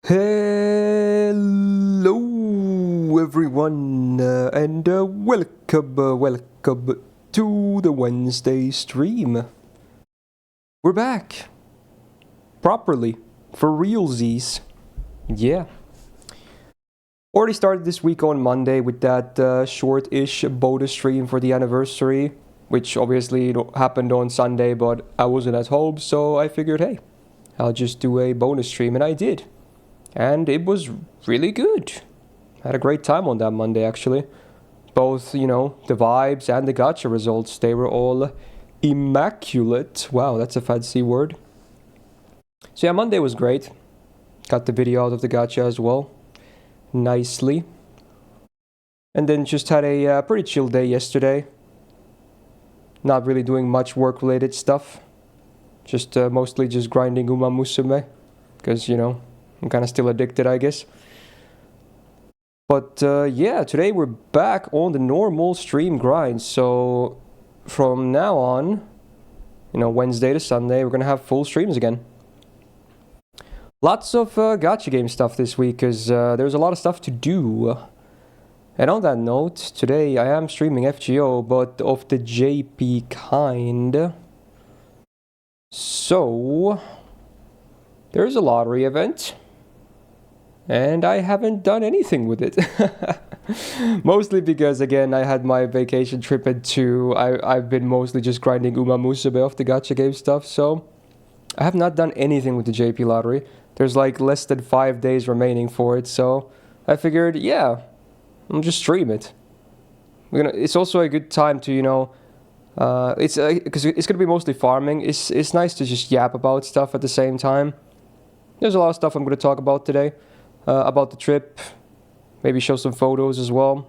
Hello everyone and welcome to the Wednesday stream. We're back properly for realsies. Yeah. Already started this week on Monday with that short-ish bonus stream for the anniversary, which obviously happened on Sunday, but I wasn't at home, so I figured, hey, I'll just do a bonus stream, and I did. And it was really good. Had a great time on that Monday, actually. Both, the vibes and the gacha results, they were all immaculate. Wow, that's a fancy word. So yeah, Monday was great. Got the video out of the gacha as well. Nicely. And then just had a pretty chill day yesterday. Not really doing much work-related stuff. Just mostly just grinding Uma Musume. Because, I'm kind of still addicted, I guess. But yeah, today we're back on the normal stream grind. So from now on, Wednesday to Sunday, we're going to have full streams again. Lots of gacha game stuff this week because there's a lot of stuff to do. And on that note, today I am streaming FGO, but of the JP kind. So there's a lottery event. And I haven't done anything with it. Mostly because, again, I had my vacation trip and I've been mostly just grinding Uma Musume off the gacha game stuff, so I have not done anything with the JP lottery. There's like less than 5 days remaining for it, so I figured, yeah, I'll just stream it. It's also a good time to, because it's gonna be mostly farming. It's nice to just yap about stuff at the same time. There's a lot of stuff I'm gonna talk about today. About the trip, maybe show some photos as well,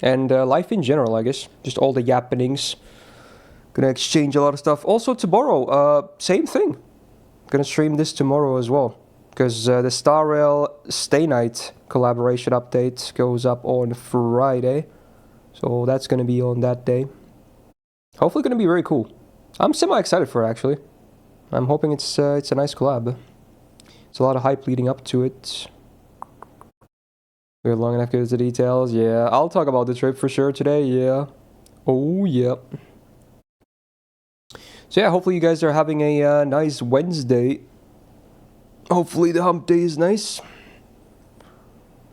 and life in general, I guess, just all the yappenings. Gonna exchange a lot of stuff. Also tomorrow, same thing, gonna stream this tomorrow as well, because the Star Rail Stay Night collaboration update goes up on Friday, so that's gonna be on that day. Hopefully gonna be very cool. I'm semi-excited for it, actually. I'm hoping it's a nice collab. There's a lot of hype leading up to it. We have long enough to get into the details. Yeah, I'll talk about the trip for sure today. Yeah. Oh, yeah. So yeah, hopefully you guys are having a nice Wednesday. Hopefully the hump day is nice.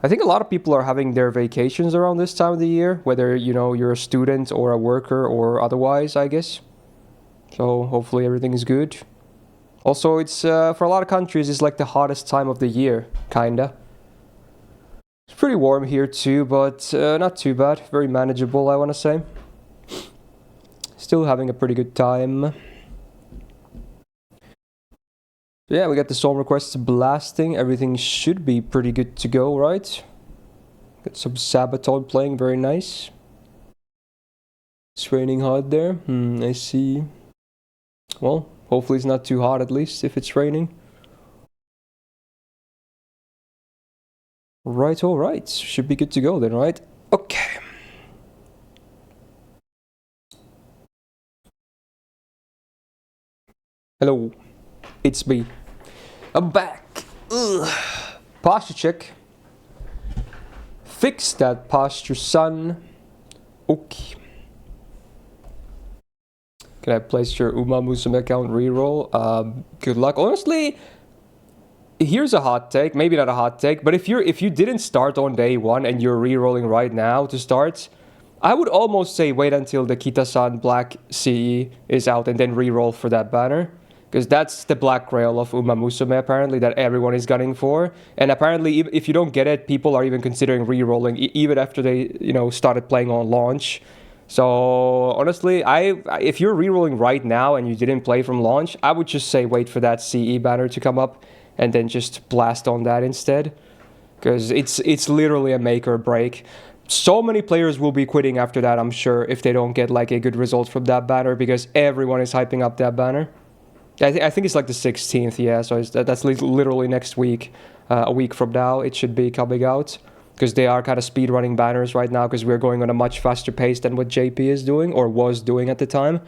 I think a lot of people are having their vacations around this time of the year, whether, you're a student or a worker or otherwise, I guess. So hopefully everything is good. Also, it's for a lot of countries, it's like the hottest time of the year, kinda. It's pretty warm here too, but not too bad. Very manageable, I want to say. Still having a pretty good time. Yeah, we got the song requests blasting. Everything should be pretty good to go, right? Got some Sabaton playing, very nice. It's raining hard there. I see. Well, hopefully it's not too hot, at least, if it's raining. Right, alright. Should be good to go then, right? Okay. Hello. It's me. I'm back. Ugh. Posture check. Fix that posture, son. Okay. Can I place your Uma Musume account reroll? Good luck. Honestly, here's a hot take. Maybe not a hot take, but if you didn't start on day one and you're rerolling right now to start, I would almost say wait until the Kita-san Black CE is out and then reroll for that banner. Because that's the black grail of Uma Musume, apparently, that everyone is gunning for. And apparently, if you don't get it, people are even considering re-rolling, even after they, started playing on launch. So, honestly, if you're re-rolling right now and you didn't play from launch, I would just say wait for that CE banner to come up and then just blast on that instead. Because it's literally a make or break. So many players will be quitting after that, I'm sure, if they don't get like a good result from that banner, because everyone is hyping up that banner. I think it's like the 16th, yeah, so that's literally next week. A week from now, it should be coming out. Because they are kind of speedrunning banners right now, because we're going on a much faster pace than what JP is doing, or was doing at the time.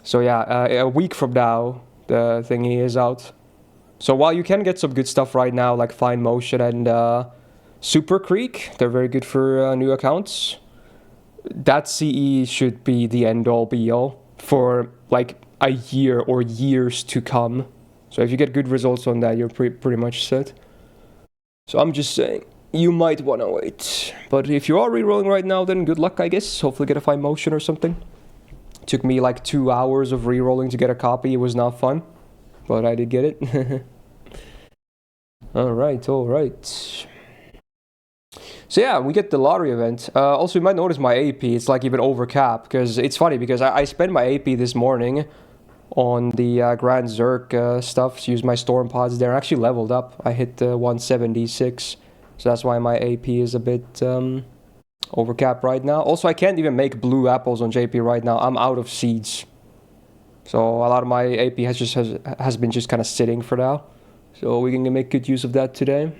So yeah, a week from now, the thingy is out. So while you can get some good stuff right now, like Fine Motion and Super Creek, they're very good for new accounts. That CE should be the end-all be-all for like a year or years to come. So if you get good results on that, you're pretty much set. So I'm just saying, you might want to wait. But if you are rerolling right now, then good luck, I guess. Hopefully get a Fine Motion or something. Took me like 2 hours of rerolling to get a copy. It was not fun, but I did get it. Alright, alright. So yeah, we get the lottery event. Also, you might notice my AP, it's like even over cap, because it's funny, because I spent my AP this morning on the Grand Zerk stuff, to use my Storm Pods there. I actually leveled up. I hit 176, so that's why my AP is a bit over cap right now. Also, I can't even make blue apples on JP right now. I'm out of seeds. So a lot of my AP has been just kind of sitting for now. So we can make good use of that today.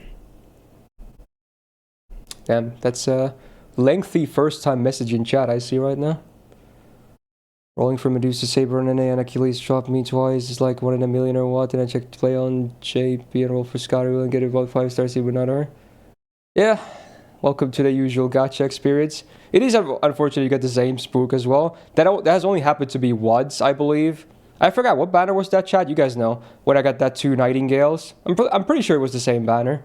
Damn, that's a lengthy first-time message in chat I see right now. Rolling for Medusa, Saber, and NA, and Achilles dropped me twice. It's like 1 in a million or what. And I checked to play on JP and roll for Scotty and get about 5 stars, but not her. Yeah, welcome to the usual gacha experience. It is unfortunate you get the same spook as well. That has only happened to be once, I believe. I forgot, what banner was that, chat? You guys know. When I got that 2 Nightingales. I'm pretty sure it was the same banner.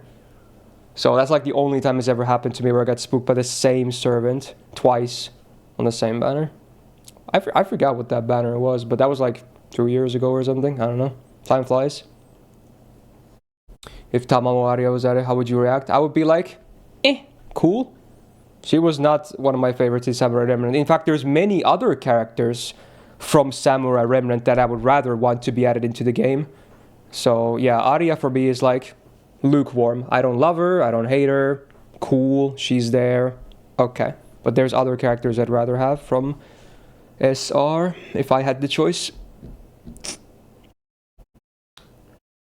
So that's like the only time it's ever happened to me where I got spooked by the same servant twice on the same banner. I forgot what that banner was, but that was like 2 years ago or something. I don't know. Time flies. If Tamamo Aria was at it, how would you react? I would be like, cool. She was not one of my favorites in Samurai Remnant. In fact, there's many other characters from Samurai Remnant that I would rather want to be added into the game. So yeah, Aria for me is like lukewarm. I don't love her, I don't hate her. Cool, she's there. Okay. But there's other characters I'd rather have from SR if I had the choice.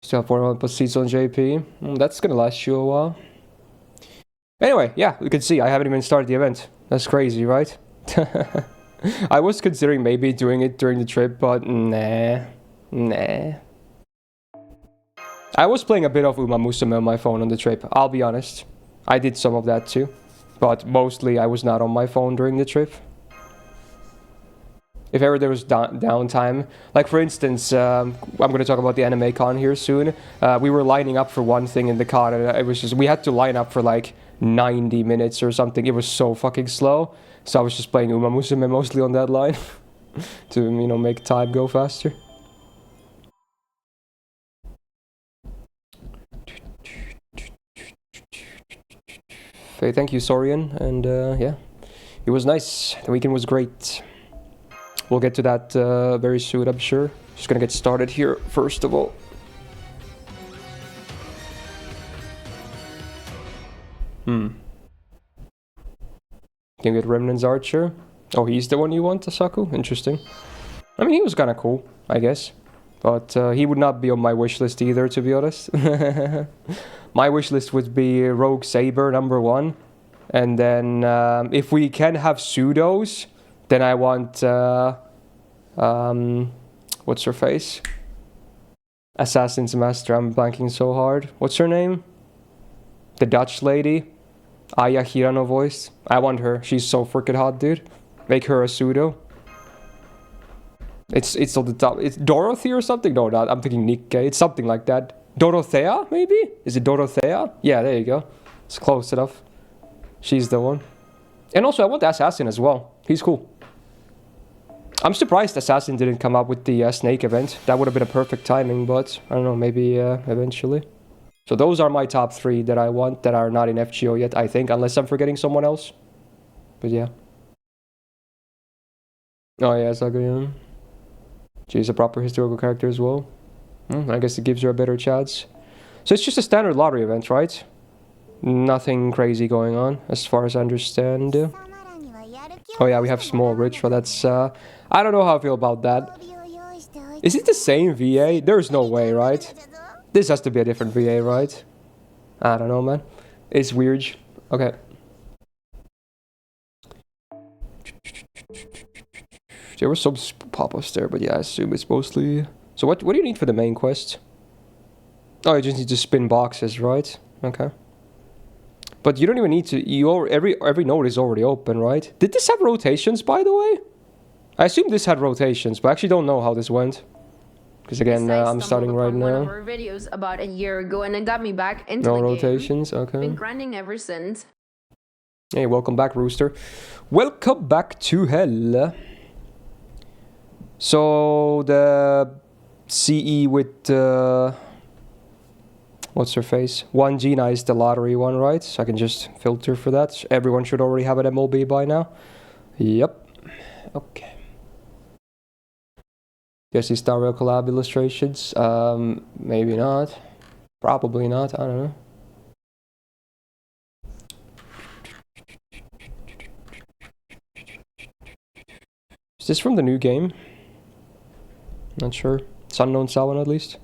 Still have 4 seats on JP. That's gonna last you a while. Anyway, yeah, you can see I haven't even started the event. That's crazy, right? I was considering maybe doing it during the trip, but nah. I was playing a bit of Uma Musume on my phone on the trip, I'll be honest. I did some of that too. But mostly I was not on my phone during the trip. If ever there was downtime, like for instance, I'm going to talk about the anime con here soon. We were lining up for one thing in the con, and it was just, we had to line up for like 90 minutes or something. It was so fucking slow. So I was just playing Uma Musume mostly on that line to, you know, make time go faster. Okay, thank you, Sorian, and yeah, it was nice. The weekend was great. We'll get to that very soon, I'm sure. Just gonna get started here, first of all. Can we get Remnant's Archer? Oh, he's the one you want, Asaku? Interesting. I mean, he was kinda cool, I guess. But he would not be on my wish list either, to be honest. My wish list would be Rogue Saber, #1. And then if we can have pseudos, then I want... what's her face? Assassin's Master, I'm blanking so hard. What's her name? The Dutch lady? Aya Hirano voice. I want her. She's so freaking hot, dude. Make her a pseudo. It's on the top. It's Dorothy or something? No, not. I'm thinking Nikkei. It's something like that. Dorothea, maybe? Is it Dorothea? Yeah, there you go. It's close enough. She's the one. And also, I want the Assassin as well. He's cool. I'm surprised Assassin didn't come up with the Snake event. That would have been a perfect timing, but I don't know, maybe eventually. So those are my top 3 that I want that are not in FGO yet, I think, unless I'm forgetting someone else. But yeah. Oh yeah, Sakuya. She's a proper historical character as well. I guess it gives her a better chance. So it's just a standard lottery event, right? Nothing crazy going on, as far as I understand. Oh yeah, we have small rich, so that's... I don't know how I feel about that. Is it the same VA? There's no way, right? This has to be a different VA, right? I don't know, man. It's weird. Okay. There were some pop-ups there, but yeah, I assume it's mostly... So what do you need for the main quest? Oh, you just need to spin boxes, right? Okay. But you don't even need to. Every node is already open, right? Did this have rotations, by the way? I assume this had rotations, but I actually don't know how this went. Because again, I'm starting right now. One of our videos about a year ago, and it got me back into no the rotations, game. okay. Been grinding ever since. Hey, welcome back, Rooster. Welcome back to hell. So the CE with what's her face? 1 Gina is the lottery one, right? So I can just filter for that. Everyone should already have an MLB by now. Yep. Okay. Guess these Star Rail collab illustrations. Maybe not. Probably not. I don't know. Is this from the new game? Not sure. It's Unknown Salmon at least.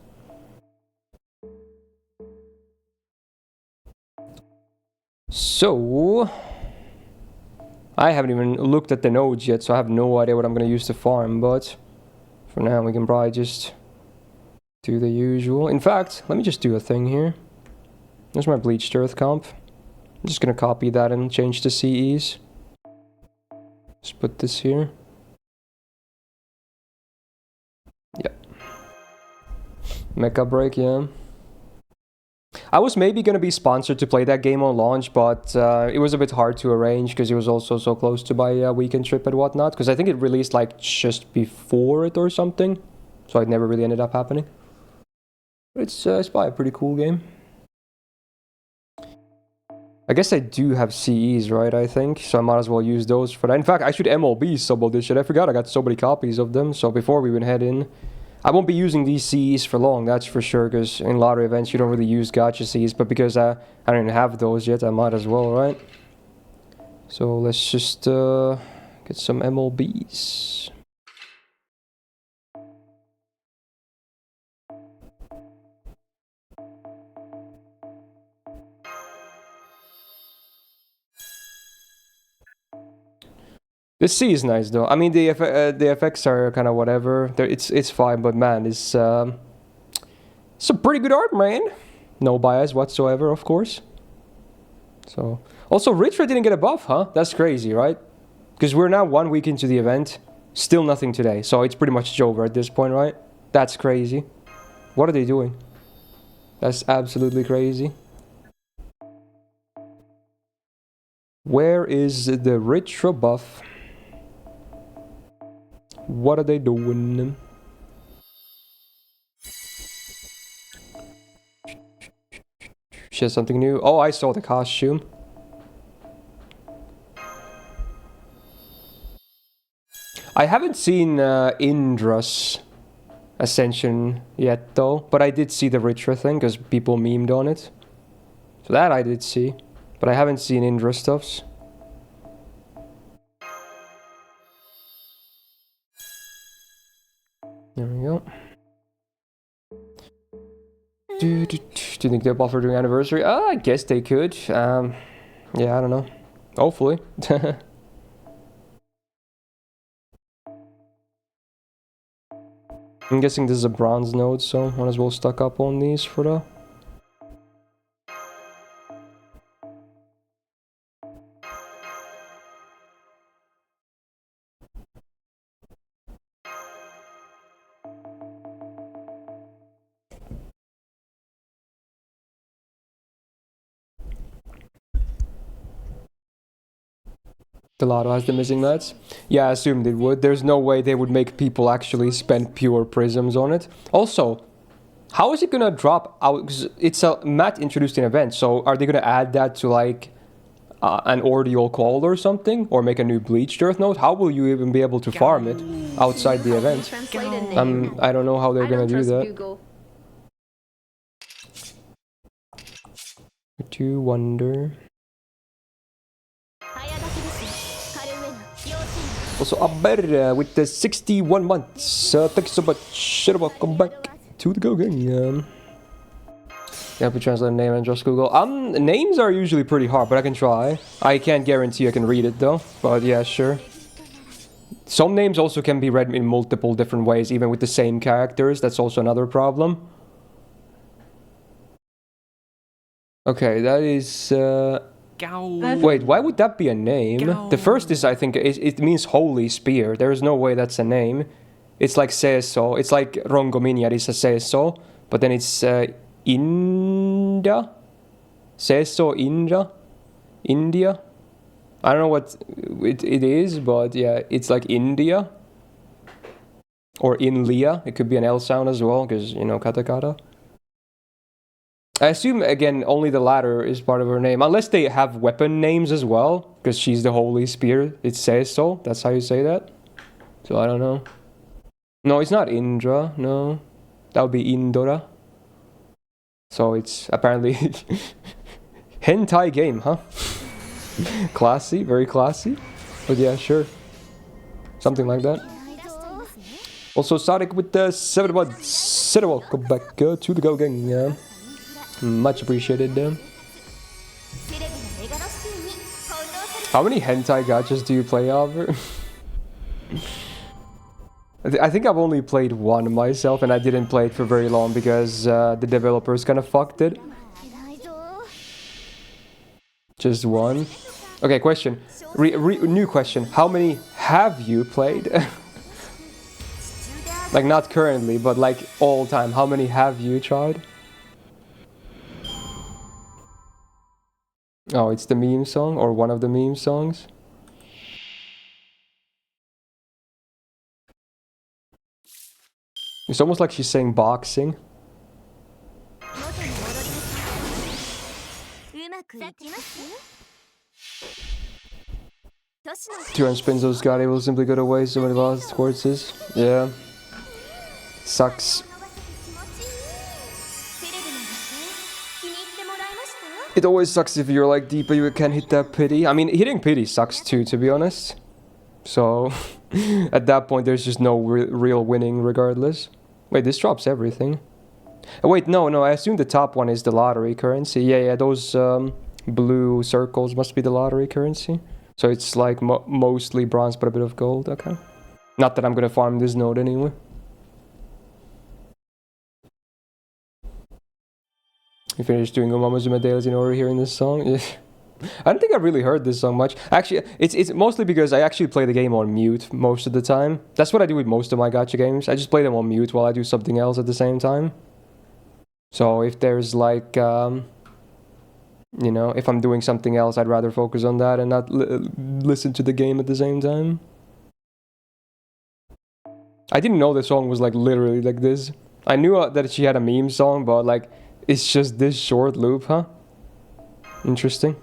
So I haven't even looked at the nodes yet, so I have no idea what I'm gonna use to farm, but for now we can probably just do the usual. In fact, let me just do a thing here. There's my bleached earth comp. I'm just gonna copy that and change the CEs. Just put this here. Yeah. Mecha break, yeah. I was maybe going to be sponsored to play that game on launch, but it was a bit hard to arrange because it was also so close to my weekend trip and whatnot. Because I think it released like just before it or something. So it never really ended up happening. But it's probably a pretty cool game. I guess I do have CEs, right, I think. So I might as well use those for that. In fact, I should MLB some of this shit. I forgot I got so many copies of them. So before we even head in, I won't be using these CEs for long, that's for sure, because in lottery events you don't really use gacha CEs, but because I don't even have those yet, I might as well, right? So let's just get some MLBs. This C is nice though. I mean the effects are kind of whatever. It's fine, but man, it's some pretty good art, man. No bias whatsoever, of course. So also Ritra didn't get a buff, huh? That's crazy, right? Because we're now 1 week into the event, still nothing today. So it's pretty much over at this point, right? That's crazy. What are they doing? That's absolutely crazy. Where is the Ritra buff? What are they doing? She has something new. Oh, I saw the costume. I haven't seen Indra's Ascension yet, though. But I did see the Ritra thing, because people memed on it. So that I did see. But I haven't seen Indra stuffs. There we go. Do you think they'll buffer during anniversary? I guess they could. Yeah, I don't know. Hopefully. I'm guessing this is a bronze node, so might as well stock up on these for the... Gelato has the missing mats. Yeah, I assumed it would. There's no way they would make people actually spend pure prisms on it. Also, how is it gonna drop out? Cause it's a mat introduced in event, so are they gonna add that to like an Ordeal Cold or something? Or make a new Bleached Earth node? How will you even be able to farm it outside the event? I don't know how they're gonna do that. I do wonder. Also, Abber with the 61 months. Thanks so much. Welcome back to the Go Gang. You have to translate a name and just Google. Names are usually pretty hard, but I can try. I can't guarantee I can read it though. But yeah, sure. Some names also can be read in multiple different ways, even with the same characters. That's also another problem. Okay, that is... Gao. Wait, why would that be a name? Gao. The first is, I think, it means holy spear. There is no way that's a name. It's like seeso. It's like Rongominia is a seeso. But then it's Inda? Seeso Inda? India? I don't know what it is, but yeah, it's like India. Or Inlia. It could be an L sound as well, because, you know, katakata. I assume, again, only the latter is part of her name. Unless they have weapon names as well, because she's the Holy Spear. It says so. That's how you say that. So I don't know. No, it's not Indra. No. That would be Indora. So it's apparently... hentai game, huh? Classy. Very classy. But yeah, sure. Something like that. Also, Sonic with the 7 months. Welcome back to the Go Gang. Yeah. Much appreciated. How many hentai gachas do you play, Albert? I think I've only played one myself, and I didn't play it for very long because the developers kind of fucked it. Just one. Okay, question. New question. How many have you played? Like, not currently, but like all time. How many have you tried? Oh, it's the meme song, or one of the meme songs. It's almost like she's saying boxing. Tyrann spins those god will simply go away so many lost towards this. Yeah. Sucks. It always sucks if you're like deep but you can't hit that pity. I mean, hitting pity sucks too, to be honest. So, at that point there's just no real winning regardless. Wait, this drops everything. Oh, wait, no, I assume the top one is the lottery currency. Yeah, those blue circles must be the lottery currency. So it's like mostly bronze but a bit of gold, okay. Not that I'm gonna farm this node anyway. You finished doing Umamazuma dailies in order hearing this song? Yeah. I don't think I've really heard this song much. Actually, it's mostly because I actually play the game on mute most of the time. That's what I do with most of my gacha games. I just play them on mute while I do something else at the same time. So if there's like, you know, if I'm doing something else, I'd rather focus on that and not listen to the game at the same time. I didn't know the song was like literally like this. I knew that she had a meme song, but like, it's just this short loop, huh? Interesting.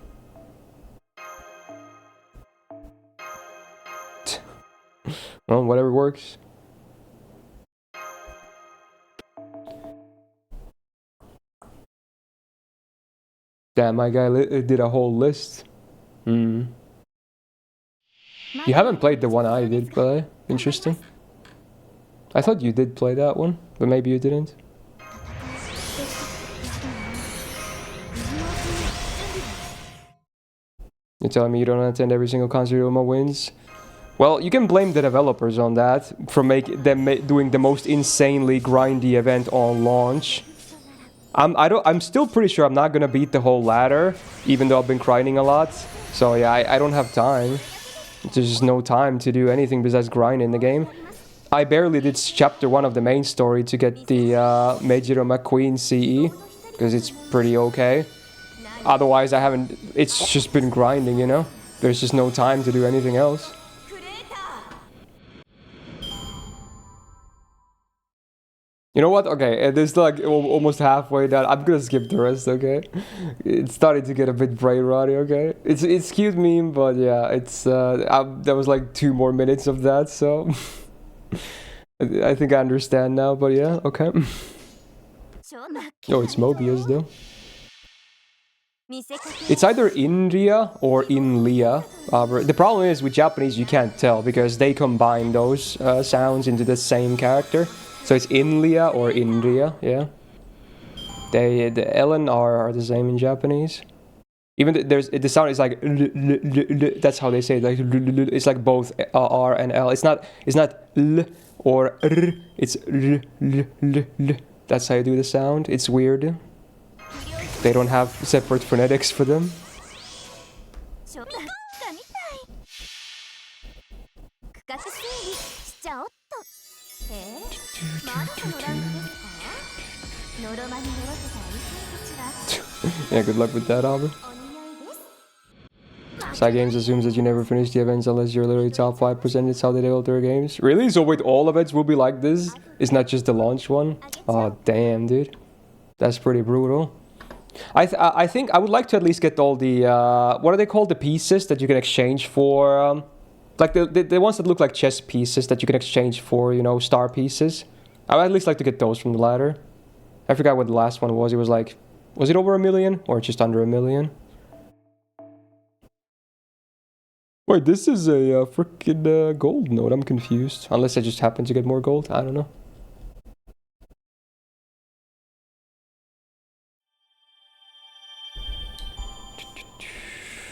Well, whatever works. Damn, my guy did a whole list. You haven't played the one I did play. Interesting. I thought you did play that one, but maybe you didn't. You're telling me you don't attend every single concert Uma wins? Well, you can blame the developers on that for doing the most insanely grindy event on launch. I'm still pretty sure I'm not gonna beat the whole ladder, even though I've been grinding a lot. So yeah, I don't have time. There's just no time to do anything besides grind in the game. I barely did chapter 1 of the main story to get the Meijiro McQueen CE, because it's pretty okay. Otherwise, I haven't... It's just been grinding, you know? There's just no time to do anything else. You know what? Okay, there's like almost halfway done. I'm gonna skip the rest, okay? It's starting to get a bit brain rotty, okay? It's cute meme, but yeah, it's... there was like 2 more minutes of that, so... I think I understand now, but yeah, okay. Oh, it's Mobius, though. It's either India or Inlia. The problem is with Japanese you can't tell because they combine those sounds into the same character. So it's Inlia or Indria, yeah. The L and R are the same in Japanese. Even the sound is like that's how they say it. Like it's like both R and L. It's not L or R. It's L. That's how you do the sound. It's weird. They don't have separate phonetics for them. Yeah, good luck with that, Albert. Cygames assumes that you never finish the events unless you're literally top 5%. It's how they develop their games. Really? So wait, all events will be like this? It's not just the launch one? Oh, damn, dude. That's pretty brutal. I think I would like to at least get all the... what are they called? The pieces that you can exchange for... like the ones that look like chess pieces that you can exchange for, you know, star pieces. I would at least like to get those from the ladder. I forgot what the last one was. It was like... Was it over 1 million? Or just under 1 million? Wait, this is a freaking gold node. I'm confused. Unless I just happen to get more gold. I don't know.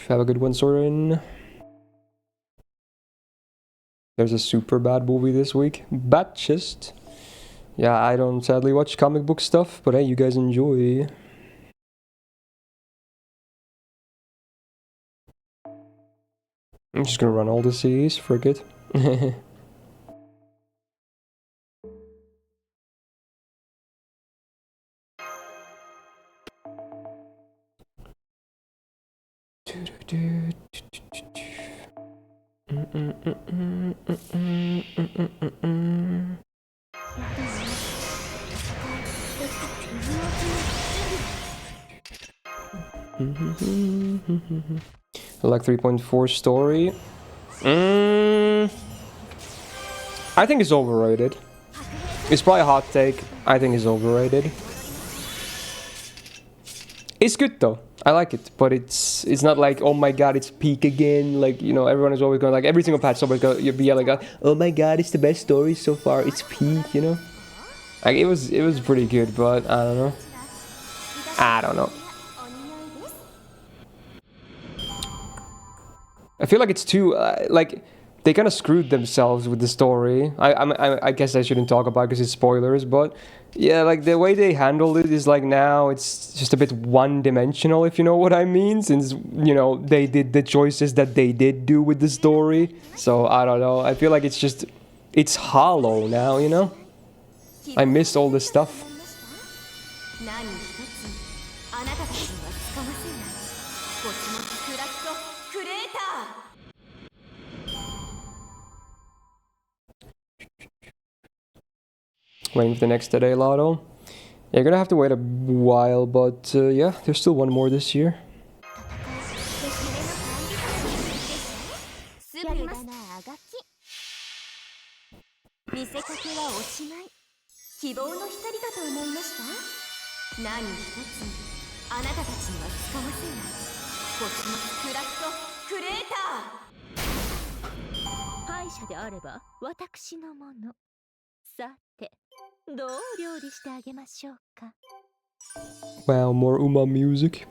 Have a good one, Soren. There's a super bad movie this week. Batchist. Yeah, I don't sadly watch comic book stuff, but hey, you guys enjoy. I'm just gonna run all the Cs, forget. I like 3.4 story. I think it's overrated. It's probably a hot take. I think it's overrated. It's good though. I like it, but it's not like, oh my god, it's peak again. Like, you know, everyone is always going, like, every single patch somebody's going to be yelling out, oh my god, it's the best story so far. It's peak, you know. Like, it was pretty good, but I don't know. I don't know. I feel like it's too like they kind of screwed themselves with the story. I guess I shouldn't talk about it because it's spoilers, but yeah, like the way they handled it is like now it's just a bit one-dimensional, if you know what I mean. Since, you know, they did the choices that they did do with the story, so I don't know. I feel like it's hollow now, you know. I miss all this stuff. Waiting for the next today lotto. Yeah, you're gonna have to wait a while, but yeah, there's still one more this year. Wow, more Uma music.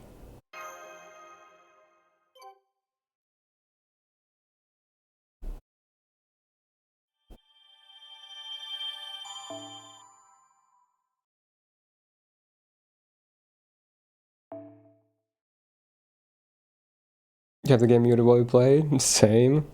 You have the game muted while you play? Same.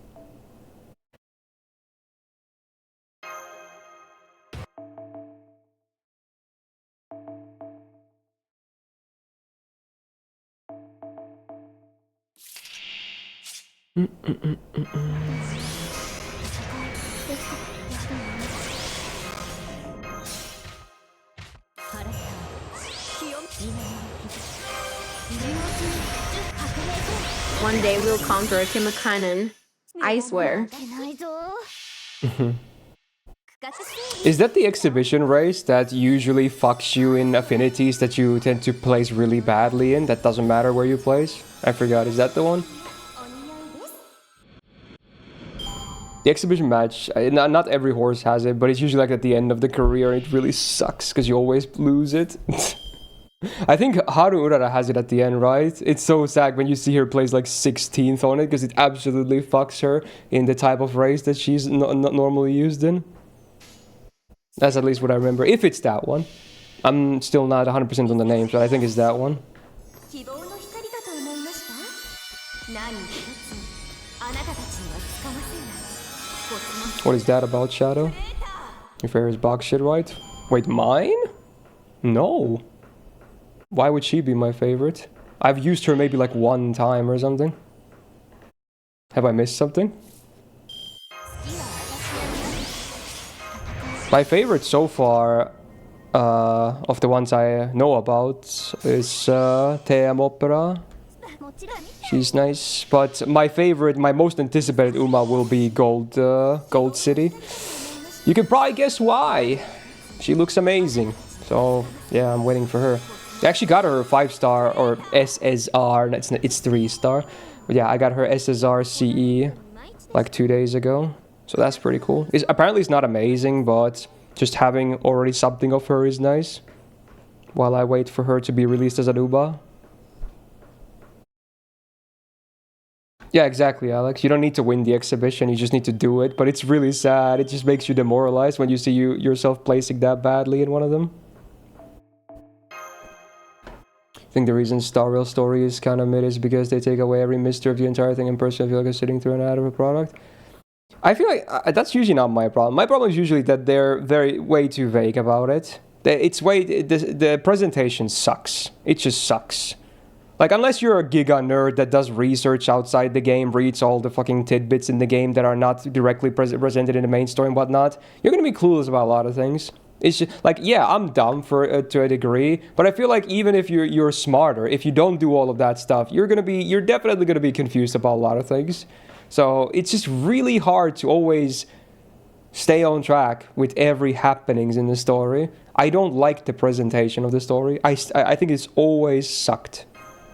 One day we'll conquer Kimakainen. I swear. Is that the exhibition race that usually fucks you in affinities that you tend to place really badly in? That doesn't matter where you place? I forgot, is that the one? The exhibition match, not every horse has it, but it's usually like at the end of the career and it really sucks because you always lose it. I think Haru Urara has it at the end, right? It's so sad when you see her place like 16th on it because it absolutely fucks her in the type of race that she's not normally used in. That's at least what I remember. If it's that one. I'm still not 100% on the names, but I think it's that one. What is that about, Shadow? Your favorite box shit, right? Wait, mine? No. Why would she be my favorite? I've used her maybe like one time or something. Have I missed something? My favorite so far, of the ones I know about, is TM Opera. She's nice, but my favorite, my most anticipated Uma will be Gold City. You can probably guess why. She looks amazing. So yeah, I'm waiting for her. I actually got her 5-star or SSR. It's 3-star. But yeah, I got her SSR CE like 2 days ago. So that's pretty cool. Apparently it's not amazing, but just having already something of her is nice. While I wait for her to be released as an Uba. Yeah, exactly, Alex. You don't need to win the exhibition, you just need to do it. But it's really sad. It just makes you demoralized when you see yourself placing that badly in one of them. I think the reason Star Rail Story is kind of mid is because they take away every mystery of the entire thing, and personally I feel like I'm sitting through an ad of a product. I feel like that's usually not my problem. My problem is usually that they're way too vague about it. The presentation sucks. It just sucks. Like, unless you're a giga nerd that does research outside the game, reads all the fucking tidbits in the game that are not directly presented in the main story and whatnot, you're gonna be clueless about a lot of things. It's just, like, yeah, I'm dumb to a degree, but I feel like even if you're smarter, if you don't do all of that stuff, you're definitely gonna be confused about a lot of things. So it's just really hard to always stay on track with every happenings in the story. I don't like the presentation of the story. I think it's always sucked.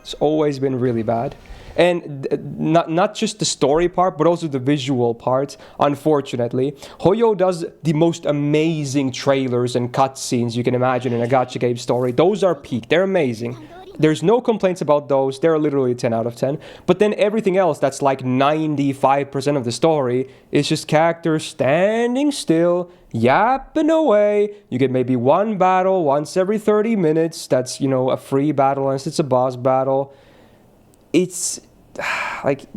It's always been really bad. And not just the story part, but also the visual part, unfortunately. Hoyo does the most amazing trailers and cutscenes you can imagine in a gacha game story. Those are peak. They're amazing. There's no complaints about those. They're literally 10 out of 10. But then everything else that's like 95% of the story is just characters standing still, yapping away. You get maybe one battle once every 30 minutes. That's, you know, a free battle unless it's a boss battle. It's like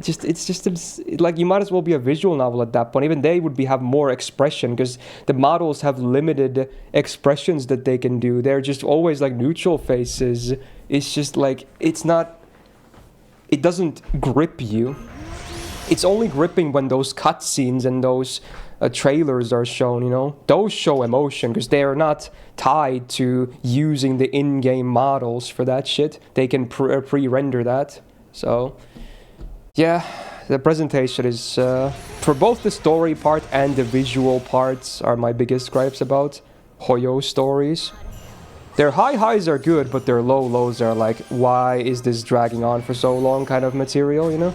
like you might as well be a visual novel at that point. Even they would have more expression because the models have limited expressions that they can do. They're just always like neutral faces. It's just like it doesn't grip you. It's only gripping when those cutscenes and those trailers are shown, you know. Those show emotion because they are not tied to using the in-game models for that shit. They can pre-render that. So yeah, the presentation is for both the story part and the visual parts are my biggest gripes about Hoyo stories. Their high highs are good, but their low lows are like, why is this dragging on for so long kind of material, you know?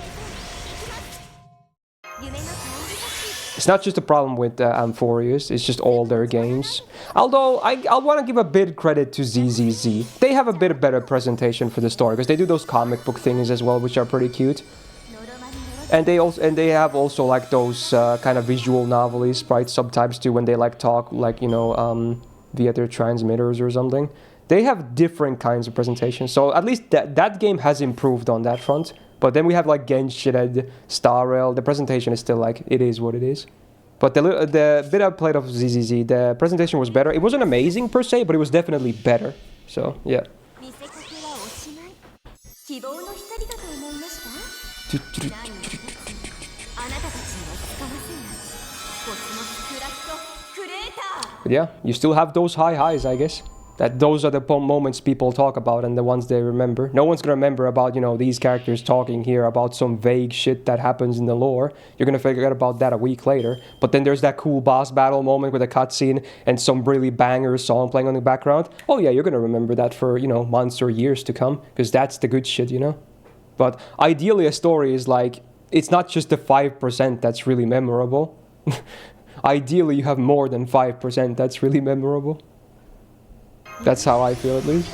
It's not just a problem with Amphorius, it's just all their games. Although, I want to give a bit credit to ZZZ. They have a bit better presentation for the story, because they do those comic book things as well, which are pretty cute. And they have also like those kind of visual novel-y sprites sometimes too, when they like talk like, you know, via their transmitters or something. They have different kinds of presentations, so at least that game has improved on that front. But then we have like Genshin and Star Rail. The presentation is still like, it is what it is. But the bit I played of ZZZ, the presentation was better. It wasn't amazing per se, but it was definitely better. So, yeah. But yeah, you still have those high highs, I guess. Those are the moments people talk about and the ones they remember. No one's gonna remember about, you know, these characters talking here about some vague shit that happens in the lore. You're gonna forget about that a week later. But then there's that cool boss battle moment with a cutscene and some really banger song playing on the background. Oh yeah, you're gonna remember that for, you know, months or years to come, because that's the good shit, you know? But ideally a story is like, it's not just the 5% that's really memorable. Ideally you have more than 5% that's really memorable. That's how I feel, at least.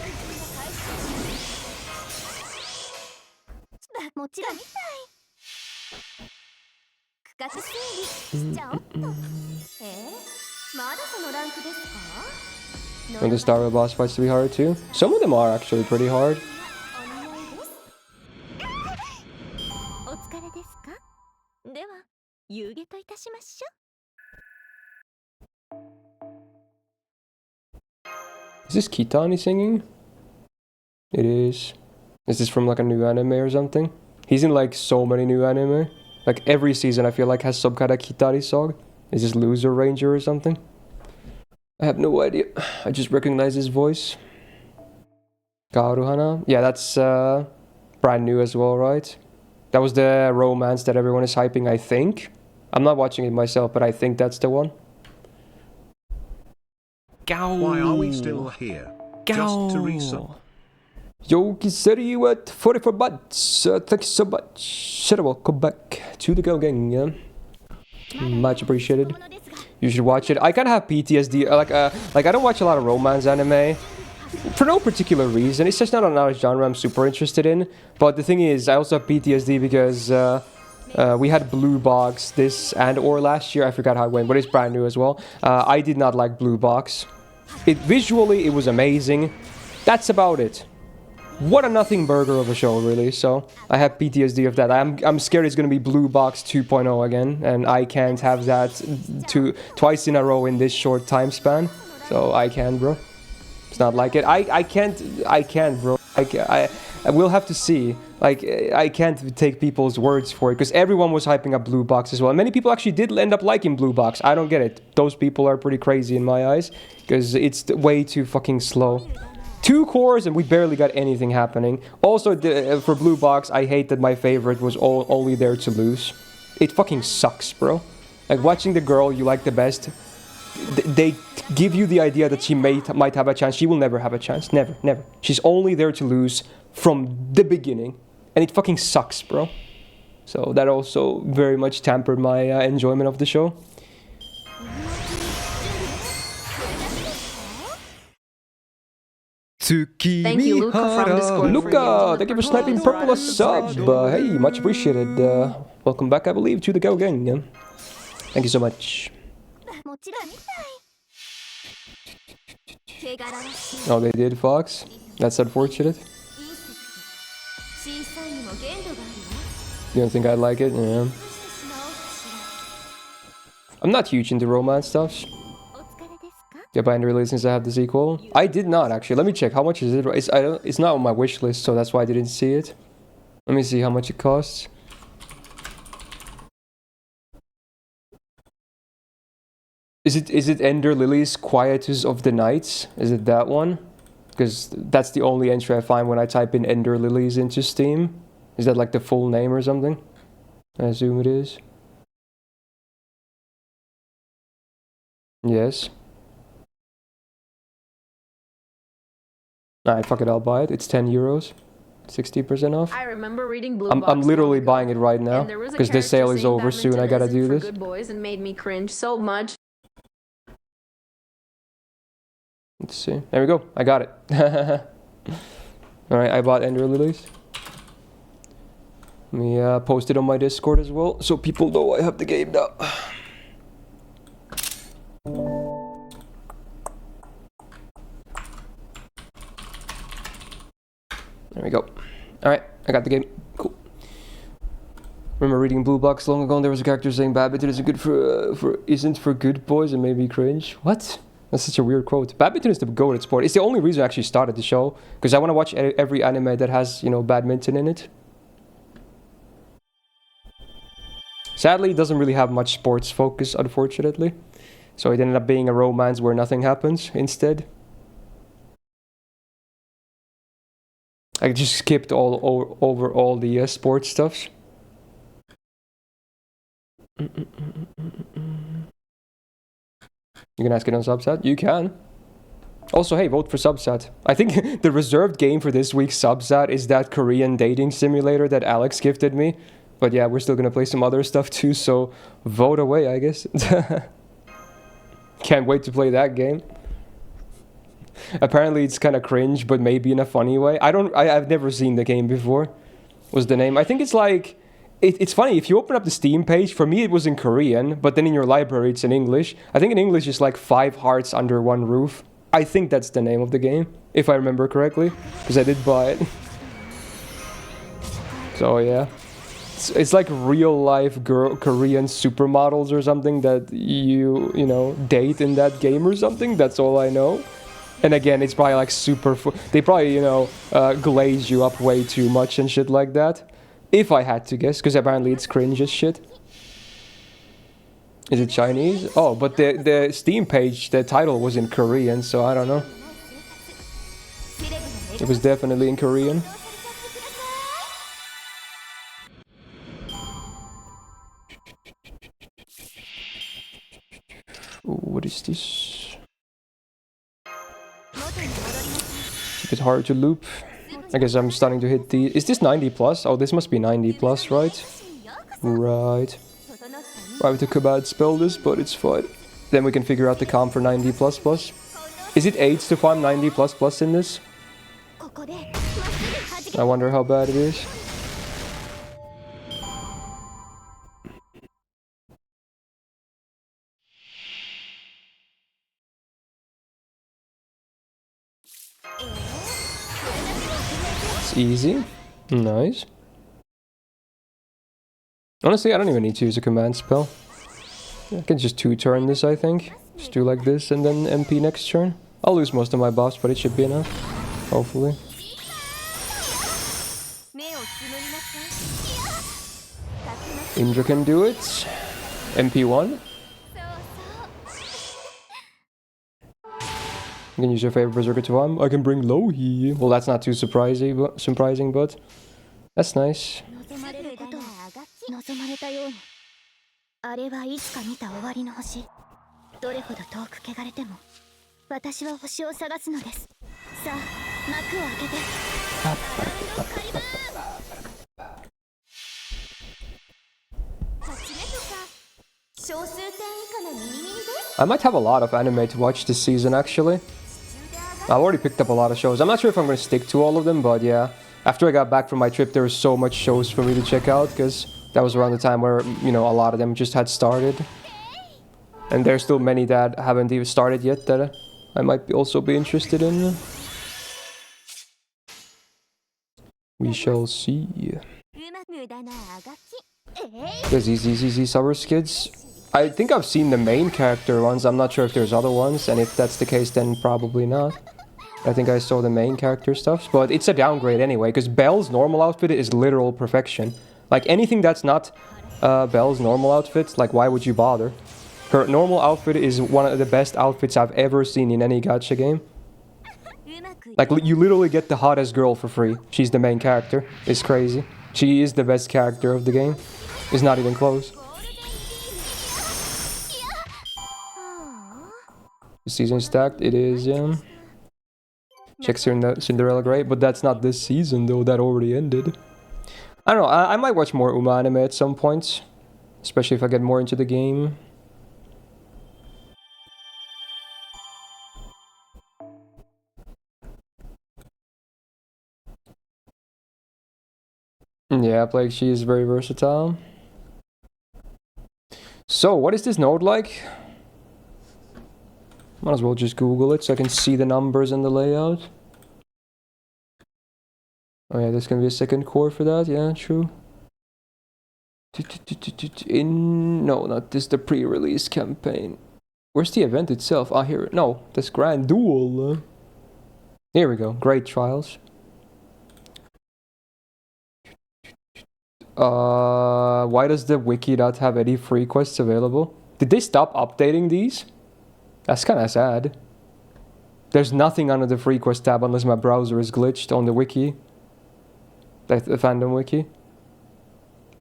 And the Star Rail boss fights to be hard too. Some of them are actually pretty hard. Is this Kitani singing? It is. Is this from like a new anime or something? He's in like so many new anime. Like every season I feel like has some kind of Kitari song. Is this Loser Ranger or something? I have no idea. I just recognize his voice. Kaoruhana? Yeah, that's brand new as well, right? That was the romance that everyone is hyping, I think. I'm not watching it myself, but I think that's the one. Why are we still here? Just to resub. Yogi City with 44 months. Thank you so much. Welcome back to the Go Gang. Yeah? Much appreciated. You should watch it. I kind of have PTSD. Like I don't watch a lot of romance anime for no particular reason. It's just not another genre I'm super interested in. But the thing is, I also have PTSD because we had Blue Box this or last year. I forgot how it went, but it's brand new as well. I did not like Blue Box. Visually, it was amazing. That's about it. What a nothing burger of a show, really. So I have PTSD of that. I'm scared it's gonna be Blue Box 2.0 again, and I can't have that twice in a row in this short time span. So I can't, bro. It's not like it. I can't, bro. I will have to see. Like, I can't take people's words for it, because everyone was hyping up Blue Box as well. And many people actually did end up liking Blue Box. I don't get it. Those people are pretty crazy in my eyes, because it's way too fucking slow. 2 cores and we barely got anything happening. Also, for Blue Box, I hate that my favorite was only there to lose. It fucking sucks, bro. Like, watching the girl you like the best, they give you the idea that she might have a chance. She will never have a chance. Never, never. She's only there to lose from the beginning. And it fucking sucks, bro. So that also very much tempered my enjoyment of the show. Thank you, Luca, from Discord. Luca, thank you for sniping purple a sub. Hey, much appreciated. Welcome back, I believe, to the Go Gang. Yeah? Thank you so much. Oh, they did, Fox? That's unfortunate. You don't think I'd like it? Yeah. I'm not huge into romance stuff. Yeah, buy and release since I have the sequel. I did not, actually. Let me check. How much is it? It's not on my wish list, so that's why I didn't see it. Let me see how much it costs. Is it Ender Lilies Quietus of the Nights? Is it that one? Because that's the only entry I find when I type in Ender Lilies into Steam. Is that like the full name or something? I assume it is. Yes. Alright, fuck it, I'll buy it. It's 10 euros. 60% off. I remember reading Blue I'm literally buying it right now. Because the sale is over soon. I gotta do this. Good boys and made me cringe so much. Let's see. There we go. I got it. Alright, I bought Ender Lilies. Let me post it on my Discord as well, so people know I have the game now. There we go. Alright, I got the game. Cool. Remember reading Blue Box long ago and there was a character saying badminton isn't for good boys and made me cringe. What? That's such a weird quote. Badminton is the go-to sport. It's the only reason I actually started the show, because I want to watch every anime that has, you know, badminton in it. Sadly, it doesn't really have much sports focus, unfortunately. So it ended up being a romance where nothing happens instead. I just skipped over all the sports stuffs. You can ask it on Subsat? You can. Also, hey, vote for Subsat. I think the reserved game for this week's Subsat is that Korean dating simulator that Alex gifted me. But yeah, we're still gonna play some other stuff too, so vote away, I guess. Can't wait to play that game. Apparently it's kind of cringe, but maybe in a funny way. I've never seen the game before. Was the name? I think it's like... It's funny, if you open up the Steam page, for me it was in Korean, but then in your library it's in English. I think in English it's like 5 Hearts Under One Roof. I think that's the name of the game, if I remember correctly, because I did buy it. So yeah. It's like real life Korean supermodels or something that you know date in that game or something. That's all I know. And again, it's probably like super. They probably glaze you up way too much and shit like that. If I had to guess, because apparently it's cringe as shit. Is it Chinese? Oh, but the Steam page, the title was in Korean, so I don't know. It was definitely in Korean. Ooh, what is this? It's a bit hard to loop. I guess I'm starting to hit the... Is this 90 plus? Oh, this must be 90 plus, right? Right. I have to command spell this, but it's fine. Then we can figure out the comp for 90 plus plus. Is it 8s to farm 90 plus plus in this? I wonder how bad it is. It's easy. Nice. Honestly, I don't even need to use a command spell. I can just 2-turn this, I think. Just do like this and then MP next turn. I'll lose most of my buffs, but it should be enough. Hopefully. Indra can do it. MP1. You can use your favorite berserker to farm. I can bring Lohi. Well, that's not too surprising, but that's nice. I might have a lot of anime to watch this season, actually. I've already picked up a lot of shows. I'm not sure if I'm going to stick to all of them, but yeah. After I got back from my trip, there was so much shows for me to check out, because that was around the time where, you know, a lot of them just had started. And there's still many that haven't even started yet that I might also be interested in. We shall see. There's these easy summer skids. I think I've seen the main character ones. I'm not sure if there's other ones, and if that's the case, then probably not. I think I saw the main character stuff, but it's a downgrade anyway, because Belle's normal outfit is literal perfection. Like, anything that's not Belle's normal outfit, like, why would you bother? Her normal outfit is one of the best outfits I've ever seen in any gacha game. Like, you literally get the hottest girl for free. She's the main character. It's crazy. She is the best character of the game. It's not even close. The season stacked, it is, yeah. Check Cinderella Grey, but that's not this season though, that already ended. I don't know, I might watch more Uma anime at some point. Especially if I get more into the game. Yeah, Plague, she is very versatile. So, what is this node like? Might as well just Google it so I can see the numbers and the layout. Oh yeah, there's gonna be a second core for that, yeah, true. No, not this, the pre-release campaign. Where's the event itself? Ah, here. No, that's Grand Duel. Here we go. Great Trials. Why does the wiki not have any free quests available? Did they stop updating these? That's kind of sad. There's nothing under the free quest tab unless my browser is glitched on the wiki. The fandom wiki.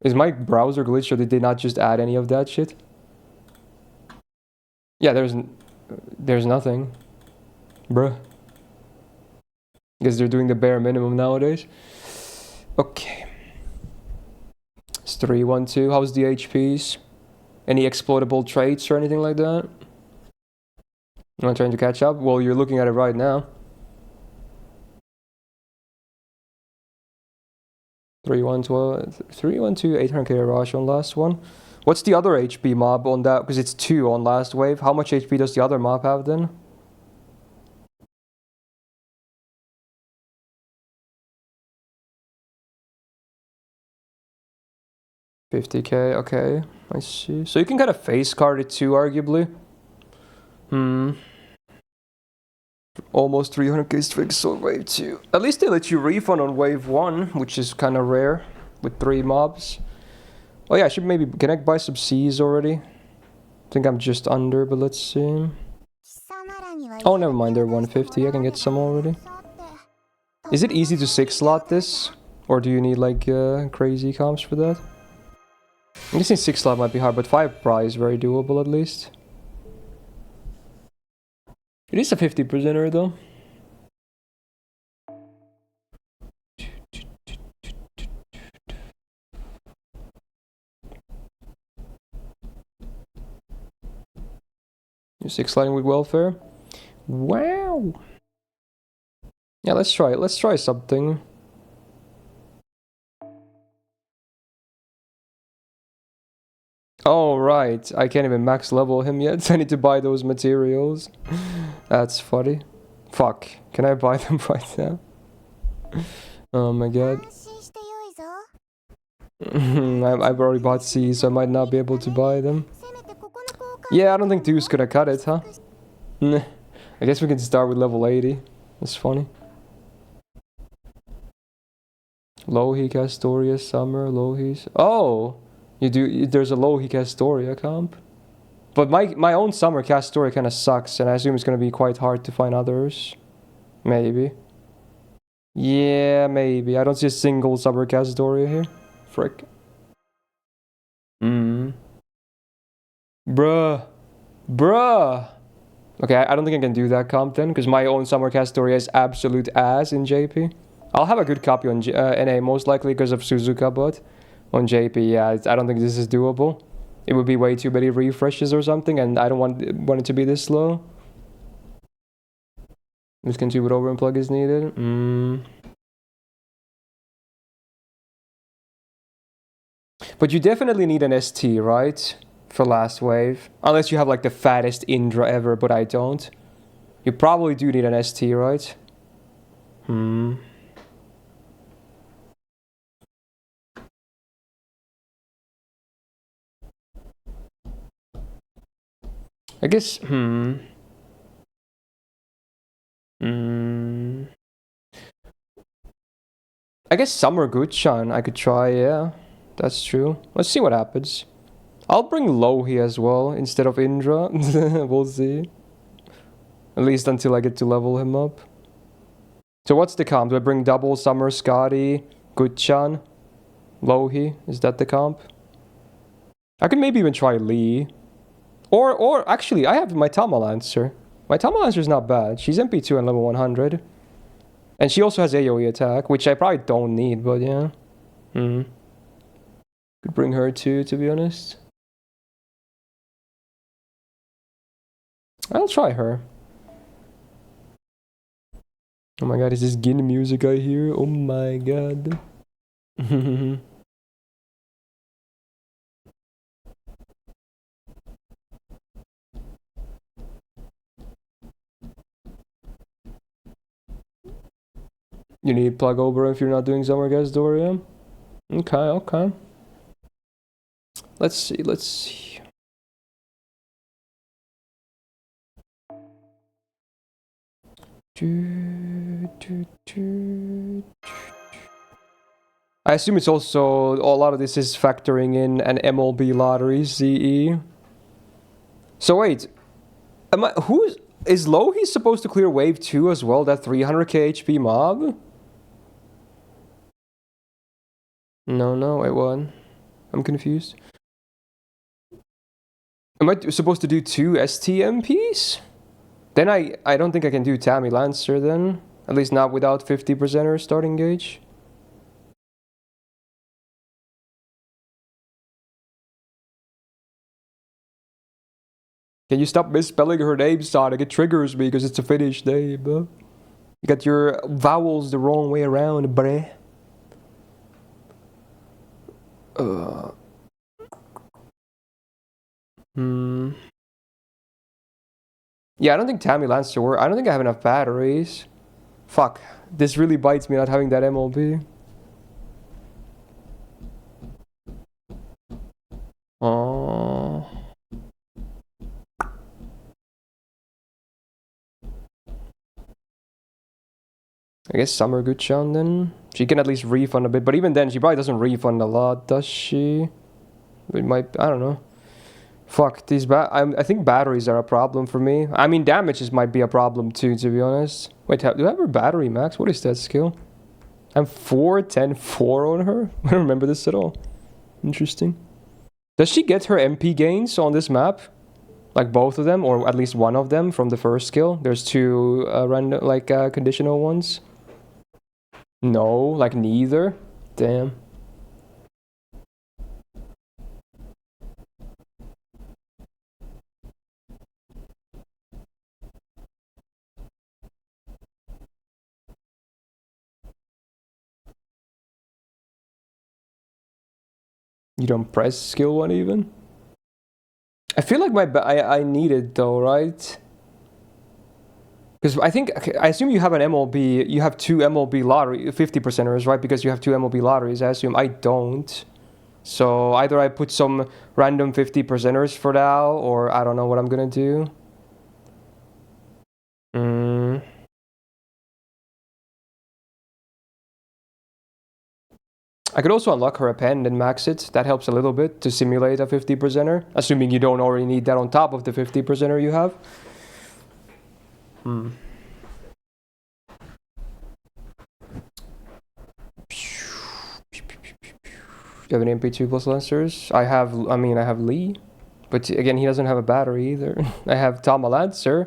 Is my browser glitched or did they not just add any of that shit? Yeah, there's nothing. Bruh. Guess they're doing the bare minimum nowadays. Okay. It's 312. How's the HPs? Any exploitable traits or anything like that? You want to trying to catch up? Well, you're looking at it right now. 312, 800k rush on last one. What's the other HP mob on that? Because it's 2 on last wave. How much HP does the other mob have then? 50k, okay. I see. So you can kind of face card it too, arguably. Almost 300k strikes on wave 2. At least they let you refund on wave 1, which is kind of rare with 3 mobs. Oh yeah, I should maybe... Can I buy some C's already? I think I'm just under, but let's see. Oh, never mind, they're 150. I can get some already. Is it easy to 6-slot this? Or do you need like crazy comps for that? I'm guessing 6-slot might be hard, but 5 prize very doable at least. It is a 50%er though. You're 6-sliding with welfare? Wow! Yeah, let's try it. Let's try something. Oh, right. I can't even max level him yet. I need to buy those materials. That's funny. Fuck. Can I buy them right now? Oh my god. I've already bought C, so I might not be able to buy them. Yeah, I don't think 2's gonna cut it, huh? I guess we can start with level 80. That's funny. Lohi, Castoria, Summer, Lohis. Oh! There's a Lohi Castoria comp. But my own Summer Castoria kinda sucks, and I assume it's gonna be quite hard to find others. Maybe. Yeah, maybe. I don't see a single Summer Castoria here. Frick. Bruh. Bruh. Okay, I don't think I can do that comp then, because my own Summer Castoria is absolute ass in JP. I'll have a good copy on NA, most likely because of Suzuka, but on JP, yeah, I don't think this is doable. It would be way too many refreshes or something, and I don't want it to be this slow. This can do with over and plug is needed. But you definitely need an ST, right? For last wave. Unless you have like the fattest Indra ever, but I don't. You probably do need an ST, right? I guess, I guess Summer Guchan I could try, yeah. That's true. Let's see what happens. I'll bring Lohi as well instead of Indra. We'll see. At least until I get to level him up. So what's the comp? Do I bring double Summer, Scotty, Guchan, Lohi? Is that the comp? I could maybe even try Lee. Or actually, I have my Tama Lancer. My Tama Lancer is not bad. She's MP2 and level 100. And she also has AoE attack, which I probably don't need, but yeah. Could bring her too, to be honest. I'll try her. Oh my god, is this Gin music I hear? Oh my god. You need plug over if you're not doing Summer Gasdoria? Okay, okay. Let's see. I assume it's also, a lot of this is factoring in an MLB lottery, CE. So wait, is Lohi supposed to clear wave 2 as well, that 300k HP mob? No, wait, what? I'm confused. Am I supposed to do 2 STMPs? Then I don't think I can do Tammy Lancer then. At least not without 50%er starting gauge. Can you stop misspelling her name, Sonic? It triggers me because it's a Finnish name. You got your vowels the wrong way around, bruh. Yeah, I don't think Tammy Lancer works. I don't think I have enough batteries. Fuck. This really bites me not having that MLB. I guess Summer Guchan then. She can at least refund a bit, but even then, she probably doesn't refund a lot, does she? It might, I don't know. Fuck, these I think batteries are a problem for me. I mean, damages might be a problem too, to be honest. Wait, do I have her battery max? What is that skill? I'm 4, 10, 4 on her? I don't remember this at all. Interesting. Does she get her MP gains on this map? Like both of them, or at least one of them from the first skill? There's two random, like conditional ones. No, like neither. Damn. You don't press skill 1 even? I feel like I need it though, right? Because I assume you have an MLB, you have 2 MLB lottery, 50%ers, right? Because you have 2 MLB lotteries, I assume. I don't. So either I put some random 50%ers for now, or I don't know what I'm gonna do. I could also unlock her append and max it. That helps a little bit to simulate a 50%er, assuming you don't already need that on top of the 50%er you have. You have an MP2 plus Lancers? I have Lee. But again, he doesn't have a battery either. I have Tama Lancer.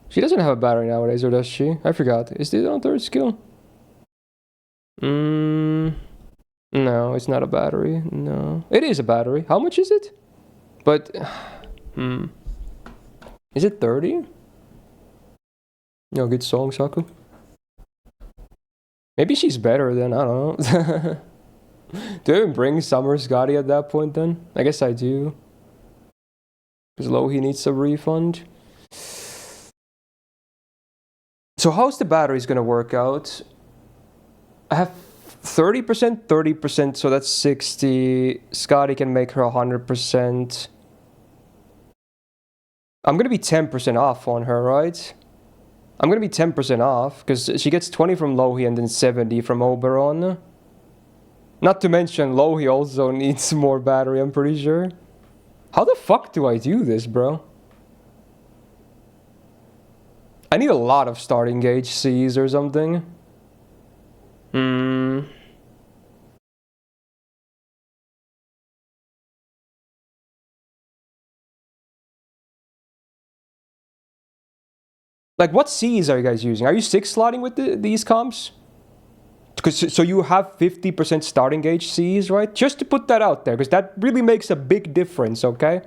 She doesn't have a battery nowadays, or does she? I forgot. Is it on 3rd skill? No, it's not a battery. No. It is a battery. How much is it? But, Is it 30? No, good song, Saku. Maybe she's better than, I don't know. Do I even bring Summer Scotty at that point then? I guess I do. Because Lohi needs a refund. So how's the batteries gonna work out? I have 30%, 30%, so that's 60. Scotty can make her 100%. I'm gonna be 10% off on her, right? I'm gonna be 10% off, because she gets 20 from Lohi and then 70 from Oberon. Not to mention, Lohi also needs more battery, I'm pretty sure. How the fuck do I do this, bro? I need a lot of starting gauge Cs or something. Like, what Cs are you guys using? Are you 6-slotting with these comps? So you have 50% starting gauge Cs, right? Just to put that out there, because that really makes a big difference, okay?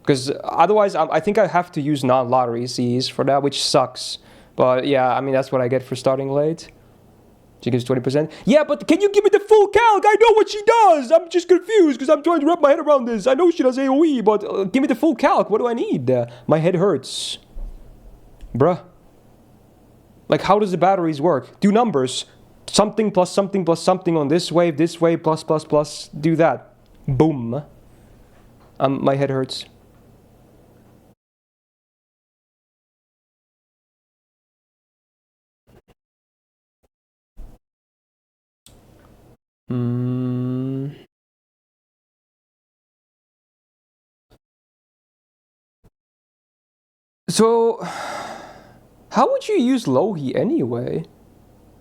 Because otherwise, I think I have to use non-lottery Cs for that, which sucks. But yeah, I mean, that's what I get for starting late. She gives 20%. Yeah, but can you give me the full calc? I know what she does! I'm just confused, because I'm trying to wrap my head around this. I know she does AoE, but give me the full calc. What do I need? My head hurts. Bruh. Like, how does the batteries work? Do numbers. Something plus something plus something on this wave, plus plus plus. Do that. Boom. My head hurts. So, how would you use Lohi anyway?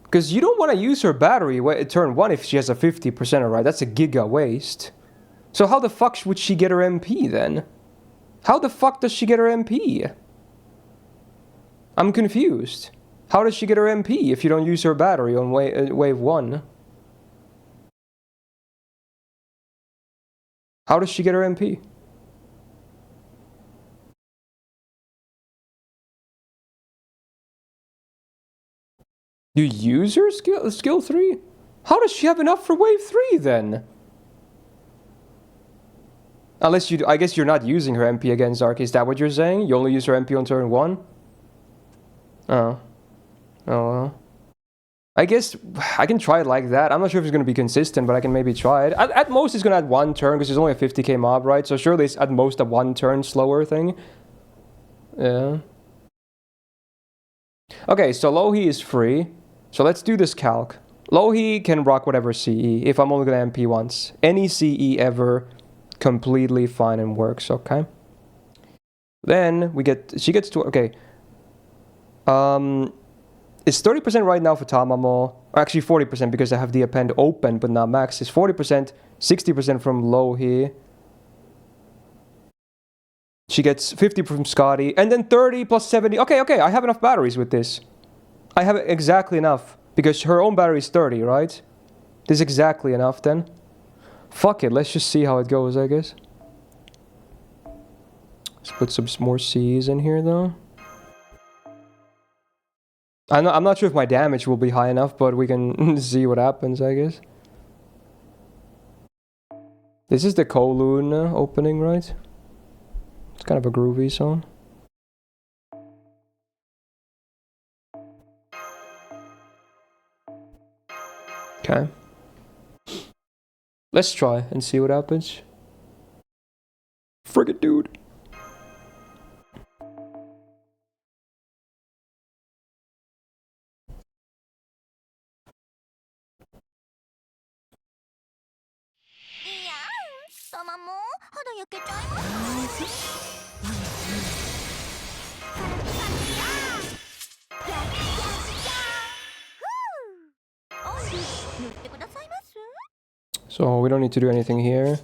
Because you don't want to use her battery at turn 1 if she has a 50%, right? That's a giga waste. So how the fuck would she get her MP then? How the fuck does she get her MP? I'm confused. How does she get her MP if you don't use her battery on wave 1? How does she get her MP? You use her skill 3? How does she have enough for wave 3 then? Unless you, I guess you're not using her MP again, Zark. Is that what you're saying? You only use her MP on turn 1? Oh. Oh well. I guess I can try it like that. I'm not sure if it's going to be consistent, but I can maybe try it. At most, it's going to add 1 turn, because there's only a 50k mob, right? So surely it's at most a 1 turn slower thing. Yeah. Okay, so Lohi is free. So let's do this calc. Lohi can rock whatever CE if I'm only gonna MP once. Any CE ever, completely fine and works, okay? Then she gets to, okay. It's 30% right now for Tamamo. Or actually 40% because I have the append open but not max. It's 40%, 60% from Lohi. She gets 50 from Scotty, and then 30 plus 70. Okay, I have enough batteries with this. I have exactly enough, because her own battery is 30, right? This is exactly enough then. Fuck it, let's just see how it goes, I guess. Let's put some more C's in here, though. I'm not sure if my damage will be high enough, but we can see what happens, I guess. This is the Kowloon opening, right? It's kind of a groovy song. Okay. Let's try and see what happens. Frigate dude. So we don't need to do anything here.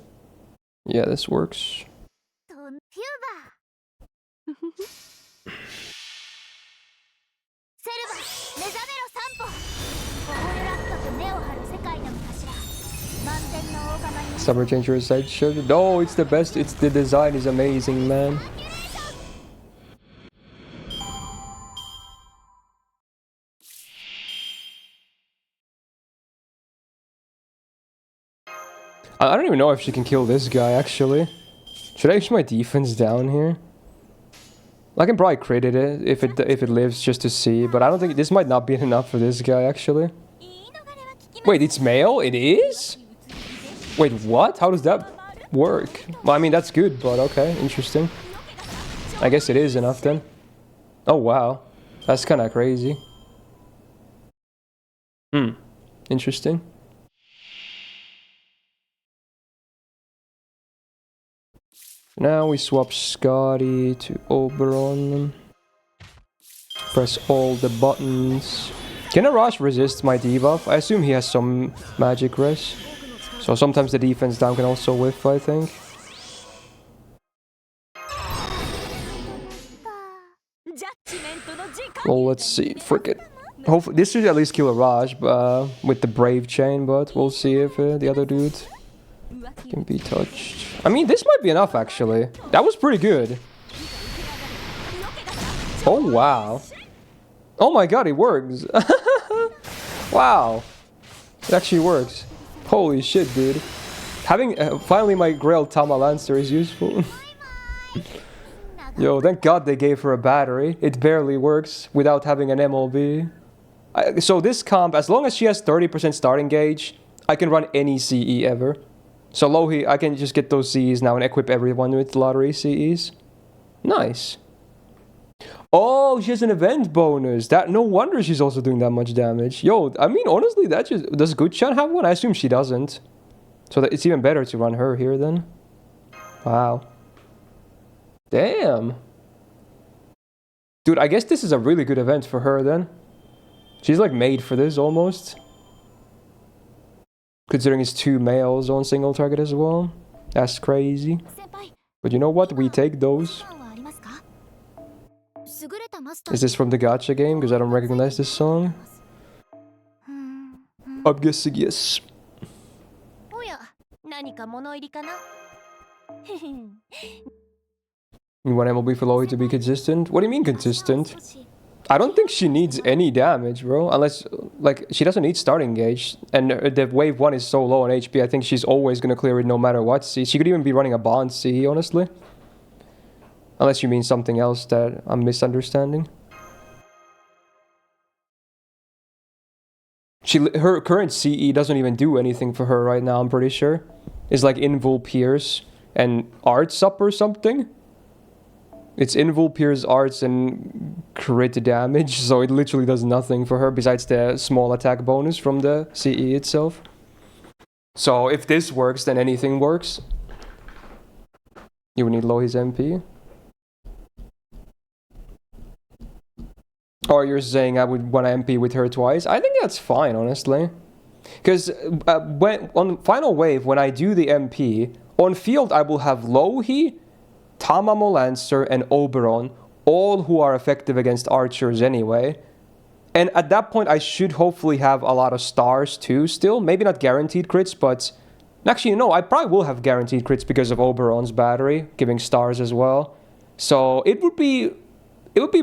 Yeah, this works. Summer Changer side show. No, it's the best. It's the design is amazing, man. I don't even know if she can kill this guy, actually. Should I use my defense down here? I can probably crit it if it lives just to see, but I don't think this might not be enough for this guy, actually. Wait, it's male? It is? Wait, what? How does that work? Well, I mean, that's good, but okay, interesting. I guess it is enough then. Oh, wow. That's kind of crazy. Interesting. Now we swap Scotty to Oberon. Press all the buttons. Can Arash resist my debuff? I assume he has some magic res. So sometimes the defense down can also whiff, I think. Well, let's see. Frick it. Hopefully, this should at least kill Arash with the Brave Chain, but we'll see if the other dude can be touched. I mean, this might be enough, actually. That was pretty good. Oh, wow. Oh my god, it works. Wow. It actually works. Holy shit, dude. Having finally my Grail Tama Lancer is useful. Yo, thank god they gave her a battery. It barely works without having an MLB. So this comp, as long as she has 30% starting gauge, I can run any CE ever. So Lohi, I can just get those CEs now and equip everyone with lottery CEs. Nice. Oh, she has an event bonus. That no wonder she's also doing that much damage. Yo, I mean, honestly, that just... Does Good-chan have one? I assume she doesn't. So it's even better to run her here then. Wow. Damn. Dude, I guess this is a really good event for her then. She's like made for this almost. Considering it's 2 males on single target as well. That's crazy. But you know what? We take those. Is this from the gacha game? Because I don't recognize this song. I'm guessing yes. You want MLB for Lohi to be consistent? What do you mean consistent? I don't think she needs any damage, bro. Unless, like, she doesn't need starting gauge. And the wave 1 is so low on HP, I think she's always going to clear it no matter what. See, she could even be running a Bond C, honestly. Unless you mean something else that I'm misunderstanding. Her current CE doesn't even do anything for her right now, I'm pretty sure. It's like Invul Pierce and Art Sup or something. It's Invul, Pierce Arts, and crit damage, so it literally does nothing for her besides the small attack bonus from the CE itself. So if this works, then anything works. You would need low his MP. Or you're saying I would want to MP with her twice? I think that's fine, honestly. Because when on final wave, when I do the MP, on field I will have Lohi, Tamamo Lancer, and Oberon, all who are effective against archers anyway. And at that point, I should hopefully have a lot of stars too still. Maybe not guaranteed crits, but... Actually, no, I probably will have guaranteed crits because of Oberon's battery, giving stars as well. So it would be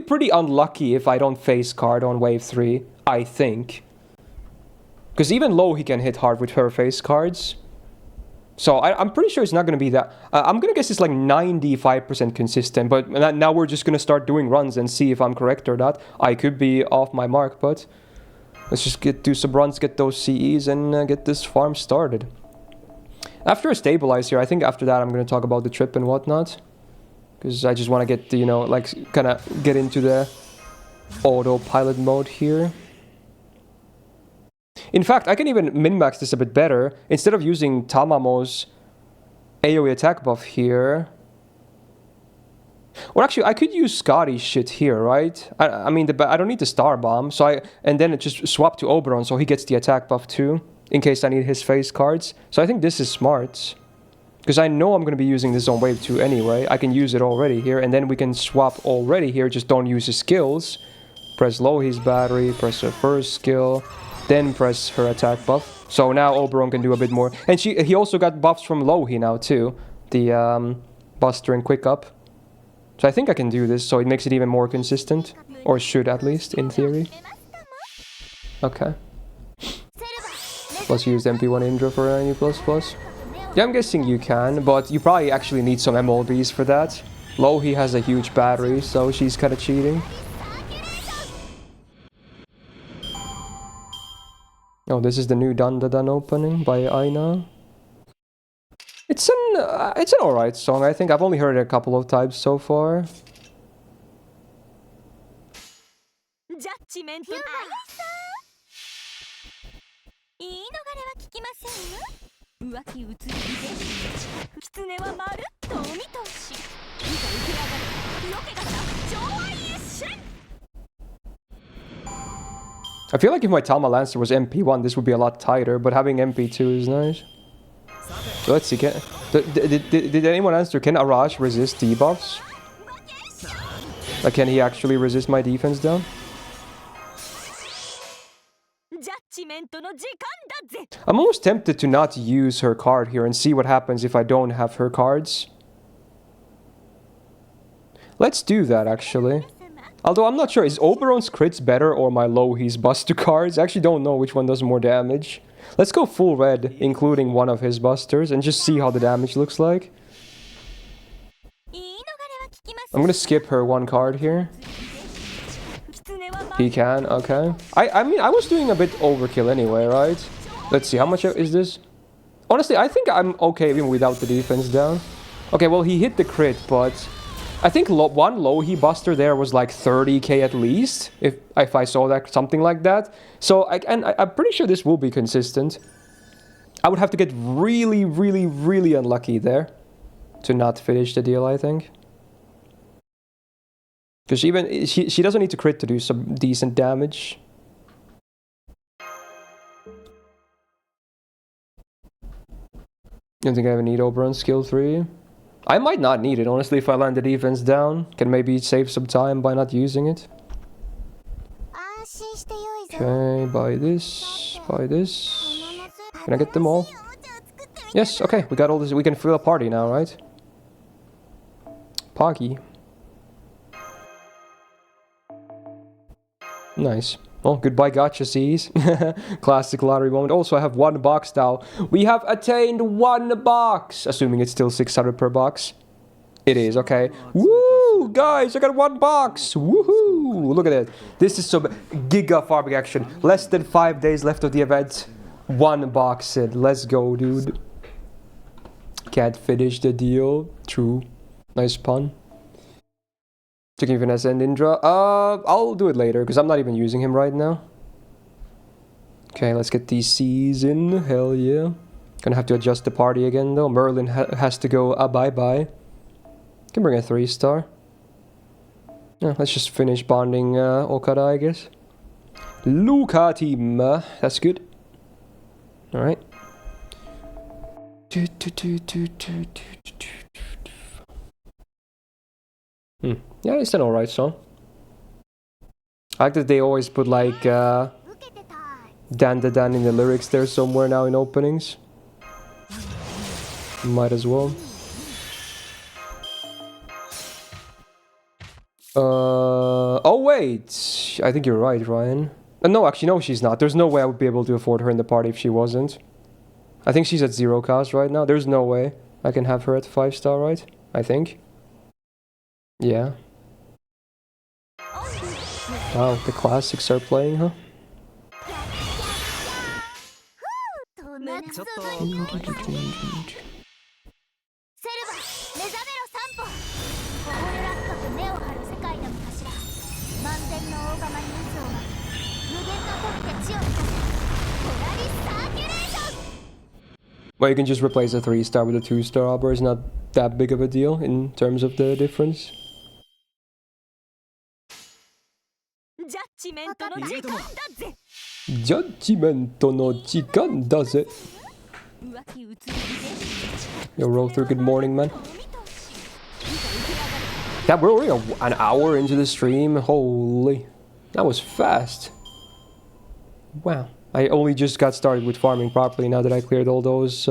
pretty unlucky if I don't face card on wave 3, I think. Because even low he can hit hard with her face cards. So I'm pretty sure it's not going to be that... I'm going to guess it's like 95% consistent, but now we're just going to start doing runs and see if I'm correct or not. I could be off my mark, but let's just do some runs, get those CEs, and get this farm started. After I stabilize here, I think after that I'm going to talk about the trip and whatnot. Because I just want to get, you know, like, kind of get into the autopilot mode here. In fact, I can even min-max this a bit better. Instead of using Tamamo's AoE attack buff here... Well, actually, I could use Scotty's shit here, right? I mean, I don't need the Star Bomb, so and then it just swap to Oberon, so he gets the attack buff too, in case I need his face cards. So I think this is smart. Because I know I'm going to be using this on wave 2 anyway. I can use it already here, and then we can swap already here, just don't use his skills. Press Lohi's battery, press her first skill, then press her attack buff. So now Oberon can do a bit more. And he also got buffs from Lohi now too. The Buster and Quick Up. So I think I can do this, so it makes it even more consistent. Or should at least, in theory. Okay. Plus use MP1 Indra for any ++. Yeah, I'm guessing you can, but you probably actually need some MLBs for that. Lohi has a huge battery, so she's kind of cheating. Oh, this is the new Dun Da Dun opening by Aina. It's an alright song, I think. I've only heard it a couple of times so far. I feel like if my Tama Lancer was MP1, this would be a lot tighter, but having MP2 is nice. So let's see, did anyone answer, can Arash resist debuffs? Like, can he actually resist my defense down? I'm almost tempted to not use her card here and see what happens if I don't have her cards. Let's do that, actually. Although I'm not sure, is Oberon's crits better or my Lohi's Buster cards? I actually don't know which one does more damage. Let's go full red, including one of his Busters, and just see how the damage looks like. I'm gonna skip her one card here. He can, okay. I mean, I was doing a bit overkill anyway, right? Let's see, how much is this? Honestly, I think I'm okay even without the defense down. Okay, well, he hit the crit, but... I think one Lohi Buster there was like 30k at least, if I saw that, something like that. So, I'm pretty sure this will be consistent. I would have to get really, really, really unlucky there to not finish the deal, I think. Because even she doesn't need to crit to do some decent damage. Don't think I ever need Oberon skill 3. I might not need it, honestly, if I land the defense down. Can maybe save some time by not using it. Okay, buy this, buy this. Can I get them all? Yes, okay, we got all this. We can fill a party now, right? Poggy. Nice. Well, goodbye gotcha C's. Classic lottery moment. Also, I have one box now. We have attained one box! Assuming it's still 600 per box. It is, okay. Woo! Guys, I got one box! Woohoo! Look at it. This is some giga farming action. Less than 5 days left of the event. One box in. Let's go, dude. Can't finish the deal. True. Nice pun. Checking Finesse and Indra. I'll do it later because I'm not even using him right now. Okay, let's get these C's in. Hell yeah. Gonna have to adjust the party again though. Merlin has to go bye-bye. Can bring a 3-star. Yeah, let's just finish bonding Okada, I guess. Luca team. That's good. Alright. Yeah, it's an alright song. I like that they always put like Dan da Dan in the lyrics there somewhere now in openings. Might as well. Oh wait, I think you're right, Ryan. No, actually no, she's not. There's no way I would be able to afford her in the party if she wasn't. I think she's at 0 cost right now. There's no way I can have her at 5-star, right? I think. Yeah. Wow, the classics are playing, huh? Well, you can just replace a 3-star with a 2-star arbor. It's not that big of a deal in terms of the difference. Judgmento no jikan daze. Yo, Rother, good morning, man. Yeah, we're already an hour into the stream. Holy. That was fast. Wow. I only just got started with farming properly now that I cleared all those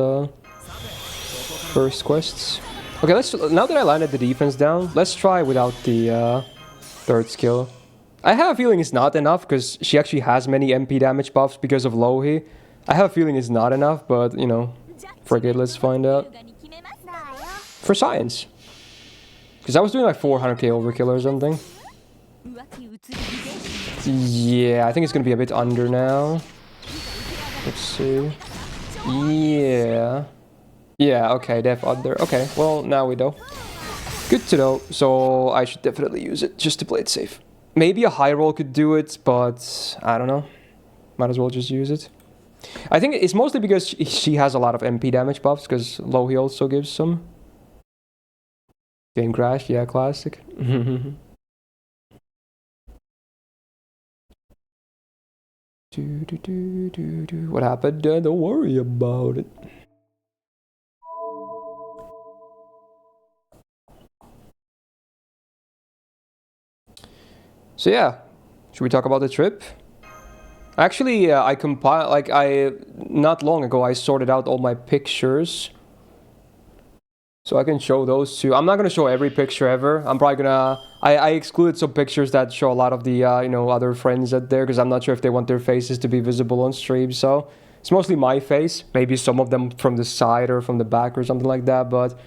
first quests. Okay, now that I landed the defense down, let's try without the third skill. I have a feeling it's not enough because she actually has many MP damage buffs because of Lohi. I have a feeling it's not enough, but you know, frick it, let's find out. For science. Because I was doing like 400k overkill or something. Yeah, I think it's gonna be a bit under now. Let's see. Yeah. Yeah, okay, def under. Okay, well, now we know. Good to know. So I should definitely use it just to play it safe. Maybe a high roll could do it, but I don't know. Might as well just use it. I think it's mostly because she has a lot of MP damage buffs, because Lohi also gives some. Game crash, yeah, classic. What happened? Don't worry about it. So yeah, should we talk about the trip? Actually, I compiled, like not long ago I sorted out all my pictures. So I can show those too. I'm not gonna show every picture ever. I'm probably gonna, I excluded some pictures that show a lot of the, you know, other friends out there, because I'm not sure if they want their faces to be visible on stream. So it's mostly my face, maybe some of them from the side or from the back or something like that. But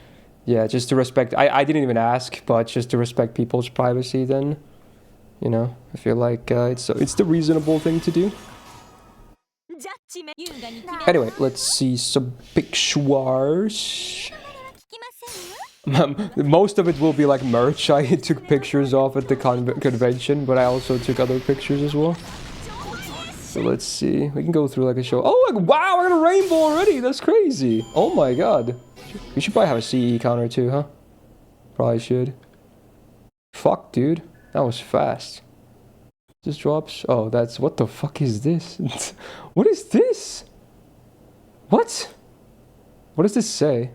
yeah, just to respect, I didn't even ask, but just to respect people's privacy then. You know, I feel like it's the reasonable thing to do. Anyway, let's see some pictures. Most of it will be like merch I took pictures of at the convention, but I also took other pictures as well. So let's see. We can go through like a show. Oh, like, wow, I got a rainbow already. That's crazy. Oh my god. We should probably have a CE counter too, huh? Probably should. Fuck, dude. That was fast. Just drops. Oh, that's... What the fuck is this? What is this? What? What does this say?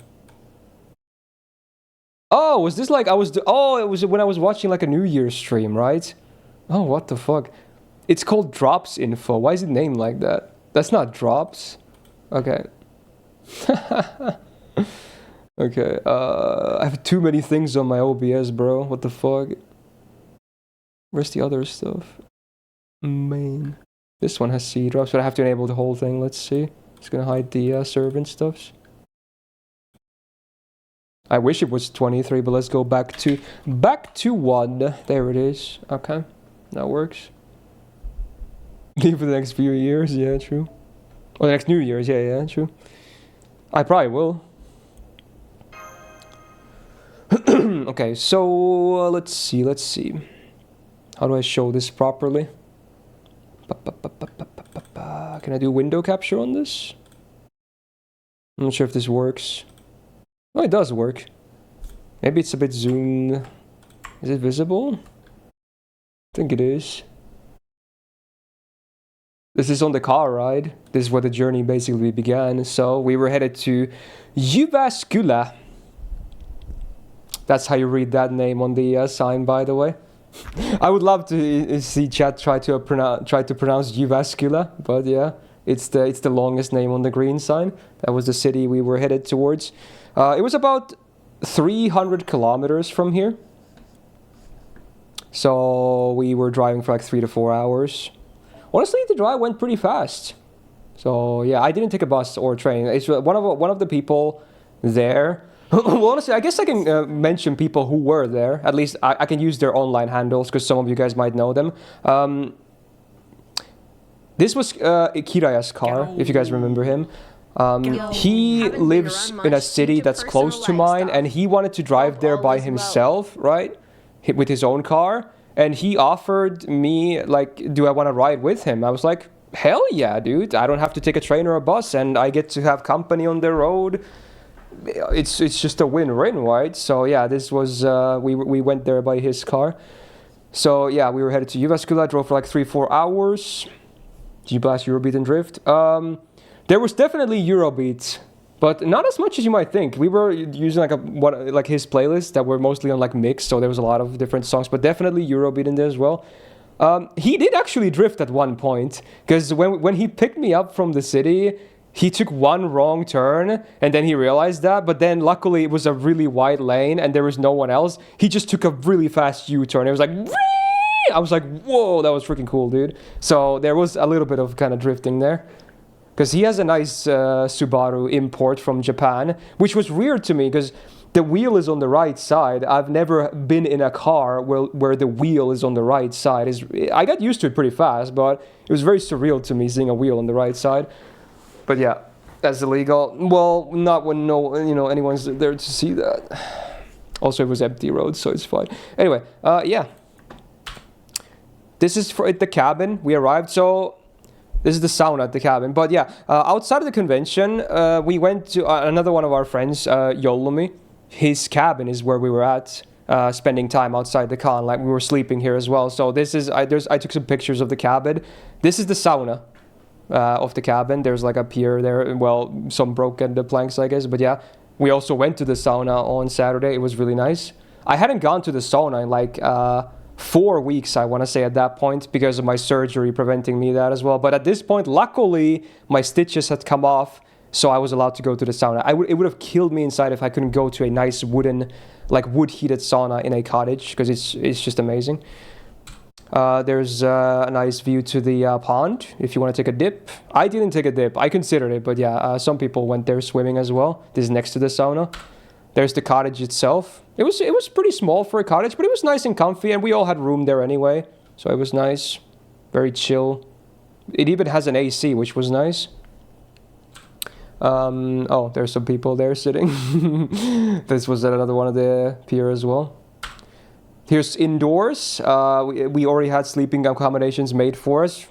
Oh, was this like... Oh, it was when I was watching like a New Year's stream, right? Oh, what the fuck? It's called Drops Info. Why is it named like that? That's not Drops. Okay. Okay. I have too many things on my OBS, bro. What the fuck? Where's the other stuff? Main. This one has C drops, but I have to enable the whole thing. Let's see. It's gonna hide the servant stuffs. I wish it was 23, but let's go back to 1. There it is. Okay, that works. Leave for the next few years. Yeah, true. Or the next New Year's. Yeah, true. I probably will. Okay, so let's see. How do I show this properly? Can I do window capture on this? I'm not sure if this works. Oh, it does work. Maybe it's a bit zoomed. Is it visible? I think it is. This is on the car ride. This is where the journey basically began. So we were headed to Jyväskylä. That's how you read that name on the sign, by the way. I would love to see chat try to pronounce Jyväskylä, but yeah, it's the longest name on the green sign. That was the city we were headed towards. It was about 300 kilometers from here. So we were driving for like 3 to 4 hours. Honestly, the drive went pretty fast. So yeah, I didn't take a bus or a train. It's one of the people there. Well, honestly, I guess I can mention people who were there. At least I can use their online handles because some of you guys might know them. This was Kiraya's car, if you guys remember him. He lives in a city that's close to mine, and he wanted to drive there by himself, right? With his own car. And he offered me, like, do I want to ride with him? I was like, hell yeah, dude. I don't have to take a train or a bus, and I get to have company on the road. It's just a win-win, right? So yeah, this was, we went there by his car. So yeah, we were headed to Jyväskylä, drove for like 3-4 hours. G-Blast, Eurobeat and Drift. There was definitely Eurobeat, but not as much as you might think. We were using like his playlist that were mostly on like mix, so there was a lot of different songs, but definitely Eurobeat in there as well. He did actually drift at one point, because when he picked me up from the city, he took one wrong turn, and then he realized that, but then luckily it was a really wide lane, and there was no one else. He just took a really fast U-turn. It was like, whee! I was like, whoa, that was freaking cool, dude. So there was a little bit of kind of drifting there. Because he has a nice Subaru import from Japan, which was weird to me, because the wheel is on the right side. I've never been in a car where the wheel is on the right side. I got used to it pretty fast, but it was very surreal to me seeing a wheel on the right side. But yeah, that's illegal. Well, not when anyone's there to see that. Also, it was empty road, so it's fine. Anyway, yeah. This is for at the cabin. We arrived, so this is the sauna at the cabin. But yeah, outside of the convention, we went to another one of our friends, Jollumi. His cabin is where we were at, spending time outside the con. Like we were sleeping here as well. So this is I took some pictures of the cabin. This is the sauna of the cabin. There's like a pier there. Well, some broken the planks, I guess. But yeah, we also went to the sauna on Saturday. It was really nice. I hadn't gone to the sauna in like 4 weeks, I want to say, at that point, because of my surgery preventing me that as well. But at this point, luckily, my stitches had come off, so I was allowed to go to the sauna. It would have killed me inside if I couldn't go to a nice wood-heated sauna in a cottage, because it's just amazing. There's a nice view to the pond if you want to take a dip. I didn't take a dip. I considered it, but yeah, some people went there swimming as well. This is next to the sauna. There's the cottage itself. It was pretty small for a cottage, but it was nice and comfy, and we all had room there anyway, so it was nice, very chill. It even has an AC, which was nice. Oh, there's some people there sitting. This was at another one of the pier as well. Here's indoors. We already had sleeping accommodations made for us.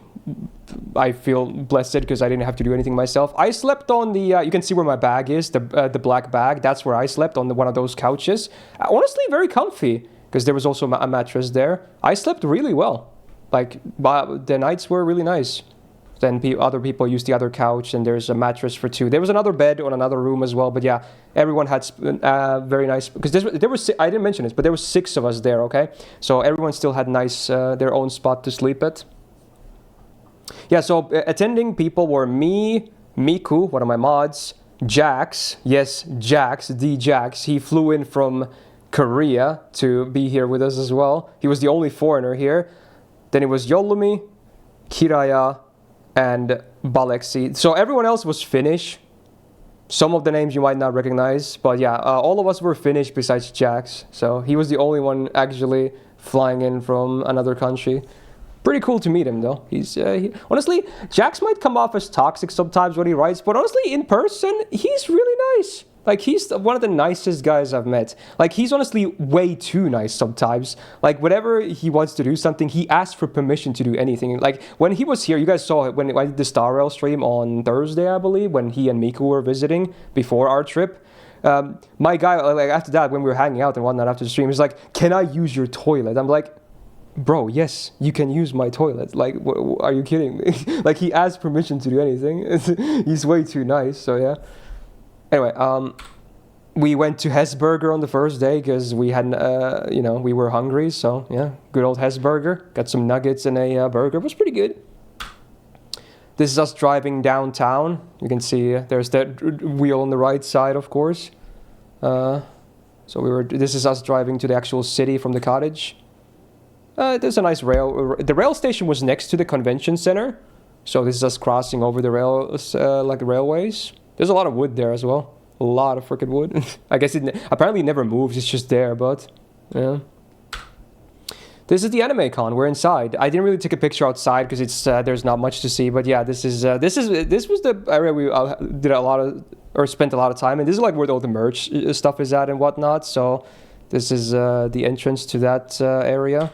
I feel blessed because I didn't have to do anything myself. I slept on the, you can see where my bag is, the black bag. That's where I slept, on one of those couches. Honestly, very comfy, because there was also a mattress there. I slept really well. Like, the nights were really nice. Then other people used the other couch, and there's a mattress for 2. There was another bed on another room as well, but yeah, everyone had very nice, because there was, I didn't mention this, but there was 6 of us there, okay? So everyone still had nice, their own spot to sleep at. Yeah, so attending people were me, Miku, one of my mods, Jax, yes, Jax, D-Jax. He flew in from Korea to be here with us as well. He was the only foreigner here. Then it was Jollumi, Kiraya, and Baleksi. So everyone else was Finnish. Some of the names you might not recognize, but yeah, all of us were Finnish besides Jax. So he was the only one actually flying in from another country. Pretty cool to meet him, though. Honestly, Jax might come off as toxic sometimes when he writes, but honestly, in person, he's really nice. Like, he's one of the nicest guys I've met. Like, he's honestly way too nice sometimes. Like, whenever he wants to do something, he asks for permission to do anything. Like, when he was here, you guys saw it when I did the Star Rail stream on Thursday, I believe, when he and Miku were visiting before our trip. My guy, like, after that, when we were hanging out and whatnot after the stream, he's like, can I use your toilet? I'm like, bro, yes, you can use my toilet. Like, are you kidding me? Like, he asked permission to do anything. He's way too nice, so yeah. Anyway, we went to Hesburger on the first day because we had, we were hungry. So yeah, good old Hesburger. Got some nuggets and a burger. It was pretty good. This is us driving downtown. You can see there's that wheel on the right side, of course. This is us driving to the actual city from the cottage. There's a nice rail. The rail station was next to the convention center. So this is us crossing over the railways. There's a lot of wood there as well. A lot of freaking wood. I guess it apparently never moves. It's just there, but yeah. This is the anime con. We're inside. I didn't really take a picture outside because it's there's not much to see. But yeah, this was the area we spent a lot of time. And this is like where all the merch stuff is at and whatnot. So this is the entrance to that area.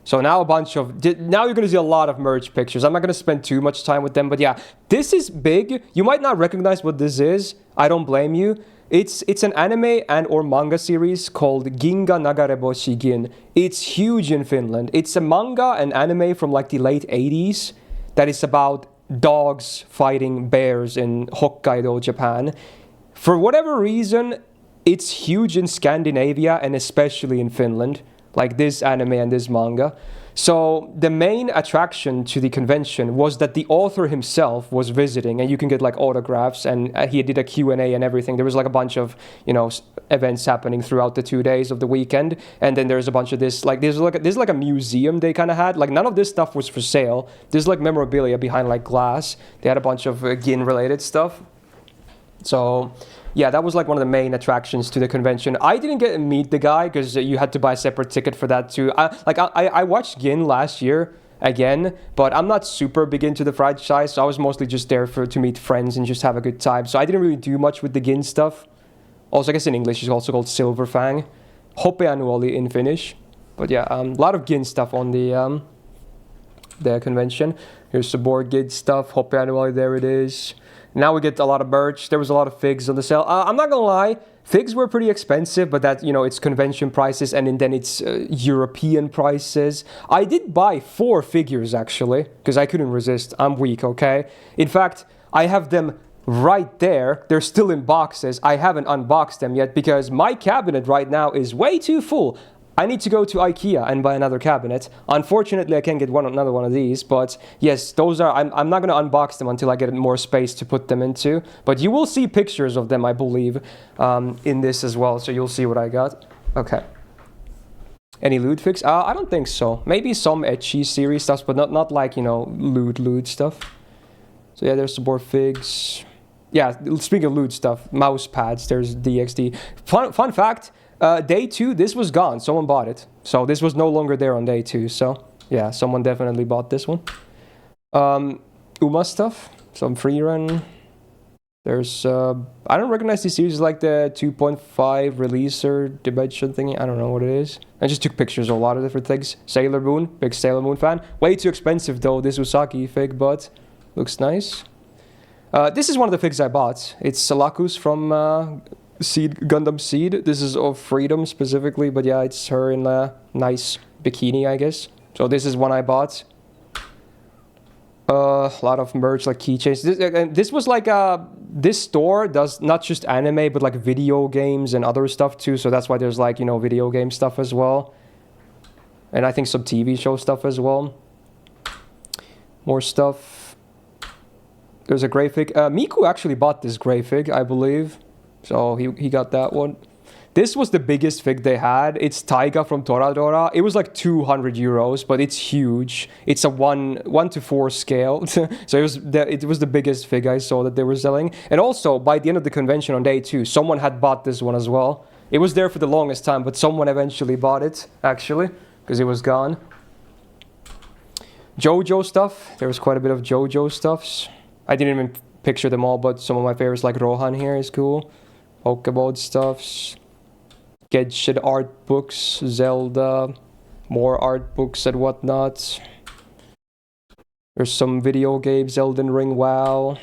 So now now you're going to see a lot of merch pictures. I'm not going to spend too much time with them, but yeah, this is big. You might not recognize what this is. I don't blame you. It's an anime and or manga series called Ginga Nagareboshi Gin. It's huge in Finland. It's a manga and anime from like the late 80s that is about dogs fighting bears in Hokkaido, Japan. For whatever reason, it's huge in Scandinavia and especially in Finland. Like this anime and this manga. So the main attraction to the convention was that the author himself was visiting, and you can get like autographs, and he did a Q&A and everything. There was like a bunch of, events happening throughout the 2 days of the weekend, and then there's a bunch of this, like there's like a museum they kind of had. Like none of this stuff was for sale. There's like memorabilia behind like glass. They had a bunch of Gin related stuff. So yeah, that was like one of the main attractions to the convention. I didn't get to meet the guy because you had to buy a separate ticket for that too. I watched Gin last year again, but I'm not super big into the franchise, so I was mostly just there to meet friends and just have a good time. So I didn't really do much with the Gin stuff. Also, I guess in English it's also called Silver Fang. Hopeanuoli in Finnish. But yeah, a lot of Gin stuff on the convention. Here's some more Gin stuff. Hopeanuoli, there it is. Now we get a lot of merch. There was a lot of figs on the sale. I'm not gonna lie, figs were pretty expensive, but that, it's convention prices and then it's European prices. I did buy 4 figures actually, because I couldn't resist. I'm weak, okay? In fact, I have them right there. They're still in boxes. I haven't unboxed them yet because my cabinet right now is way too full. I need to go to IKEA and buy another cabinet. Unfortunately, I can't get another one of these, but yes, those are, I'm not going to unbox them until I get more space to put them into. But you will see pictures of them, I believe, in this as well, so you'll see what I got. Okay. Any loot figs? I don't think so. Maybe some ecchi series stuff, but not like, loot stuff. So yeah, there's some more figs. Yeah, speaking of loot stuff, mouse pads, there's DXD. Fun fact, day 2, this was gone. Someone bought it. So this was no longer there on day 2. So yeah, someone definitely bought this one. Uma stuff, some free run. There's, I don't recognize these series like the 2.5 releaser dimension thingy. I don't know what it is. I just took pictures of a lot of different things. Sailor Moon, big Sailor Moon fan. Way too expensive though, this Usagi fig, but looks nice. This is one of the figs I bought. It's Salakus from Gundam Seed. This is of Freedom specifically, but yeah, it's her in a nice bikini, I guess. So this is one I bought. A lot of merch, like keychains. This was like, this store does not just anime, but like video games and other stuff too. So that's why there's like, video game stuff as well. And I think some TV show stuff as well. More stuff. There's a gray fig. Miku actually bought this gray fig, I believe. So he got that one. This was the biggest fig they had. It's Taiga from Toradora. It was like 200 euros, but it's huge. It's a 1:4 scale. So it was the biggest fig I saw that they were selling. And also, by the end of the convention on day 2, someone had bought this one as well. It was there for the longest time, but someone eventually bought it, actually, because it was gone. JoJo stuff. There was quite a bit of JoJo stuffs. I didn't even picture them all, but some of my favorites like Rohan here is cool. Pokemon stuffs. Genshin art books. Zelda. More art books and whatnot. There's some video games. Elden Ring, WoW.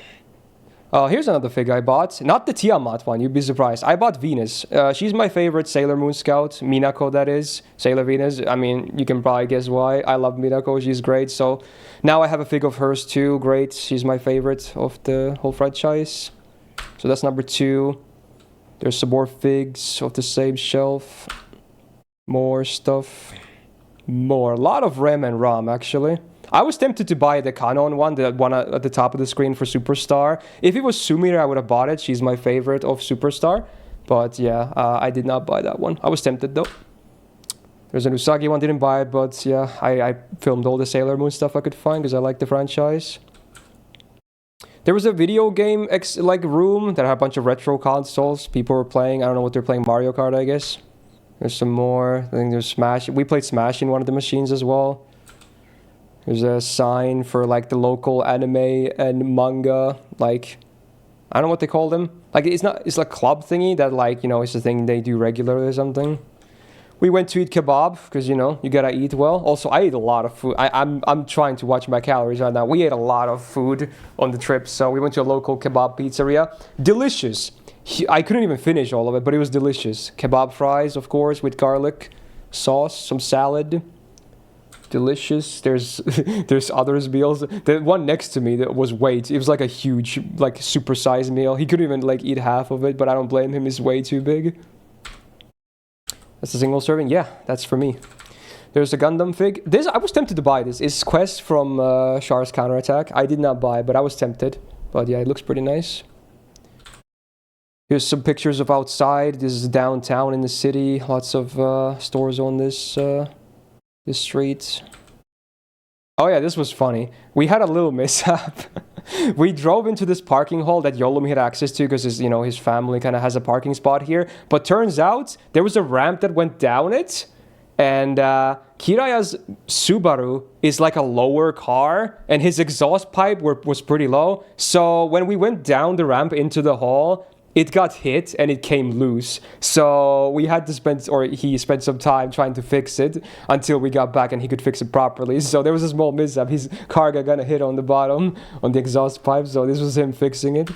Here's another figure I bought. Not the Tiamat one, you'd be surprised. I bought Venus. She's my favorite Sailor Moon scout. Minako, that is. Sailor Venus. I mean, you can probably guess why. I love Minako. She's great. So now I have a fig of hers too. Great. She's my favorite of the whole franchise. So that's number 2. There's some more figs of the same shelf. More stuff. More. A lot of Rem and Ram, actually. I was tempted to buy the Canon one, the one at the top of the screen for Superstar. If it was Sumire, I would have bought it. She's my favorite of Superstar. But yeah, I did not buy that one. I was tempted though. There's an Usagi one, didn't buy it, but yeah, I filmed all the Sailor Moon stuff I could find because I like the franchise. There was a video game room that had a bunch of retro consoles people were playing. I don't know what they're playing, Mario Kart, I guess. There's some more. I think there's Smash. We played Smash in one of the machines as well. There's a sign for like the local anime and manga, like, I don't know what they call them. Like, it's like club thingy that, like, you know, it's a thing they do regularly or something. We went to eat kebab because, you know, you gotta eat well. Also, I ate a lot of food. I'm trying to watch my calories right now. We ate a lot of food on the trip, so we went to a local kebab pizzeria. Delicious. I couldn't even finish all of it, but it was delicious. Kebab fries, of course, with garlic sauce, some salad. Delicious. There's others meals. The one next to me that was weight. It was like a huge, like, supersized meal. He couldn't even like eat half of it, but I don't blame him. It's way too big. That's a single serving. Yeah, that's for me. There's a Gundam fig. This I was tempted to buy. This is Quest from Char's Counterattack. I did not buy, but I was tempted. But yeah, it looks pretty nice. Here's some pictures of outside. This is downtown in the city. Lots of stores on this street. Oh yeah, this was funny. We had a little mishap. We drove into this parking hall that Yolomi had access to because his family kind of has a parking spot here. But turns out there was a ramp that went down it. And Kiraya's Subaru is like a lower car, and his exhaust pipe was pretty low. So when we went down the ramp into the hall, it got hit and it came loose. So we had to he spent some time trying to fix it until we got back and he could fix it properly. So there was a small mishap. His car got hit on the bottom, on the exhaust pipe. So this was him fixing it.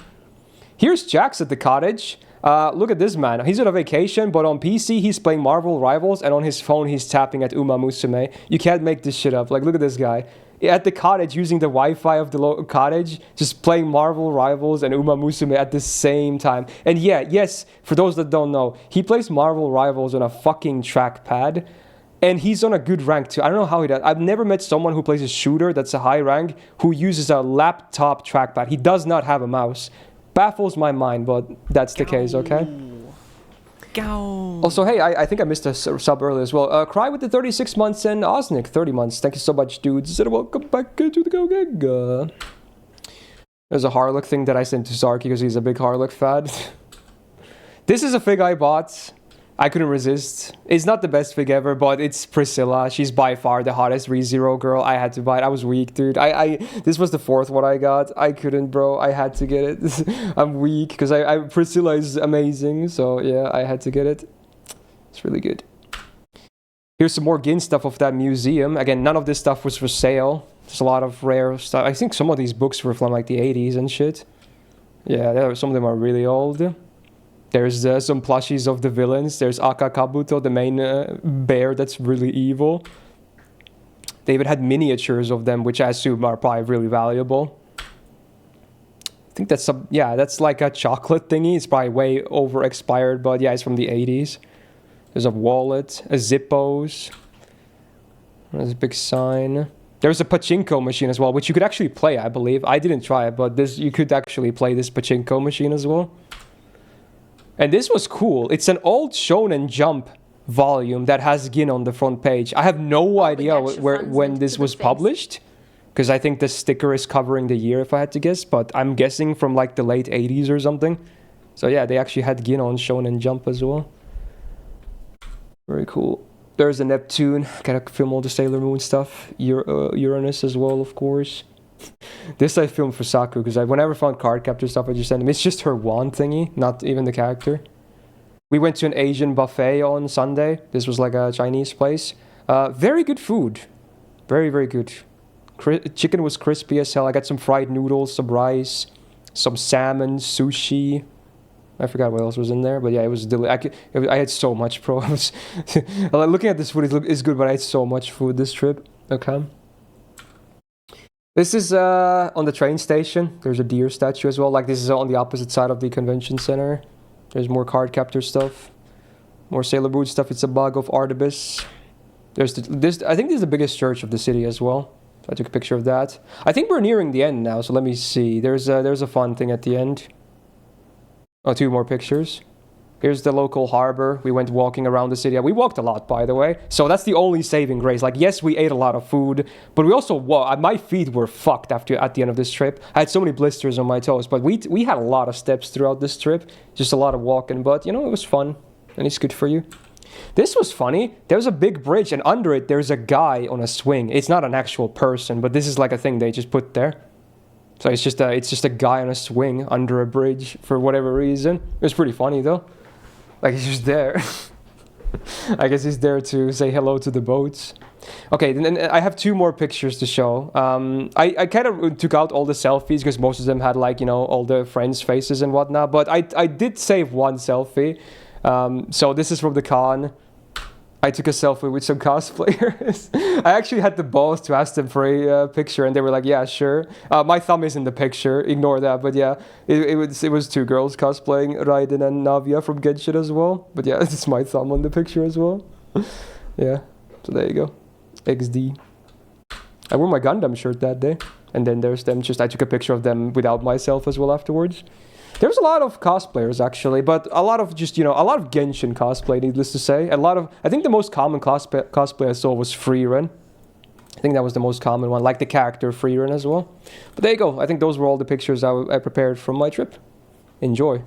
Here's Jax at the cottage. Look at this man. He's on a vacation, but on PC he's playing Marvel Rivals, and on his phone he's tapping at Uma Musume. You can't make this shit up. Like, look at this guy. At the cottage, using the Wi-Fi of the cottage, just playing Marvel Rivals and Uma Musume at the same time. And yeah, yes, for those that don't know, he plays Marvel Rivals on a fucking trackpad, and he's on a good rank too. I don't know how he does. I've never met someone who plays a shooter that's a high rank who uses a laptop trackpad. He does not have a mouse. Baffles my mind, but that's the case, okay? Go. Also, hey, I think I missed a sub earlier as well. Cry with the 36 months and Osnick, 30 months. Thank you so much, dudes. And welcome back to the Go Gang. There's a Harlock thing that I sent to Sarky because he's a big Harlock fan. This is a fig I bought. I couldn't resist. It's not the best fig ever, but it's Priscilla. She's by far the hottest ReZero girl. I had to buy it. I was weak, dude. This was the 4th one I got. I couldn't, bro. I had to get it. I'm weak because Priscilla is amazing. So yeah, I had to get it. It's really good. Here's some more Gin stuff of that museum. Again, none of this stuff was for sale. There's a lot of rare stuff. I think some of these books were from like the 80s and shit. Yeah, some of them are really old. There's some plushies of the villains. There's Akakabuto, the main bear that's really evil. They even had miniatures of them, which I assume are probably really valuable. I think that's that's like a chocolate thingy. It's probably way over expired, but yeah, it's from the 80s. There's a wallet, a Zippos. There's a big sign. There's a pachinko machine as well, which you could actually play, I believe. I didn't try it, but you could actually play this pachinko machine as well. And this was cool. It's an old Shonen Jump volume that has Gin on the front page. I have no idea when this was published, because I think the sticker is covering the year, if I had to guess. But I'm guessing from like the late 80s or something. So yeah, they actually had Gin on Shonen Jump as well. Very cool. There's a Neptune. Gotta film all the Sailor Moon stuff. Uranus as well, of course. This I filmed for Saku, because I whenever I found card capture stuff, I just send him. It's just her wand thingy, not even the character. We went to an Asian buffet on Sunday. This was like a Chinese place. Very good food. Very, very good. Chicken was crispy as hell. I got some fried noodles, some rice, some salmon, sushi. I forgot what else was in there, but yeah, it was I had so much, bro. Looking at this food is good, but I had so much food this trip. Okay. This is on the train station. There's a deer statue as well. Like, this is on the opposite side of the convention center. There's more card captor stuff. More Sailor Moon stuff. It's a bug of Artibus. There's this. I think this is the biggest church of the city as well. So I took a picture of that. I think we're nearing the end now, so let me see. There's a fun thing at the end. Oh, 2 more pictures. Here's the local harbor. We went walking around the city. We walked a lot, by the way. So that's the only saving grace. Like, yes, we ate a lot of food, but we also walked. My feet were fucked at the end of this trip. I had so many blisters on my toes, but we had a lot of steps throughout this trip. Just a lot of walking, but, you know, it was fun. And it's good for you. This was funny. There's a big bridge, and under it, there's a guy on a swing. It's not an actual person, but this is like a thing they just put there. So it's just a guy on a swing under a bridge for whatever reason. It was pretty funny, though. Like, he's just there. I guess he's there to say hello to the boats. Okay, then I have 2 more pictures to show. I kind of took out all the selfies because most of them had, like, you know, all the friends' faces and whatnot. But I did save 1 selfie. So this is from the con. I took a selfie with some cosplayers. I actually had the balls to ask them for a picture, and they were like, yeah, sure. My thumb is in the picture, ignore that, but yeah, it was 2 girls cosplaying Raiden and Navia from Genshin as well. But yeah, it's my thumb on the picture as well. Yeah, so there you go. XD. I wore my Gundam shirt that day, and then there's them, I took a picture of them without myself as well afterwards. There's a lot of cosplayers, actually, but a lot of just, you know, a lot of Genshin cosplay, needless to say. I think the most common cosplay I saw was Freeren. I think that was the most common one, like the character Freeren as well. But there you go. I think those were all the pictures I prepared from my trip. Enjoy.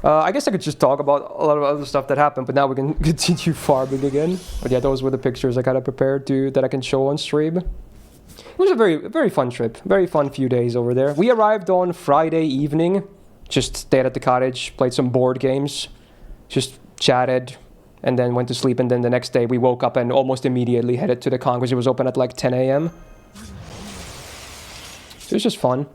I guess I could just talk about a lot of other stuff that happened, but now we can continue farming again. But yeah, those were the pictures I kind of prepared that I can show on stream. It was a very, very fun trip. Very fun few days over there. We arrived on Friday evening. Just stayed at the cottage, played some board games, just chatted, and then went to sleep. And then the next day we woke up and almost immediately headed to the con because it was open at like 10 a.m. It was just fun.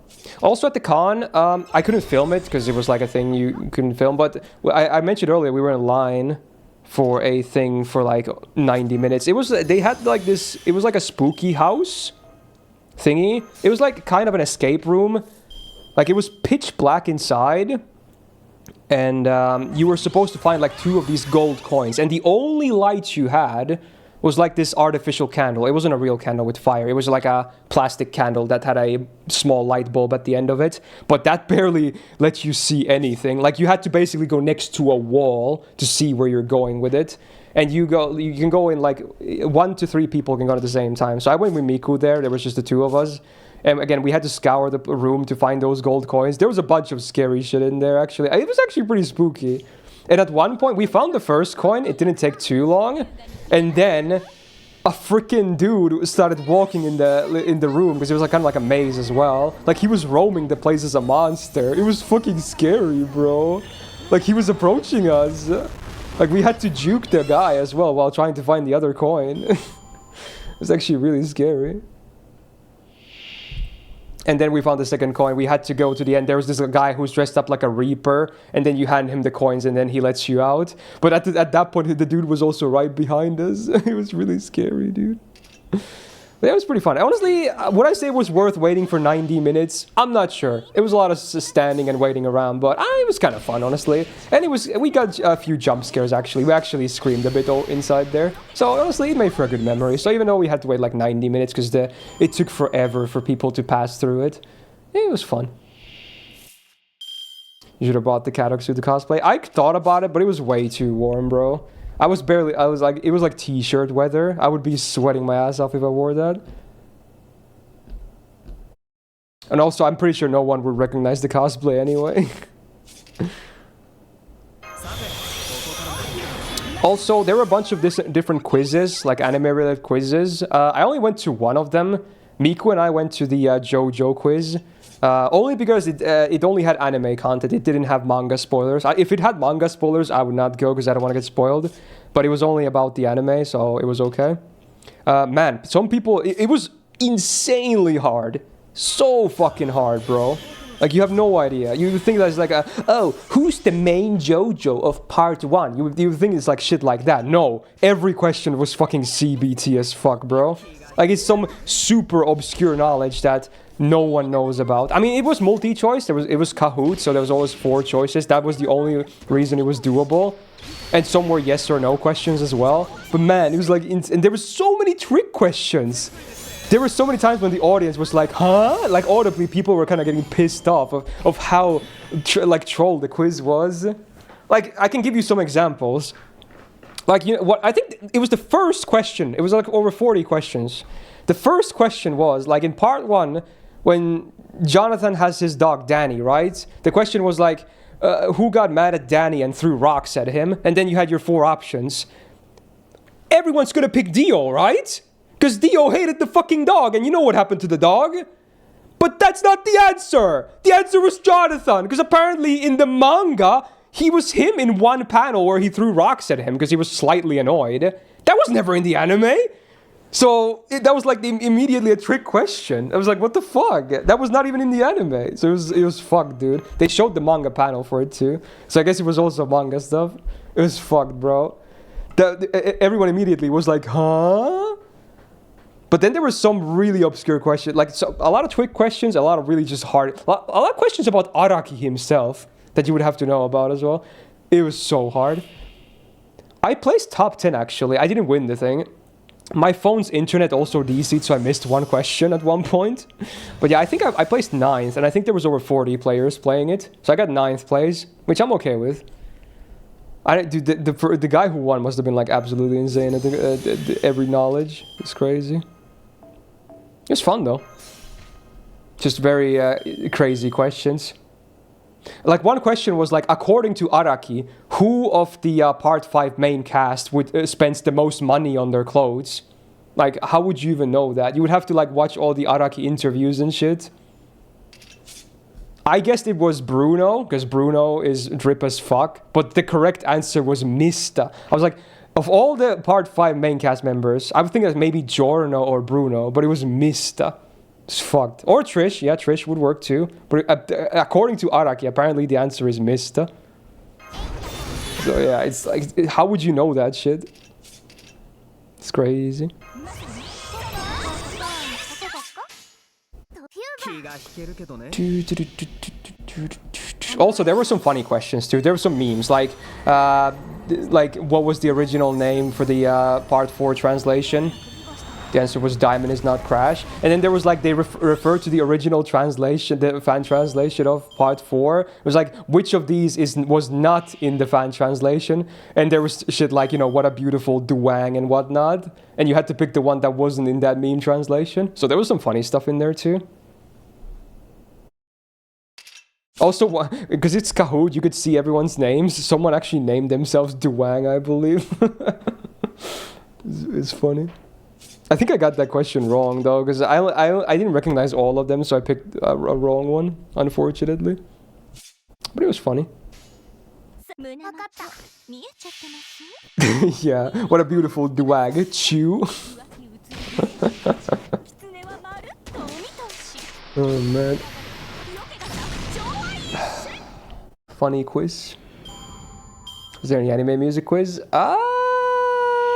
Also at the con, I couldn't film it because it was like a thing you couldn't film. But I mentioned earlier we were in line for a thing for like 90 minutes. They had like this, it was like a spooky house thingy. It was like kind of an escape room. Like, it was pitch black inside, and you were supposed to find like 2 of these gold coins, and the only light you had was like this artificial candle. It wasn't a real candle with fire. It was like a plastic candle that had a small light bulb at the end of it, but that barely let you see anything. Like, you had to basically go next to a wall to see where you're going with it. And you can go in like 1 to 3 people can go at the same time. So I went with Miku there. There was just the 2 of us. And again, we had to scour the room to find those gold coins. There was a bunch of scary shit in there, actually. It was actually pretty spooky. And at one point, we found the first coin. It didn't take too long. And then a freaking dude started walking in the room because it was like kind of like a maze as well. Like, he was roaming the place as a monster. It was fucking scary, bro. Like, he was approaching us. Like, we had to juke the guy as well while trying to find the other coin. It was actually really scary. And then we found the second coin. We had to go to the end. There was this guy who's dressed up like a reaper, and then you hand him the coins, and then he lets you out. But at that point, the dude was also right behind us. It was really scary, dude. That was pretty fun. Honestly, would I say it was worth waiting for 90 minutes? I'm not sure. It was a lot of standing and waiting around, but it was kind of fun, honestly. And we got a few jump scares, actually. We actually screamed a bit inside there. So, honestly, it made for a good memory. So, even though we had to wait like 90 minutes because it took forever for people to pass through it, it was fun. You should have bought the Catchup suit to cosplay. I thought about it, but it was way too warm, bro. It was like t-shirt weather. I would be sweating my ass off if I wore that. And also, I'm pretty sure no one would recognize the cosplay anyway. Also, there were a bunch of different quizzes, like anime-related quizzes. I only went to one of them. Miku and I went to the JoJo quiz. Only because it only had anime content. It didn't have manga spoilers. If it had manga spoilers, I would not go because I don't want to get spoiled. But it was only about the anime, so it was okay. Man, some people... It was insanely hard. So fucking hard, bro. Like, you have no idea. You think that's like oh, who's the main JoJo of part 1? You think it's like shit like that. No. Every question was fucking CBT as fuck, bro. Like, it's some super obscure knowledge that no one knows about. I mean, it was multi-choice. It was Kahoot, so there was always 4 choices. That was the only reason it was doable. And some were yes or no questions as well. But man, it was like... and there were so many trick questions. There were so many times when the audience was like, huh? Like, audibly, people were kind of getting pissed off of how, troll the quiz was. Like, I can give you some examples. Like, you know what? I think it was the first question. It was like over 40 questions. The first question was, like, in part 1, when Jonathan has his dog, Danny, right? The question was like, who got mad at Danny and threw rocks at him? And then you had your 4 options. Everyone's gonna pick Dio, right? Because Dio hated the fucking dog, and you know what happened to the dog? But that's not the answer! The answer was Jonathan, because apparently in the manga, he was him in one panel where he threw rocks at him because he was slightly annoyed. That was never in the anime! So, that was like immediately a trick question. I was like, what the fuck? That was not even in the anime. So it was fucked, dude. They showed the manga panel for it too. So I guess it was also manga stuff. It was fucked, bro. Everyone immediately was like, huh? But then there were some really obscure questions. Like, a lot of trick questions, a lot of really just hard... A lot of questions about Araki himself that you would have to know about as well. It was so hard. I placed top 10, actually. I didn't win the thing. My phone's internet also DC'd, so I missed one question at one point. But yeah, I think I placed 9th, and I think there was over 40 players playing it. So I got 9th place, which I'm okay with. Dude, the guy who won must have been like absolutely insane at every knowledge. It's crazy. It was fun though. Just very crazy questions. Like, one question was like, according to Araki, who of the part 5 main cast spends the most money on their clothes? Like, how would you even know that? You would have to like watch all the Araki interviews and shit. I guessed it was Bruno, because Bruno is drip as fuck. But the correct answer was Myst. I was like, of all the part 5 main cast members, I would think that maybe Giorno or Bruno, but it was Myst. It's fucked. Or Trish. Yeah, Trish would work too. But according to Araki, apparently the answer is Myst. So yeah, it's like, how would you know that shit? It's crazy. Also, there were some funny questions too. There were some memes, like what was the original name for the part 4 translation? The answer was Diamond is not Crash. And then there was like, they referred to the original translation, the fan translation of part 4. It was like, which of these was not in the fan translation? And there was shit like, you know, what a beautiful duang and whatnot. And you had to pick the one that wasn't in that meme translation. So there was some funny stuff in there too. Also, because it's Kahoot, you could see everyone's names. Someone actually named themselves Duang, I believe. It's funny. I think I got that question wrong, though, because I didn't recognize all of them, so I picked a wrong one, unfortunately. But it was funny. Yeah, what a beautiful duag. Chew. Oh, man. Funny quiz. Is there any anime music quiz?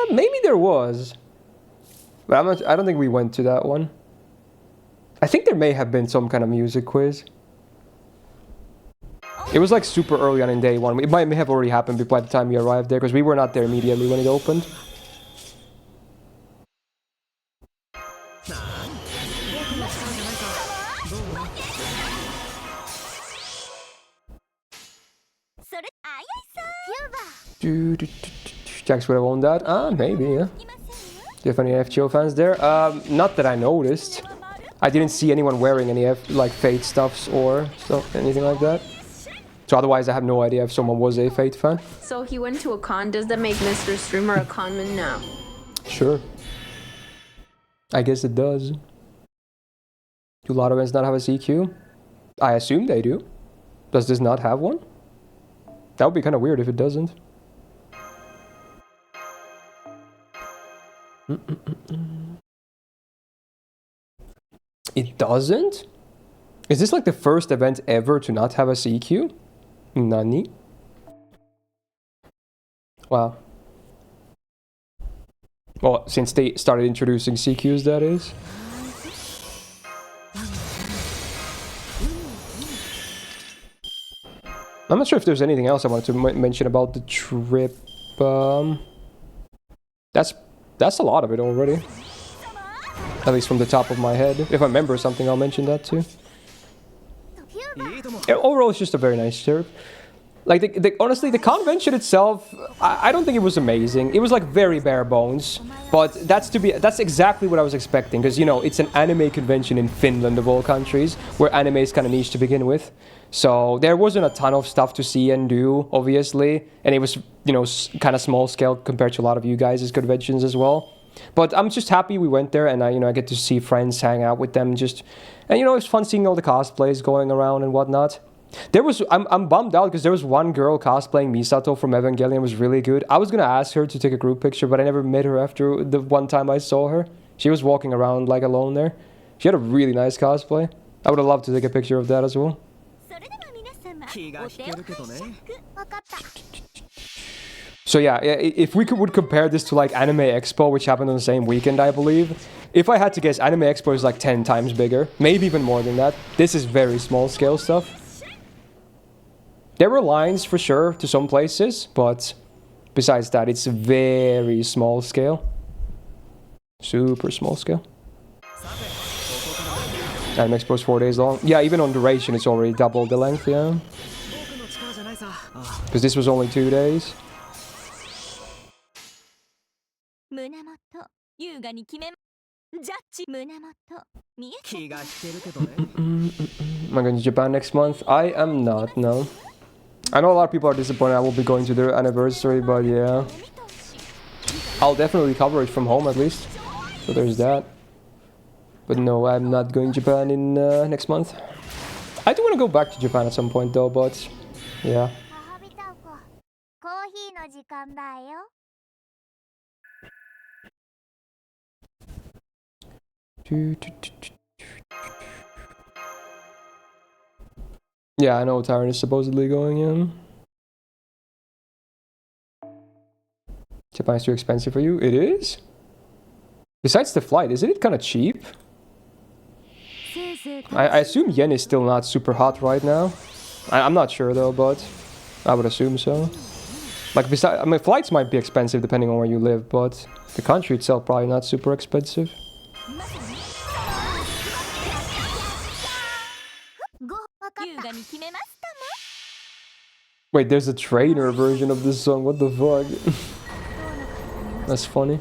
Maybe there was. But I don't think we went to that one. I think there may have been some kind of music quiz. It was like super early on in day 1. It might have already happened by the time we arrived there, because we were not there immediately when it opened. Jax would have won that. Maybe, yeah. Do you have any FGO fans there? Not that I noticed. I didn't see anyone wearing any like Fate stuffs or anything like that. So otherwise, I have no idea if someone was a Fate fan. So he went to a con. Does that make Mr. Streamer a conman now? Sure. I guess it does. Do lotto events not have a CQ? I assume they do. Does this not have one? That would be kind of weird if it doesn't. It doesn't? Is this like the first event ever to not have a CQ? Nani? Wow. Well, since they started introducing CQs, that is. I'm not sure if there's anything else I wanted to mention about the trip. That's a lot of it already. At least from the top of my head. If I remember something, I'll mention that too. Overall, it's just a very nice trip. Like, honestly, the convention itself, I don't think it was amazing. It was like very bare bones. But that's exactly what I was expecting. Because, you know, it's an anime convention in Finland of all countries, where anime is kind of niche to begin with. So there wasn't a ton of stuff to see and do, obviously. And it was, you know, kind of small scale compared to a lot of you guys' conventions as well. But I'm just happy we went there, and I get to see friends, hang out with them, and you know, it's fun seeing all the cosplays going around and whatnot. I'm bummed out because there was one girl cosplaying Misato from Evangelion. It was really good. I was gonna ask her to take a group picture, but I never met her after the one time I saw her. She was walking around like alone there. She had a really nice cosplay. I would have loved to take a picture of that as well. So yeah, if we would compare this to like Anime Expo, which happened on the same weekend, I believe. If I had to guess, Anime Expo is like 10 times bigger. Maybe even more than that. This is very small scale stuff. There were lines for sure to some places, but besides that, it's very small scale. Super small scale. Anime Expo is 4 days long. Yeah, even on duration, it's already double the length, yeah. Because this was only 2 days. Am I going to Japan next month? I am not, no. I know a lot of people are disappointed I will be going to their anniversary, but yeah. I'll definitely cover it from home at least. So there's that. But no, I'm not going to Japan in next month. I do want to go back to Japan at some point though, but yeah. Yeah, I know Tyron is supposedly going in. Japan is too expensive for you? It is? Besides the flight, isn't it kind of cheap? I assume yen is still not super hot right now. I'm not sure though, but I would assume so. Like, I mean, flights might be expensive depending on where you live, but the country itself probably not super expensive. Wait, there's a trainer version of this song, what the fuck? That's funny.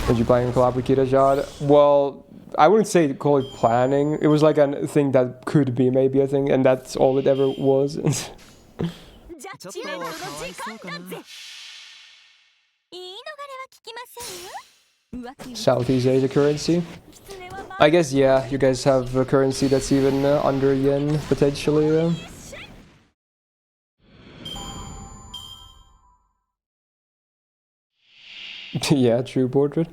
Did you plan to collab with Kirajad? Well, I wouldn't say call it planning. It was like a thing that could be maybe a thing, and that's all it ever was. Southeast Asia currency? I guess, yeah, you guys have a currency that's even under yen, potentially. Yeah, true portrait.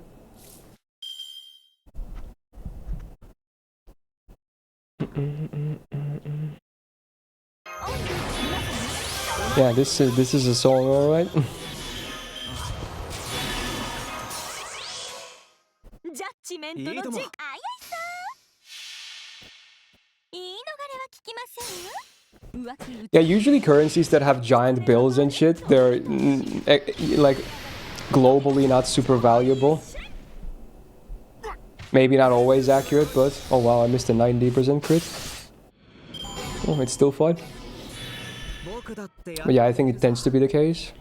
Yeah, this is a song, alright. Yeah, usually currencies that have giant bills and shit, they're like globally not super valuable. Maybe not always accurate, but oh wow, I missed a 90% crit. Oh, it's still fine. But yeah, I think it tends to be the case.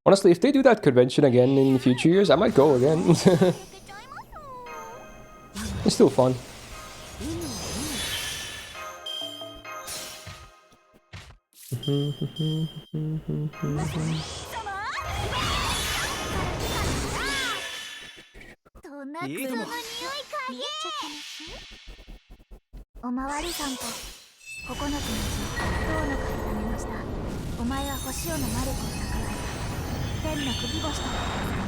Honestly, if they do that convention again in future years, I might go again. It's still fun.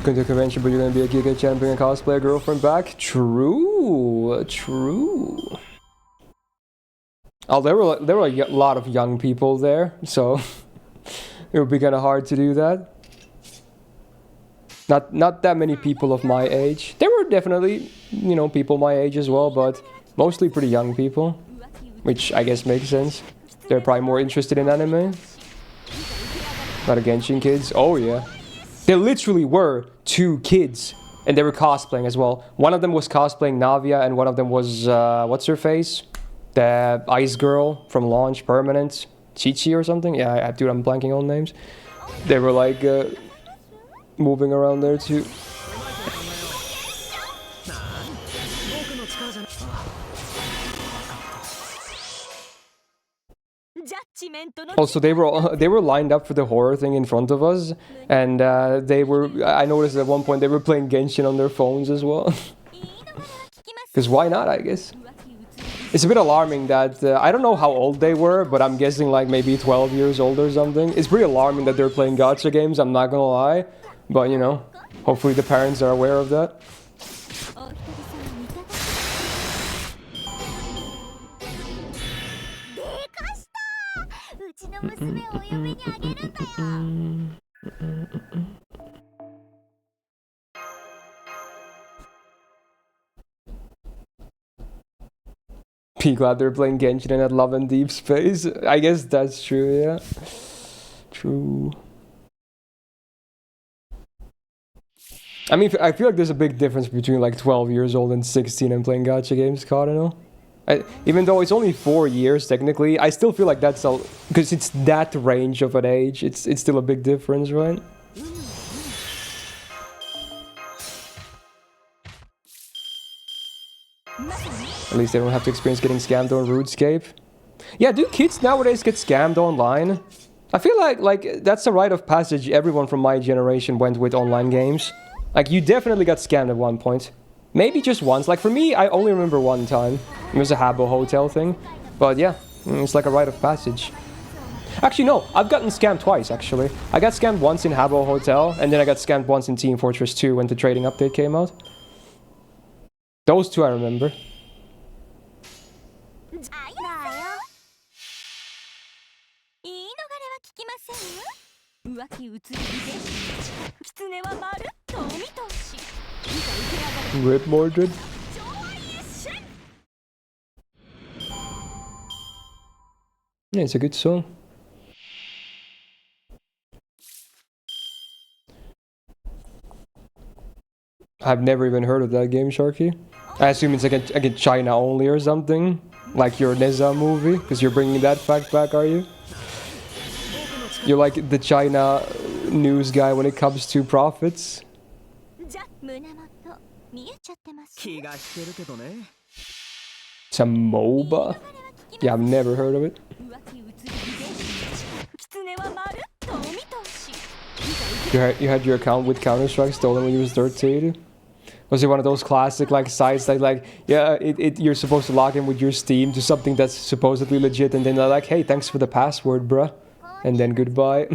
Going to a convention, but you're gonna be a Giga champion and cosplay a girlfriend back? True, true. Oh, there were a lot of young people there, so it would be kind of hard to do that. Not that many people of my age. There were definitely, you know, people my age as well, but mostly pretty young people, which I guess makes sense. They're probably more interested in anime. Not a Genshin kids. Oh yeah. There literally were 2 kids, and they were cosplaying as well. One of them was cosplaying Navia, and one of them was, what's her face? The ice girl from Launch Permanent. Chichi or something? Yeah, dude, I'm blanking on names. They were like, moving around there too. Also, they were lined up for the horror thing in front of us, and I noticed at one point they were playing Genshin on their phones as well. Because why not, I guess. It's a bit alarming that I don't know how old they were, but I'm guessing like maybe 12 years old or something. It's pretty alarming that they're playing gacha games, I'm not gonna lie, but you know, hopefully the parents are aware of that. Be glad they're playing Genshin and at Love and Deep Space. I guess that's true, yeah. True. I mean, I feel like there's a big difference between like 12 years old and 16 and playing gacha games, I don't know. Even though it's only 4 years technically, I still feel like that's all, because it's that range of an age, it's still a big difference, right? At least they don't have to experience getting scammed on RuneScape. Yeah, do kids nowadays get scammed online? I feel like that's a rite of passage everyone from my generation went with online games. Like, you definitely got scammed at one point. Maybe just once. Like, for me, I only remember one time. It was a Habbo Hotel thing. But yeah, it's like a rite of passage. Actually, no. I've gotten scammed twice, actually. I got scammed once in Habbo Hotel, and then I got scammed once in Team Fortress 2 when the trading update came out. Those 2 I remember. Rip Mordred. Yeah, it's a good song. I've never even heard of that game, Sharky. I assume it's like China only or something. Like your Neza movie, because you're bringing that fact back, are you? You're like the China news guy when it comes to profits. It's a MOBA? Yeah, I've never heard of it. You had your account with Counter-Strike stolen when you was 13? Was it one of those classic like sites that like, yeah, you're supposed to log in with your Steam to something that's supposedly legit, and then they're like, hey, thanks for the password, bruh. And then goodbye.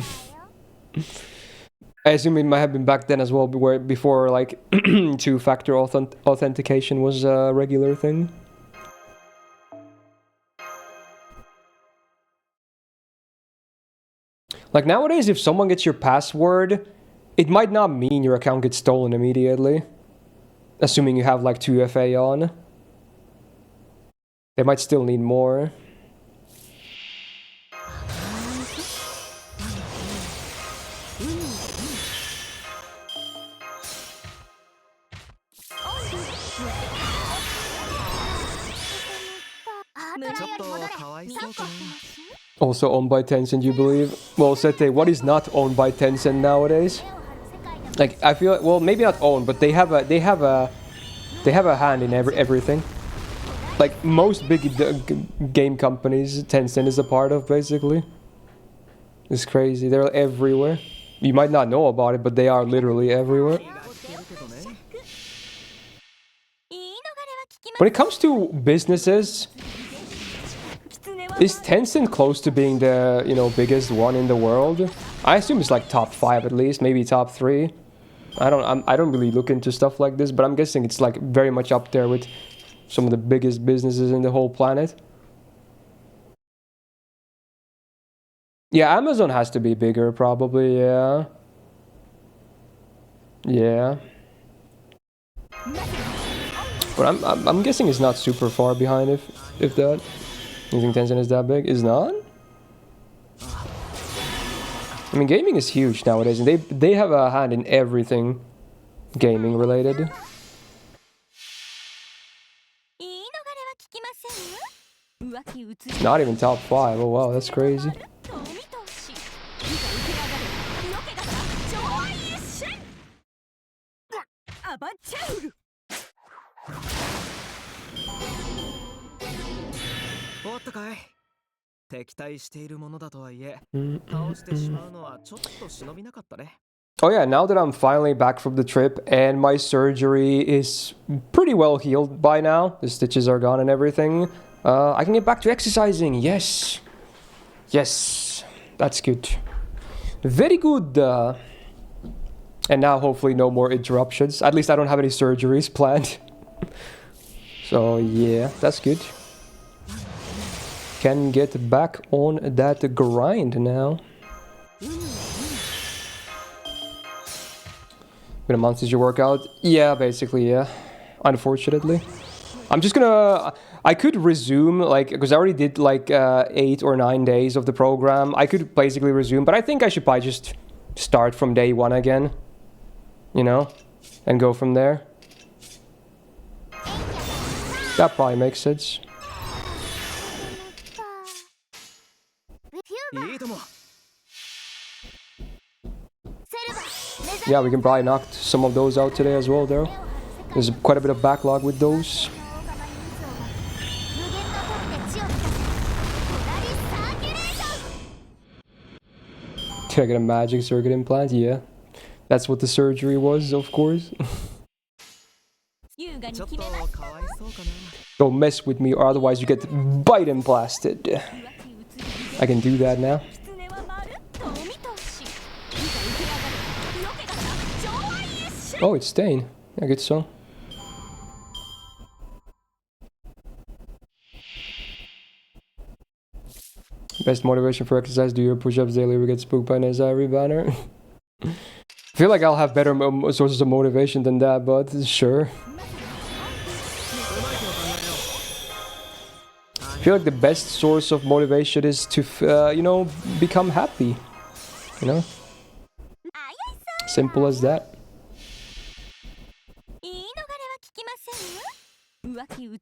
I assume it might have been back then as well, before like 2-factor authentication was a regular thing. Like nowadays, if someone gets your password, it might not mean your account gets stolen immediately. Assuming you have like 2FA on. They might still need more. Also owned by Tencent, you believe? Well, Sete, what is not owned by Tencent nowadays? Like, I feel, well, maybe not owned, but they have a hand in everything. Like most big game companies, Tencent is a part of, basically. It's crazy. They're everywhere. You might not know about it, but they are literally everywhere. When it comes to businesses, is Tencent close to being the, biggest one in the world? I assume it's like top 5 at least, maybe top 3. I don't really look into stuff like this, but I'm guessing it's like very much up there with some of the biggest businesses in the whole planet. Yeah, Amazon has to be bigger, probably. Yeah. Yeah. But I'm guessing it's not super far behind, if that. You think Tencent is that big? Is not? I mean, gaming is huge nowadays, and they have a hand in everything gaming related. Not even top 5. Oh wow, that's crazy. Oh yeah, now that I'm finally back from the trip and my surgery is pretty well healed by now, the stitches are gone and everything, I can get back to exercising. Yes. Yes. That's good. Very good. And now hopefully no more interruptions. At least I don't have any surgeries planned. So yeah, that's good. Can get back on that grind now. Been a month since you work out? Yeah, basically, yeah. Unfortunately. I'm just gonna... I could resume, like, because I already did like 8 or 9 days of the program. I could basically resume, but I think I should probably just start from day 1 again. You know? And go from there. That probably makes sense. Yeah, we can probably knock some of those out today as well, though. There's quite a bit of backlog with those. Can I get a magic circuit implant? Yeah. That's what the surgery was, of course. Don't mess with me or otherwise you get bite implanted. I can do that now. Oh, it's staying. I guess so. Best motivation for exercise, do your push-ups daily or get spooked by an anxiety banner? I feel like I'll have better sources of motivation than that, but sure. I feel like the best source of motivation is to, become happy. You know? Simple as that. You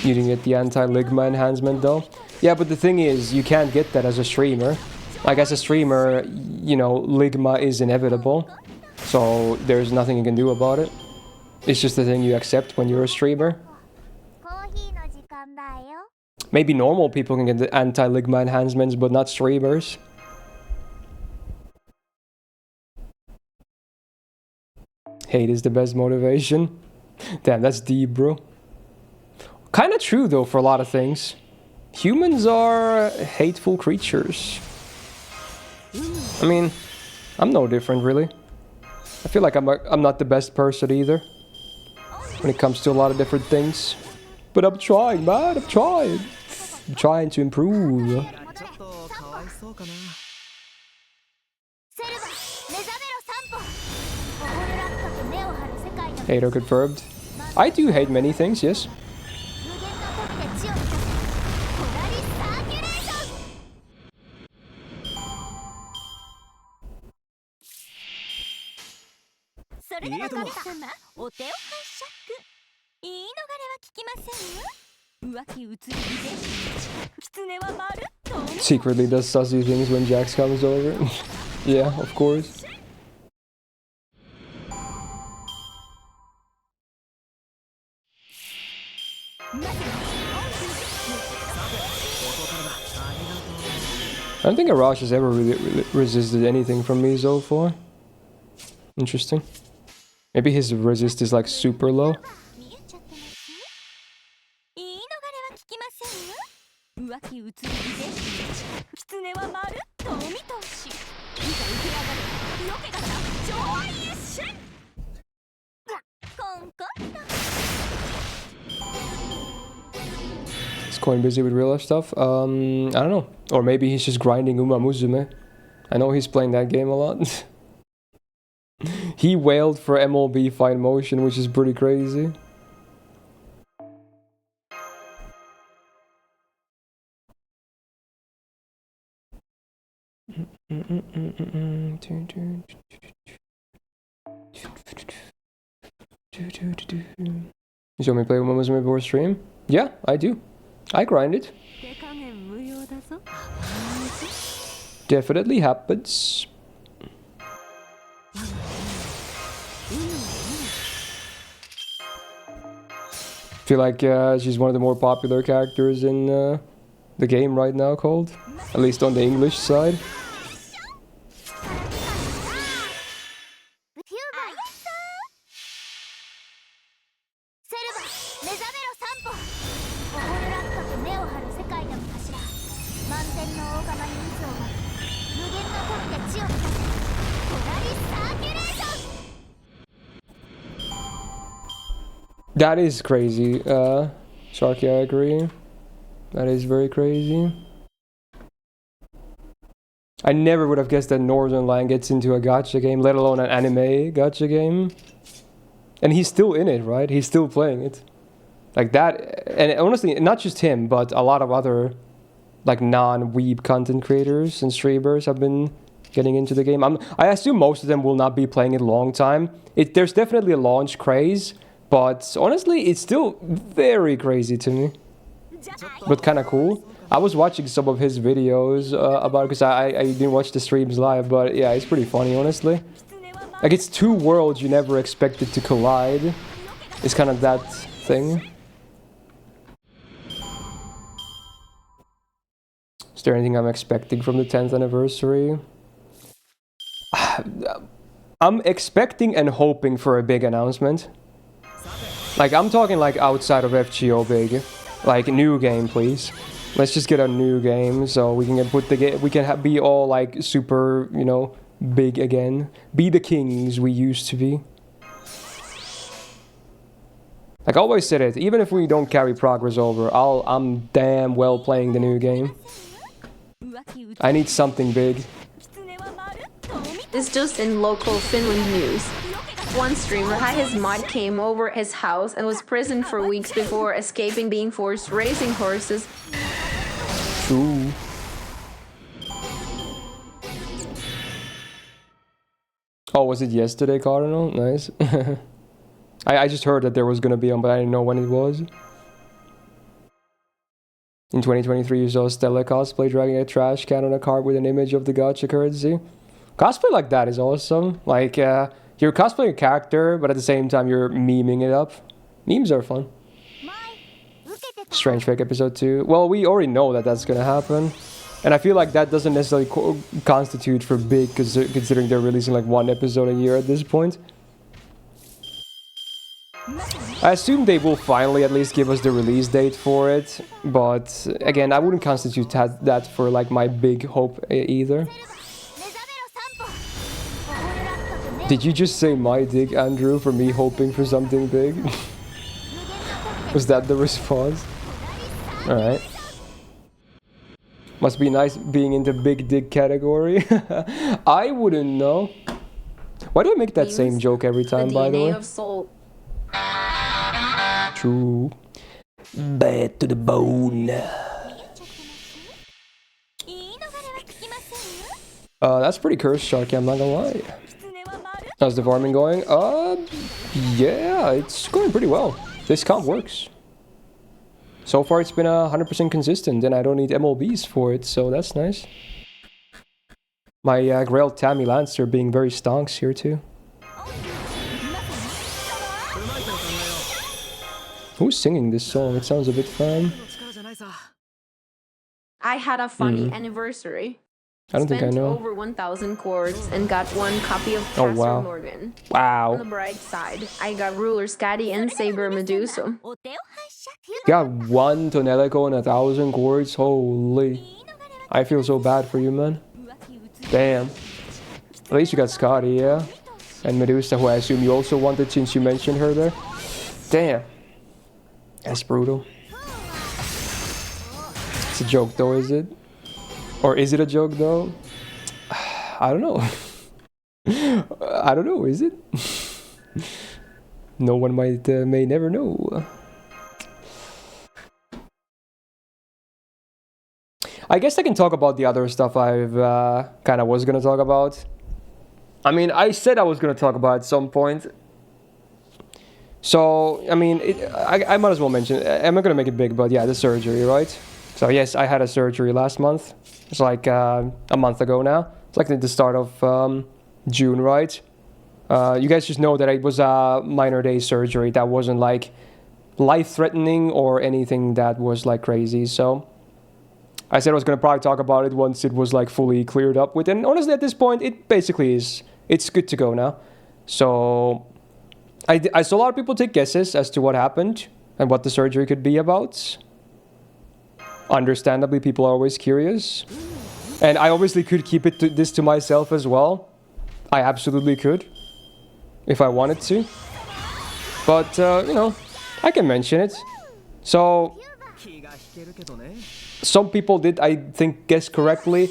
didn't get the anti-ligma enhancement though? Yeah, but the thing is, you can't get that as a streamer. Like as a streamer, ligma is inevitable. So there's nothing you can do about it. It's just the thing you accept when you're a streamer. Maybe normal people can get the anti-ligma enhancements, but not streamers. Hate is the best motivation. Damn, that's deep, bro. Kinda true, though, for a lot of things. Humans are hateful creatures. I mean, I'm no different, really. I feel like I'm not the best person either. When it comes to a lot of different things. But I'm trying, man, I'm trying. I'm trying to improve. Hater confirmed. I do hate many things, yes. Secretly does sussy things when Jax comes over. Yeah, of course. I don't think Arash has ever really resisted anything from me so far. Interesting. Maybe his resist is like super low. Is Coin busy with real life stuff? I don't know. Or maybe he's just grinding Uma Musume. I know he's playing that game a lot. He wailed for MLB Fine Motion, which is pretty crazy. You saw me play Uma Musume before stream? Yeah, I do. I grind it. Definitely happens. Feel like she's one of the more popular characters in the game right now, called. At least on the English side. That is crazy, Sharky, I agree. That is very crazy. I never would have guessed that Northern Lion gets into a gacha game, let alone an anime gacha game. And he's still in it, right? He's still playing it. Like that, and honestly, not just him, but a lot of other like non-weeb content creators and streamers have been getting into the game. I assume most of them will not be playing it a long time. There's definitely a launch craze, but honestly, it's still very crazy to me. But kind of cool. I was watching some of his videos about it because I didn't watch the streams live, but yeah, it's pretty funny, honestly. Like, it's two worlds you never expected to collide. It's kind of that thing. Is there anything I'm expecting from the 10th anniversary? I'm expecting and hoping for a big announcement. Like, I'm talking like outside of FGO big. Like, new game, please. Let's just get a new game so we can be all like super, you know, big again. Be the kings we used to be. Like I always said it, even if we don't carry progress over, I'm damn well playing the new game. I need something big. It's just in local Finland news. One streamer had his mod came over his house and was prisoned for weeks before escaping being forced racing horses. True. Oh, was it yesterday, Cardinal? Nice. I just heard that there was gonna be one, but I didn't know when it was. In 2023, you saw Stella cosplay dragging a trash can on a cart with an image of the gacha currency. Cosplay like that is awesome. Like, you're cosplaying a character, but at the same time, you're memeing it up. Memes are fun. Strange Fake episode 2. Well, we already know that that's gonna happen. And I feel like that doesn't necessarily constitute for big, considering they're releasing like one episode a year at this point. I assume they will finally at least give us the release date for it. But again, I wouldn't constitute that for like my big hope either. Did you just say my dick, Andrew, for me hoping for something big? Was that the response? Alright. Must be nice being in the big dick category. I wouldn't know. Why do I make that same joke every time, by the way? Of soul. True. Bad to the bone. That's pretty cursed, Sharky, I'm not gonna lie. How's the farming going? Yeah, it's going pretty well. This comp works. So far it's been 100% consistent and I don't need MLBs for it, so that's nice. My Grail Tammy Lancer being very stonks here too. Who's singing this song? It sounds a bit fun. I had a funny anniversary. I don't think I Spent know. over 1,000 quartz and got one copy of Oh, Caster wow. Morgan. On Wow. the bright side, I got Ruler Scatty and Saber Medusa. Got 1 Tonelico and 1,000 chords. Holy. I feel so bad for you, man. Damn. At least you got Scotty, yeah? And Medusa, who I assume you also wanted since you mentioned her there. Damn. That's brutal. It's a joke though, is it? Or is it a joke though? I don't know. I don't know, is it? No one may never know. I guess I can talk about the other stuff I've kind of was gonna talk about. I mean, I said I was gonna talk about it at some point. So, I mean, I might as well mention it. I'm not gonna make it big, but yeah, the surgery, right? So yes, I had a surgery last month. It's like a month ago now. It's like at the start of June, right? You guys just know that it was a minor day surgery that wasn't like life-threatening or anything that was like crazy. So I said I was gonna probably talk about it once it was like fully cleared up with. And honestly, at this point, it basically is. It's good to go now. So I saw a lot of people take guesses as to what happened and what the surgery could be about. Understandably, people are always curious. And I obviously could keep this to myself as well. I absolutely could, if I wanted to. But, you know, I can mention it. So, some people did, I think, guess correctly.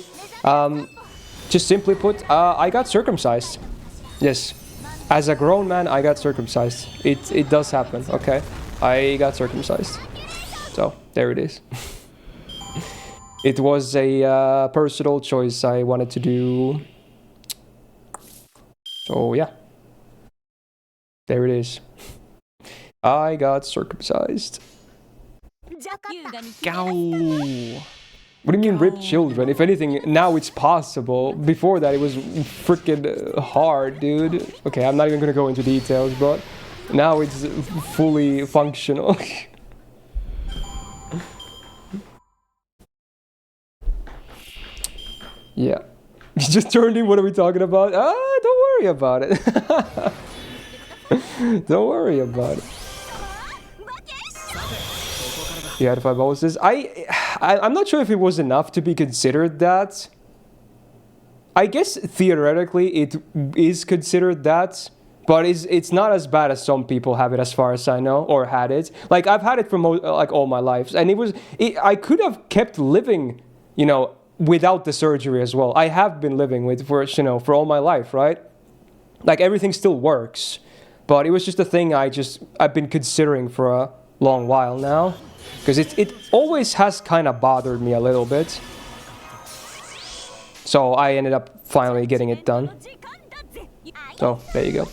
Just simply put, I got circumcised. Yes. As a grown man, I got circumcised. It does happen, okay? I got circumcised. So, there it is. It was a personal choice I wanted to do. So, yeah. There it is. I got circumcised. Go. What do you mean ripped children? If anything, now it's possible. Before that, it was freaking hard, dude. Okay, I'm not even gonna go into details, but now it's fully functional. Yeah. You just turned in, what are we talking about? Don't worry about it. Don't worry about it. You had 5 houses. I'm not sure if it was enough to be considered that. I guess theoretically it is considered that, but it's not as bad as some people have it, as far as I know, or had it. Like I've had it for like all my life, and I could have kept living, you know, without the surgery as well. I have been living with for all my life, right? Like everything still works, but it was just a thing I've been considering for a long while now. Because it always has kind of bothered me a little bit. So I ended up finally getting it done. So, there you go.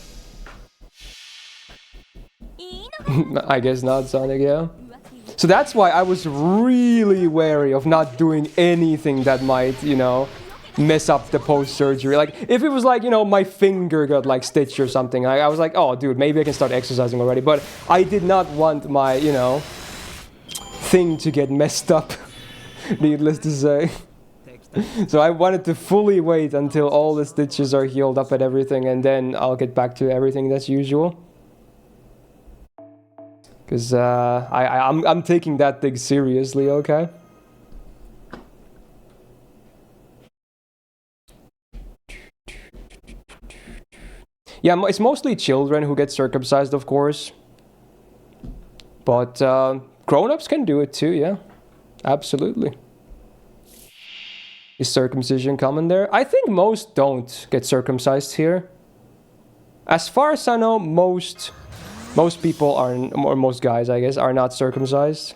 I guess not, Sonic, yeah. So that's why I was really wary of not doing anything that might, you know, mess up the post-surgery. Like, if it was like, you know, my finger got like stitched or something, I was like, oh, dude, maybe I can start exercising already. But I did not want my, you know, thing to get messed up, needless to say. So I wanted to fully wait until all the stitches are healed up and everything, and then I'll get back to everything as usual. Because I'm taking that thing seriously, okay? Yeah, it's mostly children who get circumcised, of course. But grown-ups can do it too, yeah. Absolutely. Is circumcision common there? I think most don't get circumcised here. As far as I know, most people are, or most guys, I guess, are not circumcised.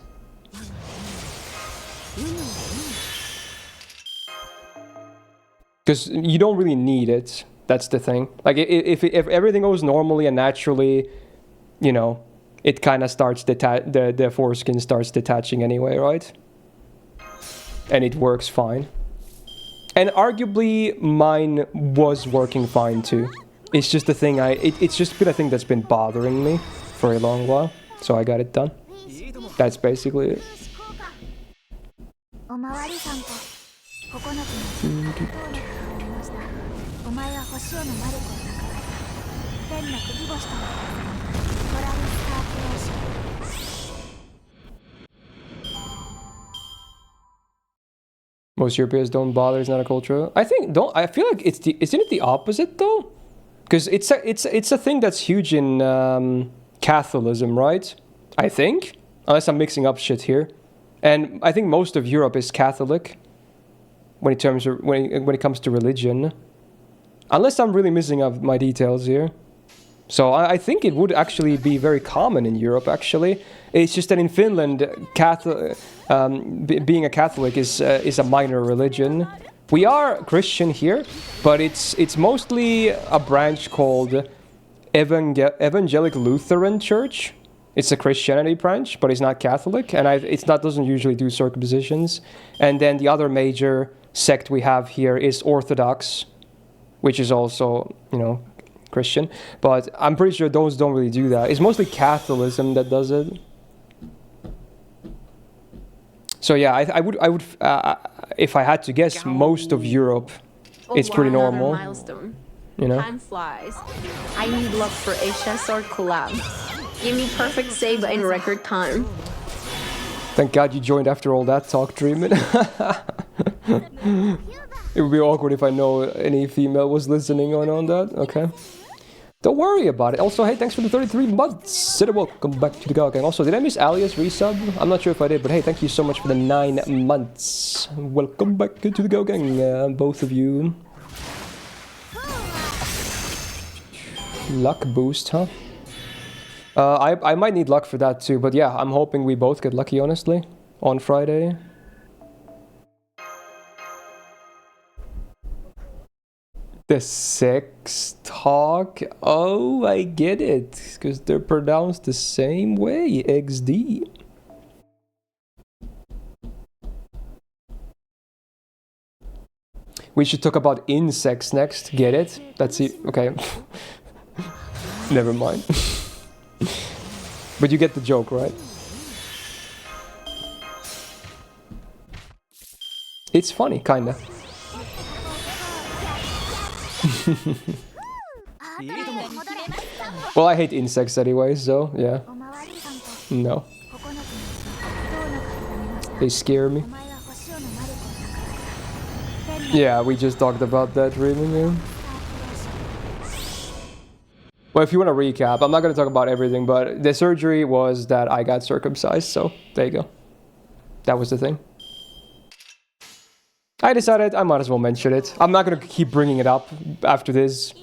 Because you don't really need it. That's the thing. Like, if everything goes normally and naturally, you know, it kind of starts the foreskin starts detaching anyway, right? And it works fine. And arguably mine was working fine too. It's just a thing it's just been a thing that's been bothering me for a long while, so I got it done. That's basically it. Most Europeans don't bother. It's not a culture. I feel like isn't it the opposite though? Because it's a thing that's huge in Catholicism, right? I think, unless I'm mixing up shit here, and I think most of Europe is Catholic when it comes to religion, unless I'm really missing up my details here. So I think it would actually be very common in Europe. Actually, it's just that in Finland, being a Catholic is a minor religion. We are Christian here, but it's mostly a branch called Evangelic Lutheran Church. It's a Christianity branch, but it's not Catholic, and doesn't usually do circumcisions. And then the other major sect we have here is Orthodox, which is also, you know, Christian. But I'm pretty sure those don't really do that. It's mostly Catholicism that does it. So yeah, I would if I had to guess, most of Europe, it's pretty normal. Milestone. You know. Time flies. I need luck for a Chessor collab. Give me perfect save in record time. Thank God you joined after all that talk, Dreamin'. It would be awkward if I know any female was listening on that. Okay. Don't worry about it. Also, hey, thanks for the 33 months. Sid, welcome back to the Go Gang. Also, did I miss Alia's resub? I'm not sure if I did, but hey, thank you so much for the 9 months. Welcome back to the Go Gang, both of you. Luck boost, huh? I might need luck for that too, but yeah, I'm hoping we both get lucky, honestly, on Friday. The sex talk? Oh, I get it. Because they're pronounced the same way. XD. We should talk about insects next. Get it? That's it. Okay. Never mind. But you get the joke, right? It's funny, kinda. Well, I hate insects anyway, so yeah. No. They scare me. Yeah, we just talked about that, really, yeah. Well, if you want to recap, I'm not going to talk about everything, but the surgery was that I got circumcised, so there you go. That was the thing. I decided I might as well mention it. I'm not going to keep bringing it up after this.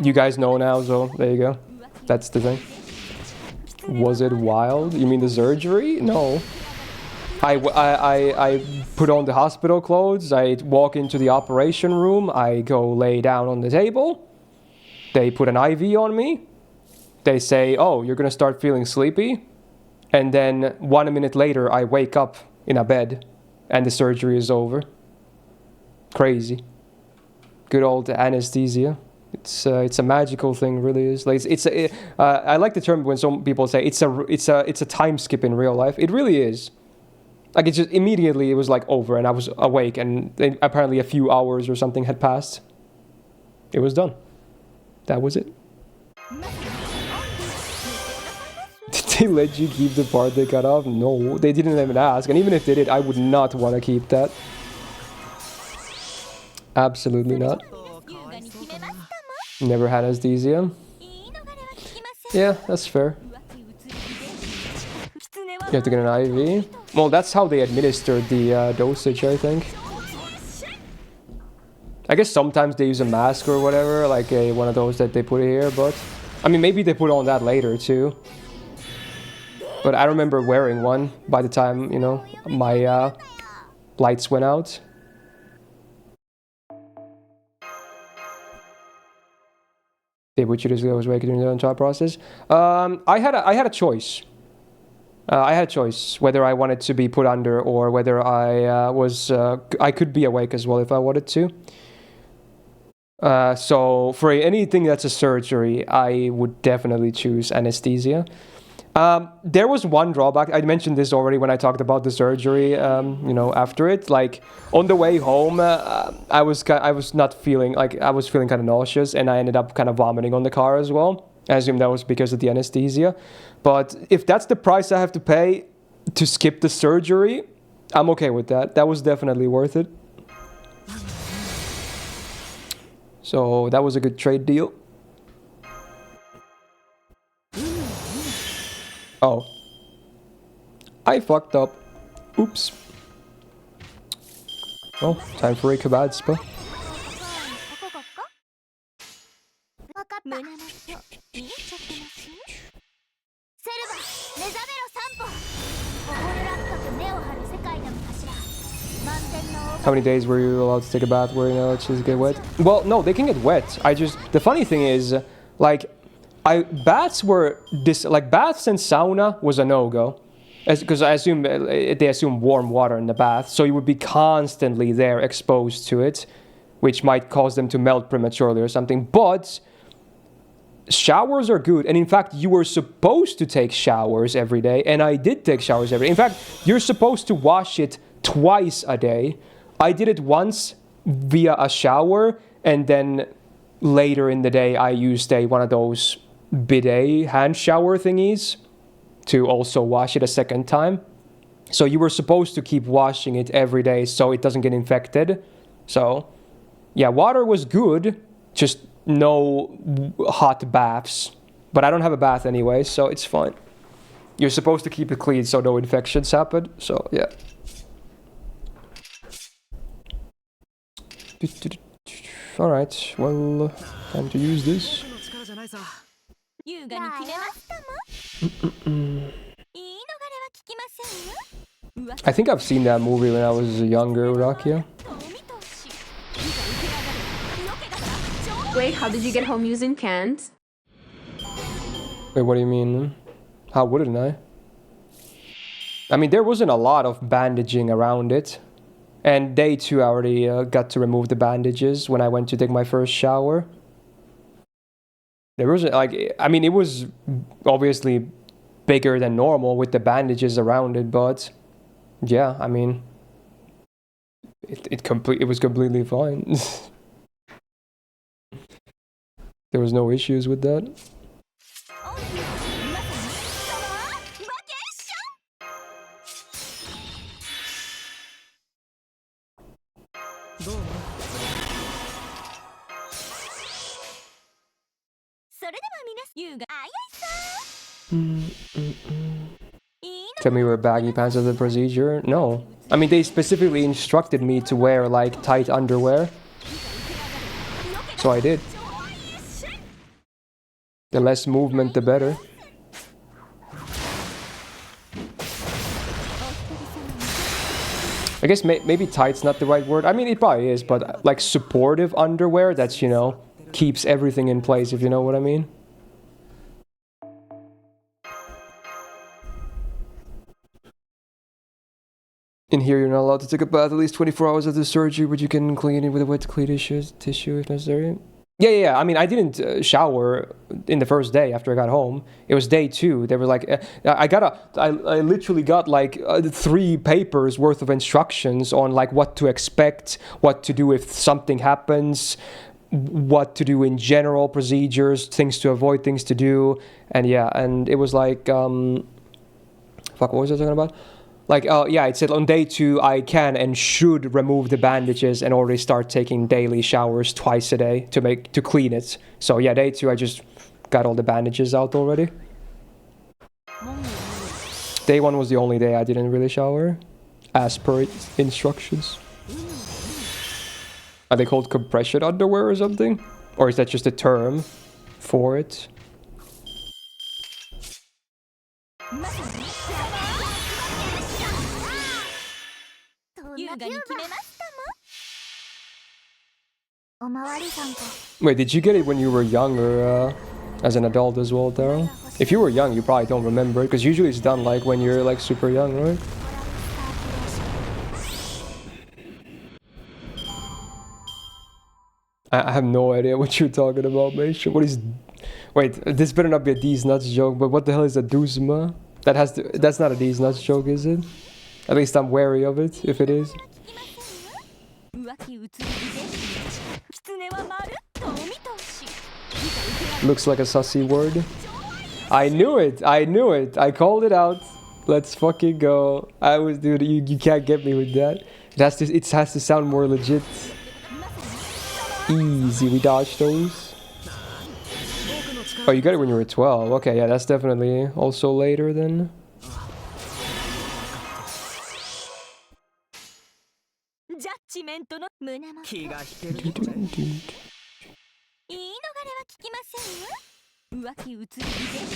You guys know now, so there you go. That's the thing. Was it wild? You mean the surgery? No. I put on the hospital clothes. I walk into the operation room. I go lay down on the table. They put an IV on me. They say, oh, you're going to start feeling sleepy. And then 1 minute later, I wake up in a bed and the surgery is over. Crazy. Good old anesthesia. It's a magical thing, really is. Like I like the term when some people say it's a time skip in real life. It really is. Like it just immediately it was like over and I was awake and then apparently a few hours or something had passed. It was done. That was it. Did they let you keep the part they cut off? No, they didn't even ask. And even if they did, I would not want to keep that. Absolutely not. Never had anesthesia. Yeah, that's fair. You have to get an IV. Well, that's how they administered the dosage, I think. I guess sometimes they use a mask or whatever, like one of those that they put here, but... I mean, maybe they put on that later, too. But I remember wearing one by the time, you know, my lights went out. Would you just go awake during the entire process? I had a choice. I had a choice whether I wanted to be put under or whether I could be awake as well if I wanted to. So for anything that's a surgery, I would definitely choose anesthesia. There was one drawback. I mentioned this already when I talked about the surgery. After it, like on the way home, I was not feeling like I was feeling kind of nauseous, and I ended up kind of vomiting on the car as well. I assume that was because of the anesthesia. But if that's the price I have to pay to skip the surgery, I'm okay with that. That was definitely worth it. So that was a good trade deal. Oh. I fucked up. Oops. Well, time for a kebab spa. How many days were you allowed to take a bath where it's just get wet? Well, no, they can get wet. The funny thing is, like, baths and sauna was a no-go. Because I assume they assume warm water in the bath, so you would be constantly there exposed to it, which might cause them to melt prematurely or something. But showers are good, and in fact, you were supposed to take showers every day, and I did take showers every day. In fact, you're supposed to wash it twice a day. I did it once via a shower, and then later in the day, I used one of those bidet hand shower thingies to also wash it a second time. So you were supposed to keep washing it every day so it doesn't get infected. So, yeah, water was good, just no hot baths. But I don't have a bath anyway, so it's fine. You're supposed to keep it clean so no infections happen. So, yeah. Alright, well, time to use this. I think I've seen that movie when I was younger, Rakia. Wait, how did you get home using cans? Wait, what do you mean? How wouldn't I? I mean, there wasn't a lot of bandaging around it. And day 2, I already got to remove the bandages when I went to take my first shower. There wasn't, like, I mean, it was obviously bigger than normal with the bandages around it, but yeah, I mean, it was completely fine. There was no issues with that. Tell me you wear baggy pants as a procedure? No. I mean, they specifically instructed me to wear, like, tight underwear. So I did. The less movement, the better. I guess maybe tight's not the right word. I mean, it probably is, but, like, supportive underwear that's, keeps everything in place, if you know what I mean. In here, you're not allowed to take a bath at least 24 hours after surgery, but you can clean it with a wet clean tissue if necessary. Yeah. I mean, I didn't shower in the first day after I got home. It was day 2. They were like, I literally got like 3 papers worth of instructions on like what to expect, what to do if something happens, what to do in general, procedures, things to avoid, things to do, and yeah, and it was like, what was I talking about? Like, yeah, it said on day 2, I can and should remove the bandages and already start taking daily showers twice a day to clean it. So yeah, day 2, I just got all the bandages out already. Day 1 was the only day I didn't really shower, as per instructions. Are they called compression underwear or something? Or is that just a term for it? Wait, did you get it when you were young or as an adult as well, Daryl? If you were young, you probably don't remember it, because usually it's done like when you're like super young, right? I have no idea what you're talking about, mate. What is... Wait, this better not be a D's nuts joke, but what the hell is a Duzma? That's not a D's nuts joke, is it? At least I'm wary of it, if it is. Looks like a sussy word. I knew it! I knew it! I called it out. Let's fucking go. Dude, you can't get me with that. It has to sound more legit. Easy, we dodged those. Oh, you got it when you were 12. Okay, yeah, that's definitely also later then.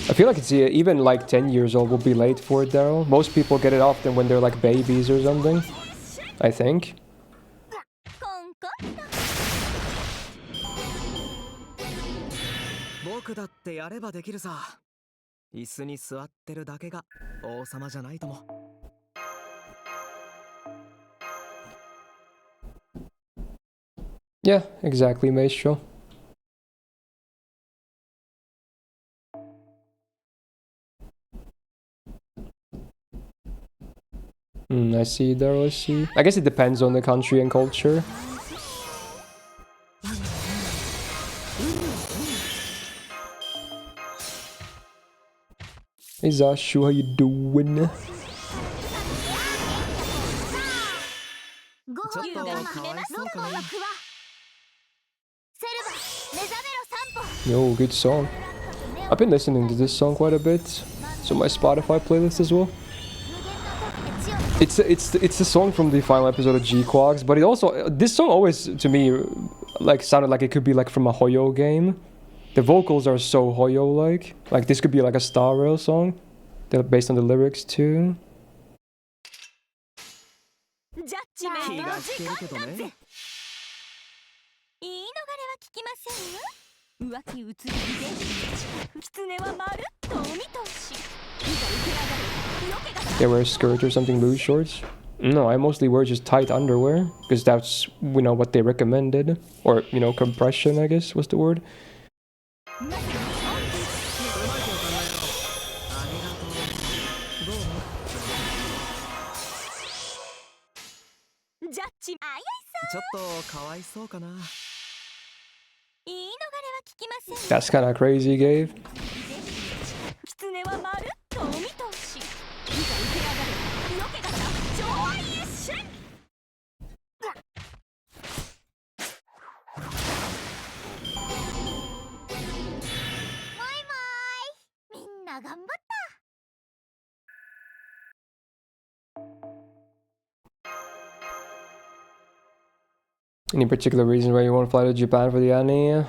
I feel like it's even like 10 years old will be late for it, Daryl. Most people get it often when they're like babies or something, I think. Yeah, exactly, Maestro. I see, Daryl, I see. I guess it depends on the country and culture. Hey Zashu, how you doing? Yo, good song. I've been listening to this song quite a bit. It's on my Spotify playlist as well. It's the song from the final episode of G-Quags, but it also... This song always, to me, like sounded like it could be like from a Hoyo game. The vocals are so Hoyo-like. Like this could be like a Star Rail song. They're based on the lyrics too. They wear a skirt or something, loose shorts? No, I mostly wear just tight underwear, because that's, you know, what they recommended. Or, you know, compression, I guess was the word. That's kind of crazy, Gabe. Any particular reason why you want to fly to Japan for the anime?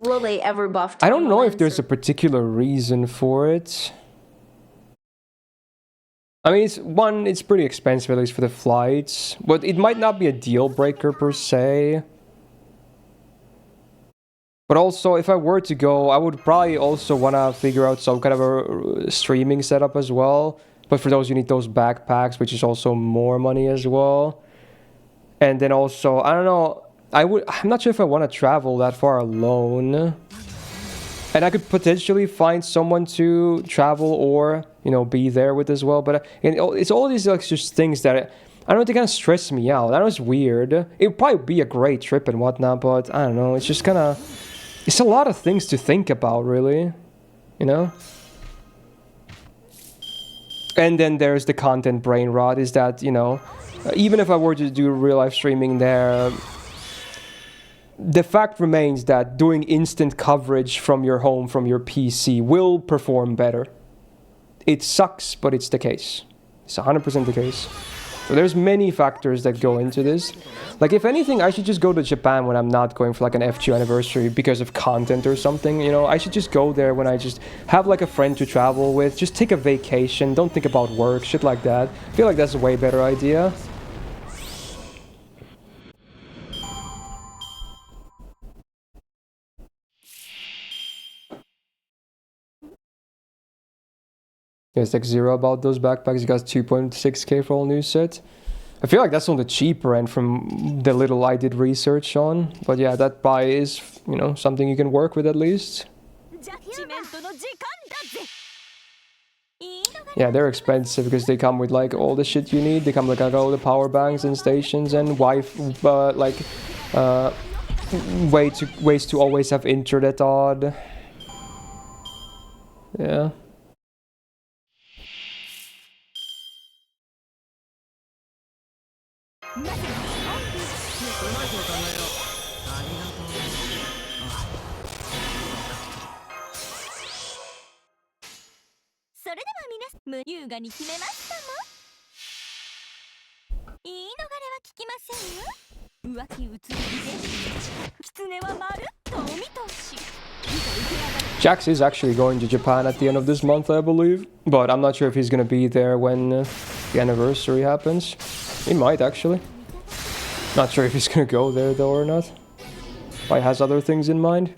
Will they ever buff? I don't know if there's a particular reason for it. I mean, it's pretty expensive, at least for the flights. But it might not be a deal breaker per se. But also, if I were to go, I would probably also want to figure out some kind of a streaming setup as well. But for those, you need those backpacks, which is also more money as well. And then also, I don't know, I'm not sure if I want to travel that far alone. And I could potentially find someone to travel or, you know, be there with as well. But it's all these like just things that, I don't know, they kind of stress me out. I know it's weird. It would probably be a great trip and whatnot, but I don't know, it's just kind of... It's a lot of things to think about, really. You know? And then there's the content brain rot, is that, you know, even if I were to do real-life streaming there, the fact remains that doing instant coverage from your home, from your PC, will perform better. It sucks, but it's the case. It's 100% the case. So there's many factors that go into this. Like, if anything, I should just go to Japan when I'm not going for like an FGO anniversary because of content or something, you know? I should just go there when I just have like a friend to travel with. Just take a vacation, don't think about work, shit like that. I feel like that's a way better idea. Yes, like zero about those backpacks. You got 2.6k for all new set. I feel like that's on the cheaper end from the little I did research on. But yeah, that buy is, you know, something you can work with at least. Yeah, they're expensive because they come with like all the shit you need. They come with like all the power banks and stations and ways to always have internet on. Yeah. Jax is actually going to Japan at the end of this month, I believe. But I'm not sure if he's gonna be there when the anniversary happens. He might actually. Not sure if he's gonna go there though or not. Probably has other things in mind.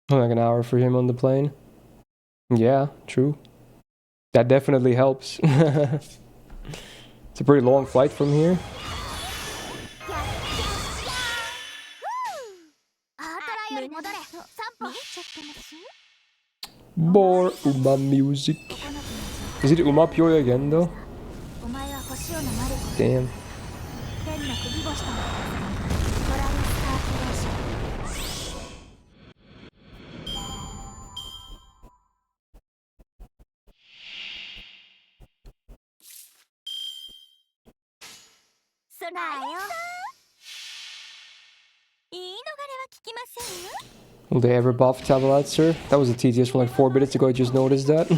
Like an hour for him on the plane. Yeah, true. That definitely helps. It's a pretty long flight from here. More Uma music. Is it Uma Pure again though? Damn. Will they ever buff Tabalatzer? That was a TTS from like 4 minutes ago, I just noticed that.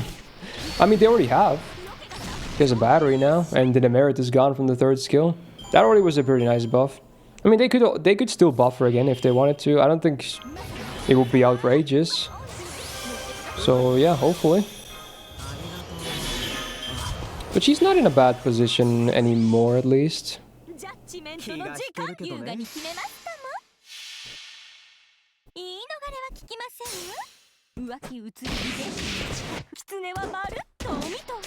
I mean, they already have. He has a battery now, and the demerit is gone from the 3rd skill. That already was a pretty nice buff. I mean, they could still buff her again if they wanted to. I don't think it would be outrageous. So yeah, hopefully. But she's not in a bad position anymore, at least.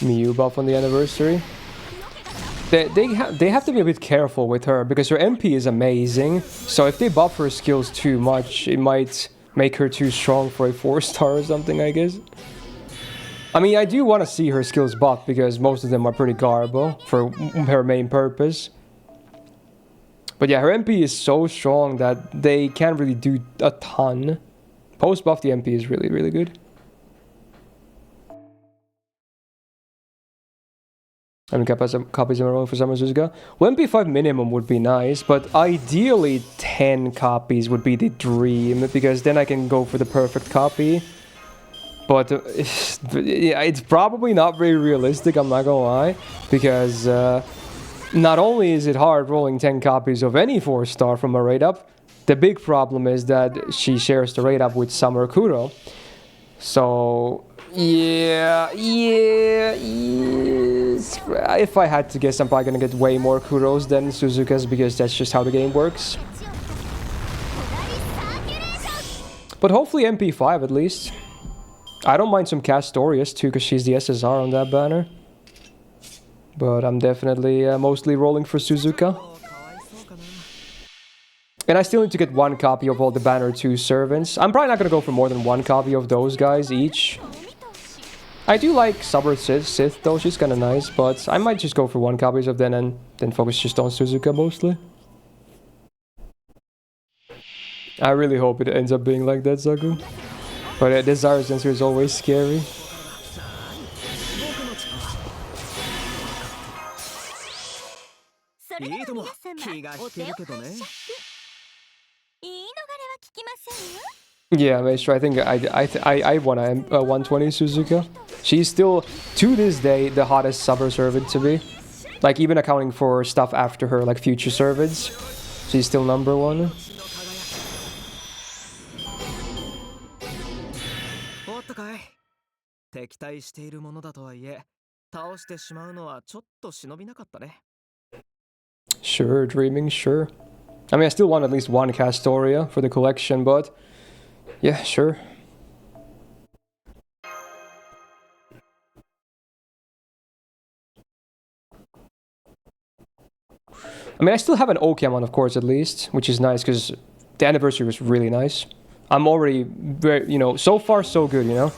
Miyu buff on the anniversary. They have to be a bit careful with her because her MP is amazing. So if they buff her skills too much, it might make her too strong for a 4-star or something, I guess. I mean, I do want to see her skills buffed because most of them are pretty garbo for her main purpose. But yeah, her MP is so strong that they can't really do a ton. Post buff, the MP is really, really good. How many copies am I rolling for Summer Suzuka? Well, MP5 minimum would be nice, but ideally 10 copies would be the dream, because then I can go for the perfect copy. But it's probably not very realistic, I'm not gonna lie, because not only is it hard rolling 10 copies of any 4-star from a raid up, the big problem is that she shares the raid up with Summer Kuro. So yeah. If I had to guess, I'm probably gonna get way more Kuros than Suzuka's because that's just how the game works. But hopefully MP5 at least. I don't mind some Castorius too, because she's the SSR on that banner. But I'm definitely mostly rolling for Suzuka. And I still need to get 1 copy of all the Banner 2 servants. I'm probably not going to go for more than 1 copy of those guys each. I do like Summer Sith though, she's kind of nice. But I might just go for 1 copy of them and then focus just on Suzuka mostly. I really hope it ends up being like that, Zaku. But this Zara sensor is always scary. Yeah, Maestro, I think I won 120 Suzuka. She's still, to this day, the hottest summer servant to be. Like, even accounting for stuff after her, like future servants. She's still #1. おったかい。敵対しているものだとはいえ、倒してしまうのはちょっと忍びなかったね。Sure, dreaming, sure. I mean, I still want at least one Castoria for the collection, but yeah, sure. I mean, I still have an Okamon, of course, at least, which is nice because the anniversary was really nice. I'm already very, you know, so far so good, you know?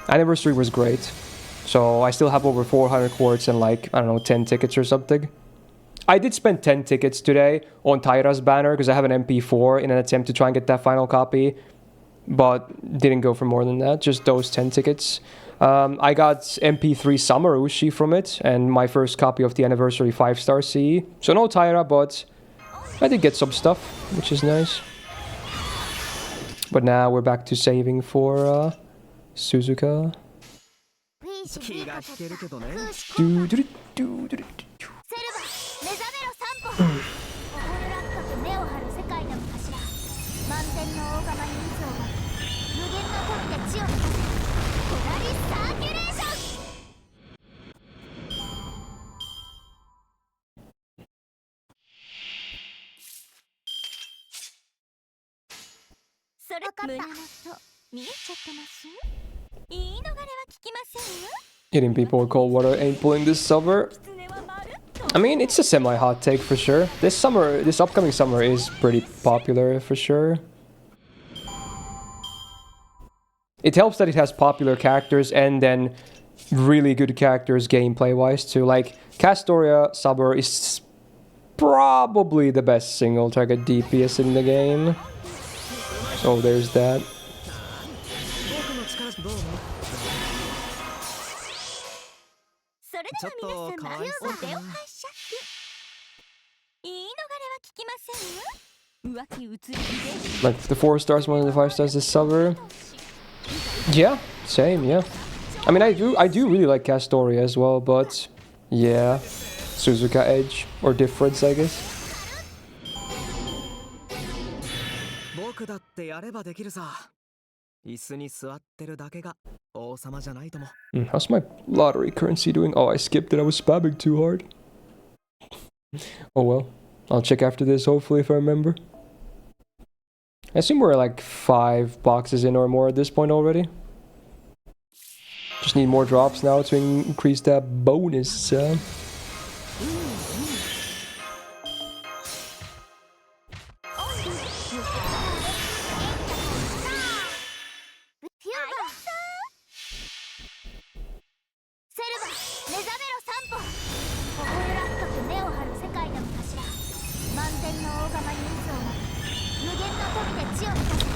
Anniversary was great. So I still have over 400 quartz and like, I don't know, 10 tickets or something. I did spend 10 tickets today on Tyra's banner because I have an MP4 in an attempt to try and get that final copy. But didn't go for more than that, just those 10 tickets. I got MP3 Summer Ushi from it, and my first copy of the Anniversary 5-star CE. So no Tyra, but I did get some stuff, which is nice. But now we're back to saving for Suzuka. Hitting people with cold water ain't pulling this summer. I mean, it's a semi-hot take for sure. This upcoming summer is pretty popular for sure. It helps that it has popular characters and then really good characters gameplay-wise too. Like, Castoria Summer is probably the best single target DPS in the game. So there's that. Like the 4 stars more than the 5 stars this summer. Yeah, same, yeah. I mean, I do really like Castoria as well, but yeah, Suzuka edge or difference, I guess. How's my lottery currency doing? Oh, I skipped it. I was spamming too hard. Oh well, I'll check after this, hopefully, if I remember. I assume we're like 5 boxes in or more at this point already. Just need more drops now to increase that bonus.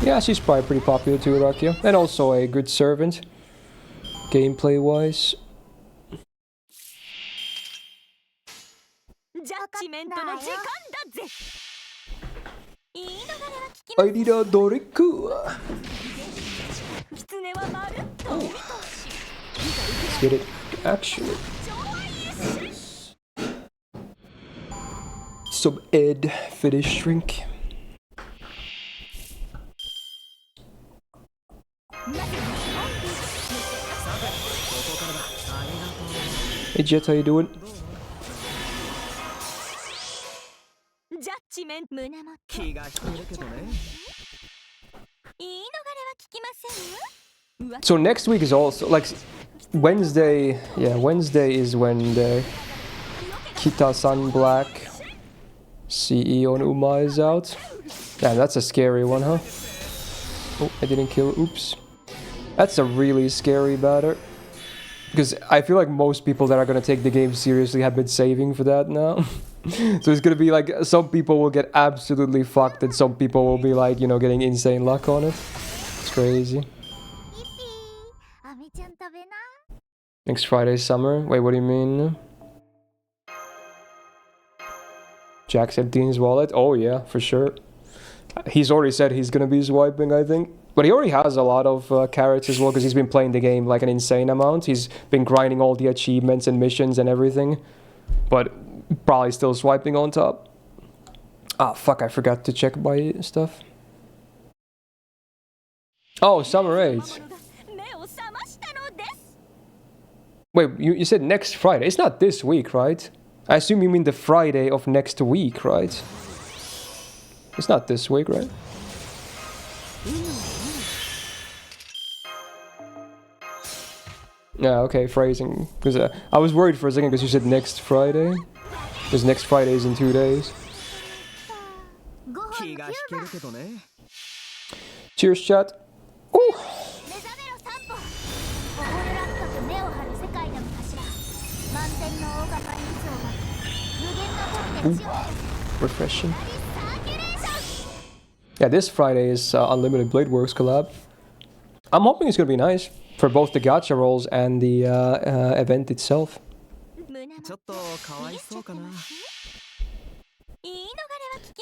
Yeah, she's probably pretty popular too, Rakia. And also a good servant, gameplay-wise. I need a Doriku! Let's get it, actually. Some Ed finish drink. Hey Jet, how you doing? So next week is also like Wednesday. Yeah, Wednesday is when the Kita-san Black CE on Uma is out. Damn, that's a scary one, huh? Oh, I didn't kill. Oops. That's a really scary batter. Because I feel like most people that are going to take the game seriously have been saving for that now. So it's going to be like, some people will get absolutely fucked and some people will be like, you know, getting insane luck on it. It's crazy. Next Friday summer? Wait, what do you mean? Jack's emptying his wallet? Oh yeah, for sure. He's already said he's gonna be swiping, I think. But he already has a lot of carrots as well, because he's been playing the game like an insane amount. He's been grinding all the achievements and missions and everything. But probably still swiping on top. Ah, fuck, I forgot to check my stuff. Oh, Summer 8. Wait, you said next Friday. It's not this week, right? I assume you mean the Friday of next week, right? It's not this week, right? Yeah, okay, phrasing. Because I was worried for a second because you said next Friday. Because next Friday is in 2 days. Cheers, chat. Ooh. Ooh. Refreshing. Yeah, this Friday is Unlimited Blade Works collab. I'm hoping it's gonna be nice for both the gacha rolls and the event itself.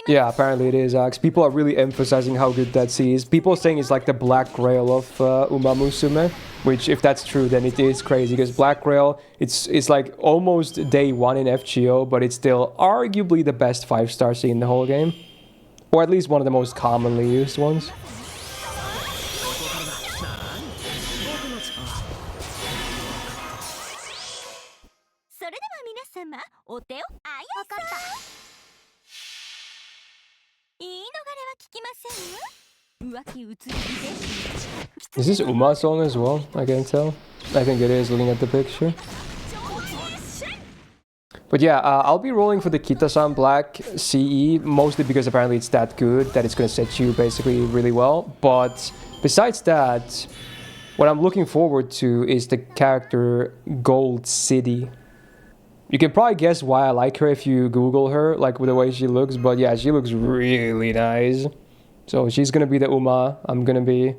Yeah, apparently it is, Axe. People are really emphasizing how good that C is. People are saying it's like the Black Grail of Uma Musume, which, if that's true, then it is crazy, because Black Grail, it's like almost day 1 in FGO, but it's still arguably the best 5-star C in the whole game. Or at least one of the most commonly used ones. Is this Uma's song as well? I can't tell. I think it is, looking at the picture. But yeah, I'll be rolling for the Kita-san Black CE, mostly because apparently it's that good that it's going to set you basically really well. But besides that, what I'm looking forward to is the character Gold City. You can probably guess why I like her if you Google her, like with the way she looks. But yeah, she looks really nice. So she's going to be the Uma I'm going to be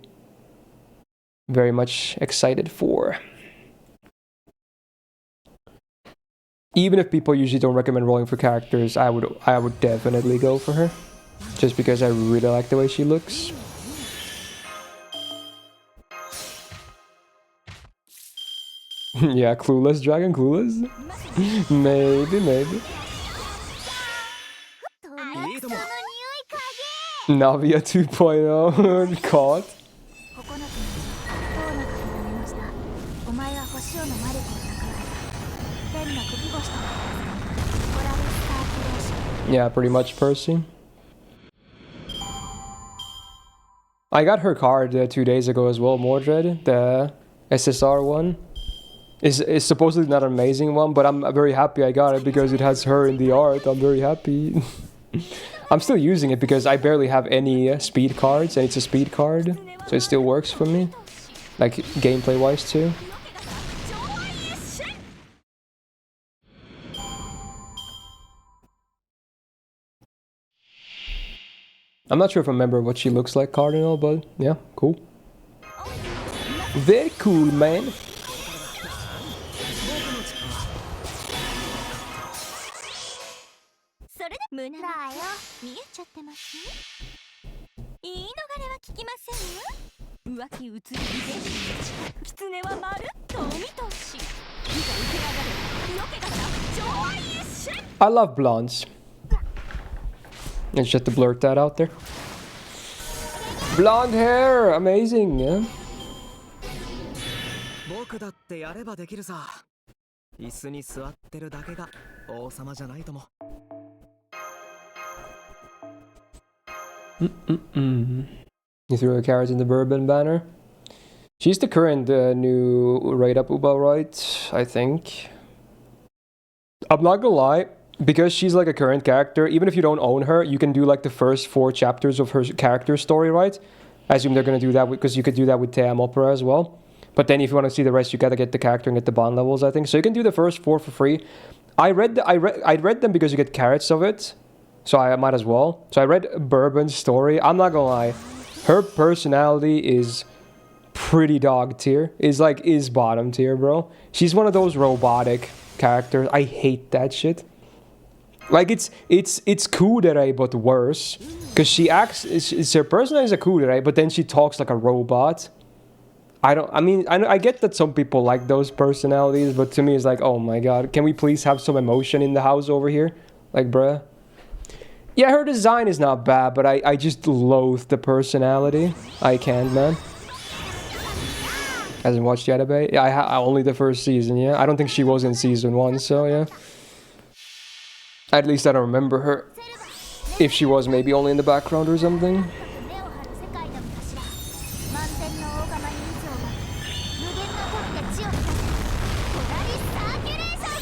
very much excited for. Even if people usually don't recommend rolling for characters, I would definitely go for her. Just because I really like the way she looks. Yeah, Clueless Dragon, Clueless? Maybe. Navia 2.0 caught. Yeah, pretty much Percy. I got her card 2 days ago as well, Mordred, the SSR one. It's supposedly not an amazing one, but I'm very happy I got it because it has her in the art. I'm very happy. I'm still using it because I barely have any speed cards, and it's a speed card, so it still works for me, like gameplay wise too. I'm not sure if I remember what she looks like, Cardinal, but yeah, cool. Very cool, man. I love blondes. It's just to blurt that out there. Blonde hair, amazing, yeah. You threw a carrot in the bourbon banner. She's the current new raid up Uba, right? I think. I'm not gonna lie, because she's like a current character, even if you don't own her, you can do like the first 4 chapters of her character story, right? I assume they're gonna do that because you could do that with Team Opera as well. But then if you want to see the rest, you gotta get the character and get the bond levels, I think. So you can do the first 4 for free. I read them because you get carrots of it, so I might as well. So I read Bourbon's story. I'm not gonna lie, her personality is pretty dog tier. Is bottom tier, bro. She's one of those robotic characters. I hate that shit. Like it's kudere but worse, because she acts. Her personality is a kudere, but then she talks like a robot. I get that some people like those personalities, but to me it's like, oh my god, can we please have some emotion in the house over here? Like, bruh. Yeah, her design is not bad, but I just loathe the personality. I can't, man. Hasn't watched yet, Abe? Yeah, I only the first season, yeah. I don't think she was in season 1, so yeah. At least I don't remember her. If she was maybe only in the background or something.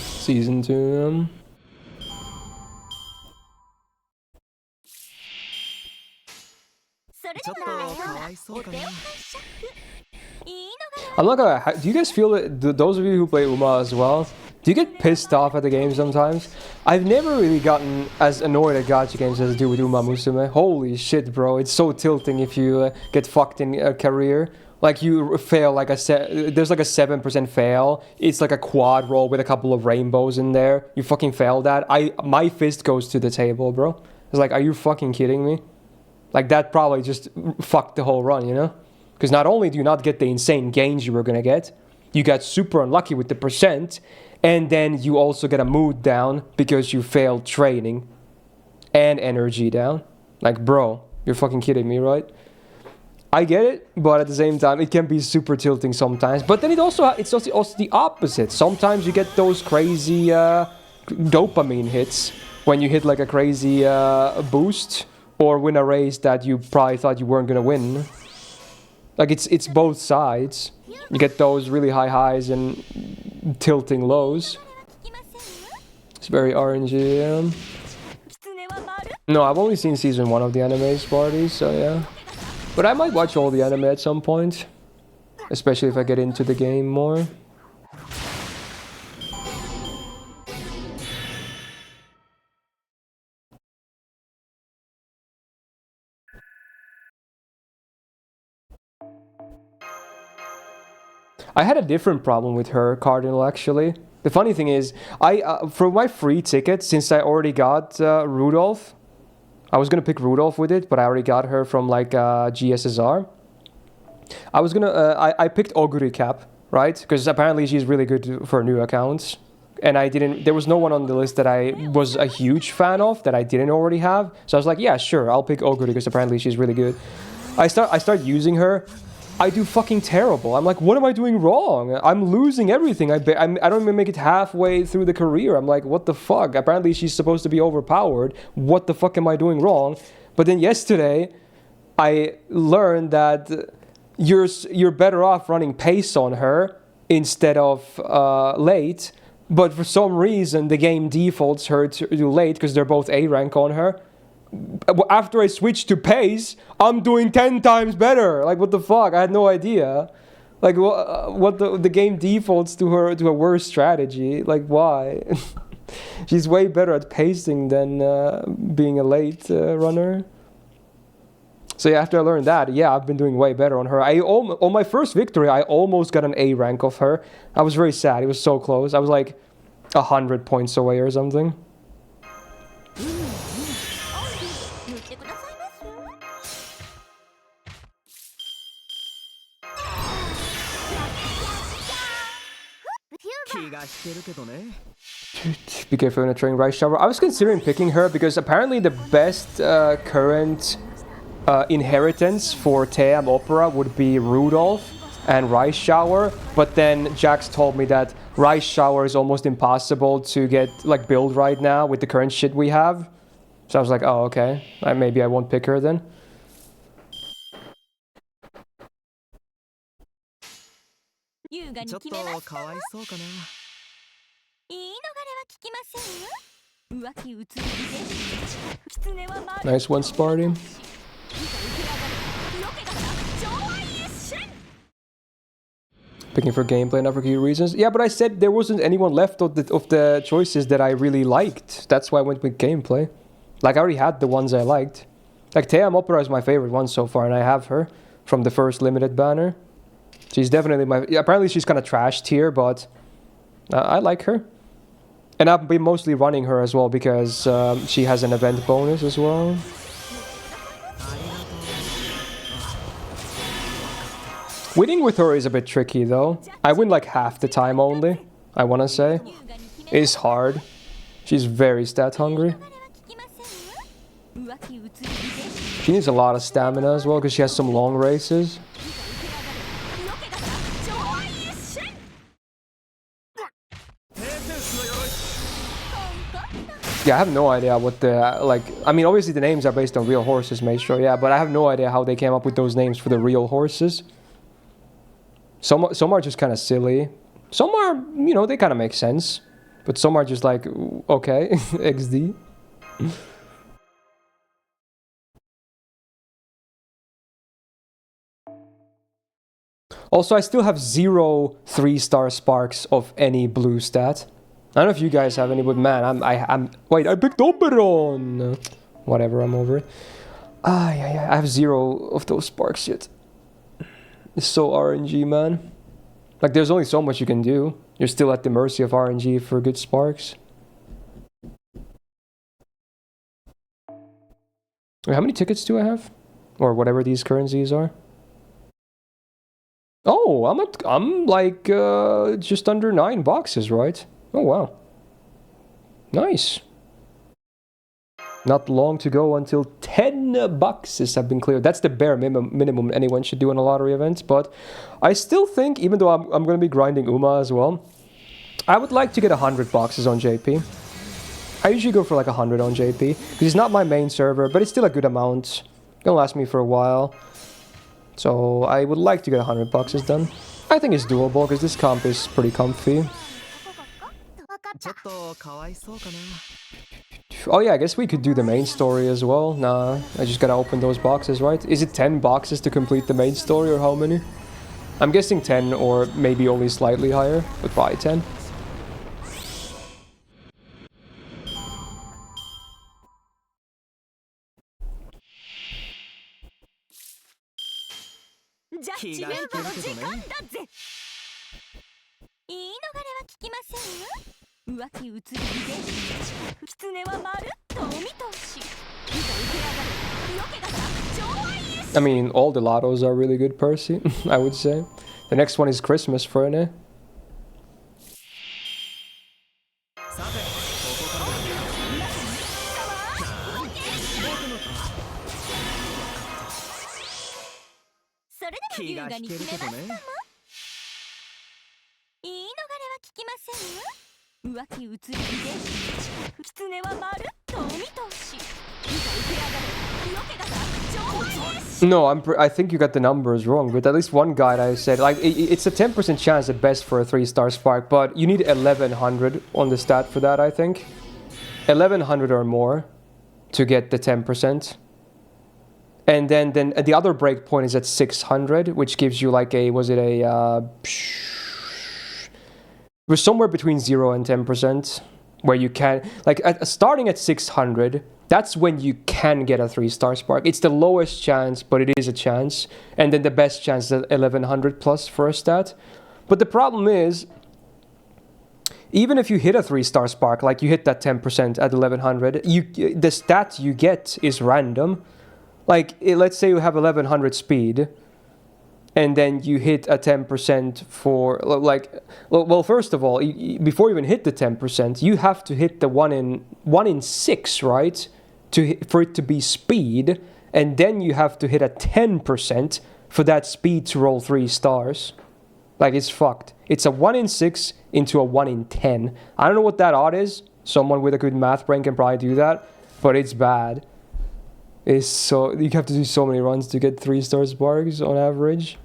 Season 2. I'm not gonna. Do you guys feel it? Those of you who play Uma as well, do you get pissed off at the game sometimes? I've never really gotten as annoyed at gacha games as I do with Uma Musume. Holy shit, bro! It's so tilting if you get fucked in a career. Like you fail like there's like a 7% fail. It's like a quad roll with a couple of rainbows in there. You fucking fail that. My fist goes to the table, bro. It's like, are you fucking kidding me? Like that probably just fucked the whole run, you know? Because not only do you not get the insane gains you were gonna get, you got super unlucky with the percent, and then you also get a mood down because you failed training and energy down. Like, bro, you're fucking kidding me, right? I get it, but at the same time, it can be super tilting sometimes. But then it's also the opposite. Sometimes you get those crazy dopamine hits when you hit like a crazy boost or win a race that you probably thought you weren't gonna win. Like it's both sides. You get those really high highs and tilting lows. It's very orangey. No, I've only seen season 1 of the anime's parties, so yeah. But I might watch all the anime at some point, especially if I get into the game more. I had a different problem with her, Cardinal, actually. The funny thing is, for my free ticket, since I already got Rudolph, I was gonna pick Rudolph with it, but I already got her from like GSSR. I picked Oguri Cap, right? Because apparently she's really good for new accounts. And there was no one on the list that I was a huge fan of that I didn't already have. So I was like, yeah, sure, I'll pick Oguri because apparently she's really good. I start using her. I do fucking terrible. I'm like, what am I doing wrong? I'm losing everything. I don't even make it halfway through the career. I'm like, what the fuck? Apparently she's supposed to be overpowered. What the fuck am I doing wrong? But then yesterday, I learned that you're better off running pace on her instead of late. But for some reason, the game defaults her to late because they're both A rank on her. After I switched to pace, I'm doing 10 times better. Like, what the fuck? I had no idea. Like, what the game defaults to a worse strategy. Like, why? She's way better at pacing than being a late runner. So yeah, after I learned that, yeah, I've been doing way better on her. On my first victory, I almost got an A rank of her. I was very sad. It was so close. I was like 100 points away or something. Be careful when trying Rice Shower. I was considering picking her because apparently the best current inheritance for Team Opera would be Rudolph and Rice Shower, but then Jax told me that Rice Shower is almost impossible to get like build right now with the current shit we have. So I was like, oh, okay, maybe I won't pick her then. Nice one, Sparty. Picking for gameplay, not for key reasons. Yeah, but I said there wasn't anyone left of the choices that I really liked. That's why I went with gameplay. Like, I already had the ones I liked. Like, Team Opera is my favorite one so far, and I have her from the first limited banner. She's definitely apparently she's kind of trashed here, but I like her. And I've been mostly running her as well because she has an event bonus as well. Winning with her is a bit tricky though. I win like half the time only, I wanna say. It's hard. She's very stat hungry. She needs a lot of stamina as well because she has some long races. Yeah, I have no idea what the, like, I mean, obviously the names are based on real horses, made sure, yeah, but I have no idea how they came up with those names for the real horses. Some are just kind of silly. Some are, you know, they kind of make sense. But some are just like, okay, XD. Also, I still have 0 3-star sparks of any blue stat. I don't know if you guys have any, but man, wait, I picked Oberon! Whatever, I'm over it. Yeah, I have 0 of those sparks yet. It's so RNG, man. Like, there's only so much you can do. You're still at the mercy of RNG for good sparks. Wait, how many tickets do I have? Or whatever these currencies are. Oh, I'm like just under 9 boxes, right? Oh wow. Nice. Not long to go until 10 boxes have been cleared. That's the bare minimum anyone should do in a lottery event. But I still think, even though I'm going to be grinding Uma as well, I would like to get 100 boxes on JP. I usually go for like 100 on JP, because it's not my main server, but it's still a good amount. It's gonna last me for a while. So I would like to get 100 boxes done. I think it's doable, because this comp is pretty comfy. Oh yeah, I guess we could do the main story as well. Nah, I just gotta open those boxes, right? Is it 10 boxes to complete the main story, or how many? I'm guessing 10, or maybe only slightly higher, but probably 10. I mean, all the lottos are really good, Percy, I would say. The next one is Christmas for Ine. No, I think you got the numbers wrong, but at least one guide I said, like, it's a 10% chance at best for a 3-star spark, but you need 1100 on the stat for that, I think. 1100 or more to get the 10%. And then the other breakpoint is at 600, which gives you like a, was it a, we're somewhere between 0 and 10%, where you can, like, starting at 600, that's when you can get a 3-star spark. It's the lowest chance, but it is a chance. And then the best chance is at 1100 plus for a stat. But the problem is, even if you hit a 3-star spark, like you hit that 10% at 1100, the stat you get is random. Like, let's say you have 1100 speed, and then you hit a 10% for, like, well, first of all, before you even hit the 10%, you have to hit the 1 in 6, right? For it to be speed, and then you have to hit a 10% for that speed to roll 3 stars. Like, it's fucked. It's a 1 in 6 into a 1 in 10. I don't know what that odd is. Someone with a good math brain can probably do that, but it's bad. It's so, you have to do so many runs to get 3-star sparks on average.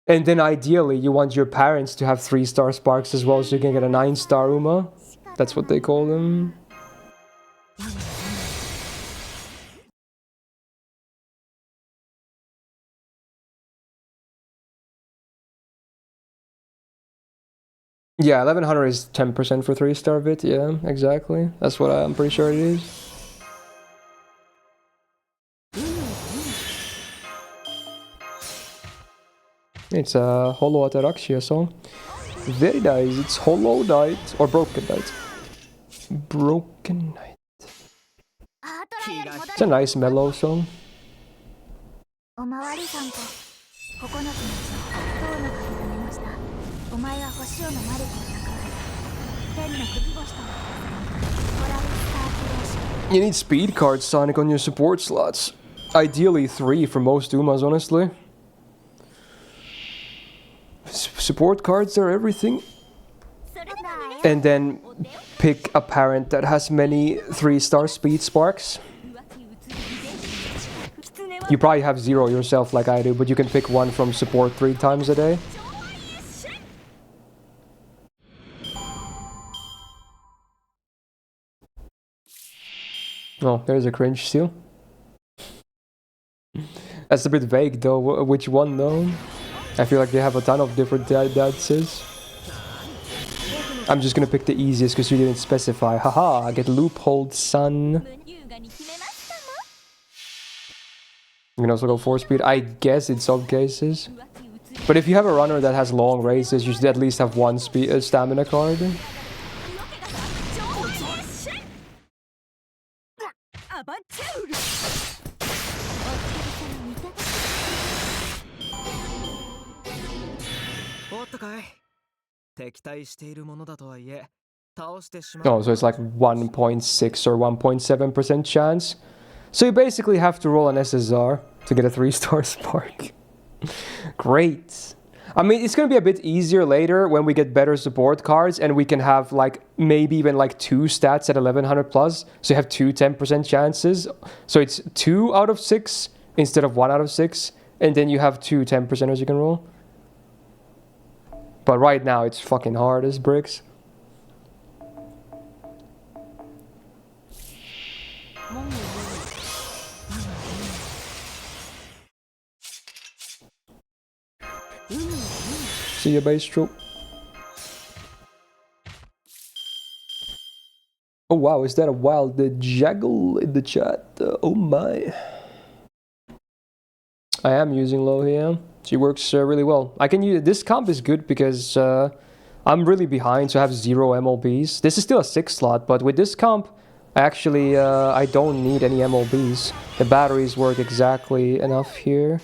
And then ideally, you want your parents to have 3-star sparks as well, so you can get a 9-star Uma. That's what they call them. Yeah, 1100 is 10% for 3-star bit. Yeah, exactly. That's what I'm pretty sure it is. It's a Holo Ataraxia song. Very nice. It's Hollow Knight or Broken Knight. Broken Knight. It's a nice mellow song. おまわりさんと9つのうち遠野が認めました。お前は星尾のマリコを蓄え天の首星とポラリスタークレーション You need speed cards, Sonic, on your support slots. Ideally 3 for most Umas, honestly. Support cards are everything. And then pick a parent that has many 3-star speed sparks. You probably have 0 yourself like I do, but you can pick one from support 3 times a day. Oh, there's a cringe seal. That's a bit vague though, which one though? I feel like they have a ton of different dances. I'm just gonna pick the easiest because you didn't specify. Haha, I get Loophole Sun. You can also go 4-speed, I guess in some cases. But if you have a runner that has long races, you should at least have one stamina card. Oh, so it's like 1.6 or 1.7% chance. So you basically have to roll an SSR to get a 3-star spark. Great. I mean, it's going to be a bit easier later when we get better support cards and we can have like maybe even like 2 stats at 1100 plus. So you have 2 10% chances. So it's 2 out of 6 instead of 1 out of 6. And then you have 2 10%ers you can roll. But right now it's fucking hard as bricks. See ya, Bastrop. Oh wow, is that a wild jaggle in the chat? Oh my. I am using Lohia. She works really well. I can use this comp is good because I'm really behind, so I have 0 MLBs. This is still a 6 slot, but with this comp, actually I don't need any MLBs. The batteries work exactly enough here.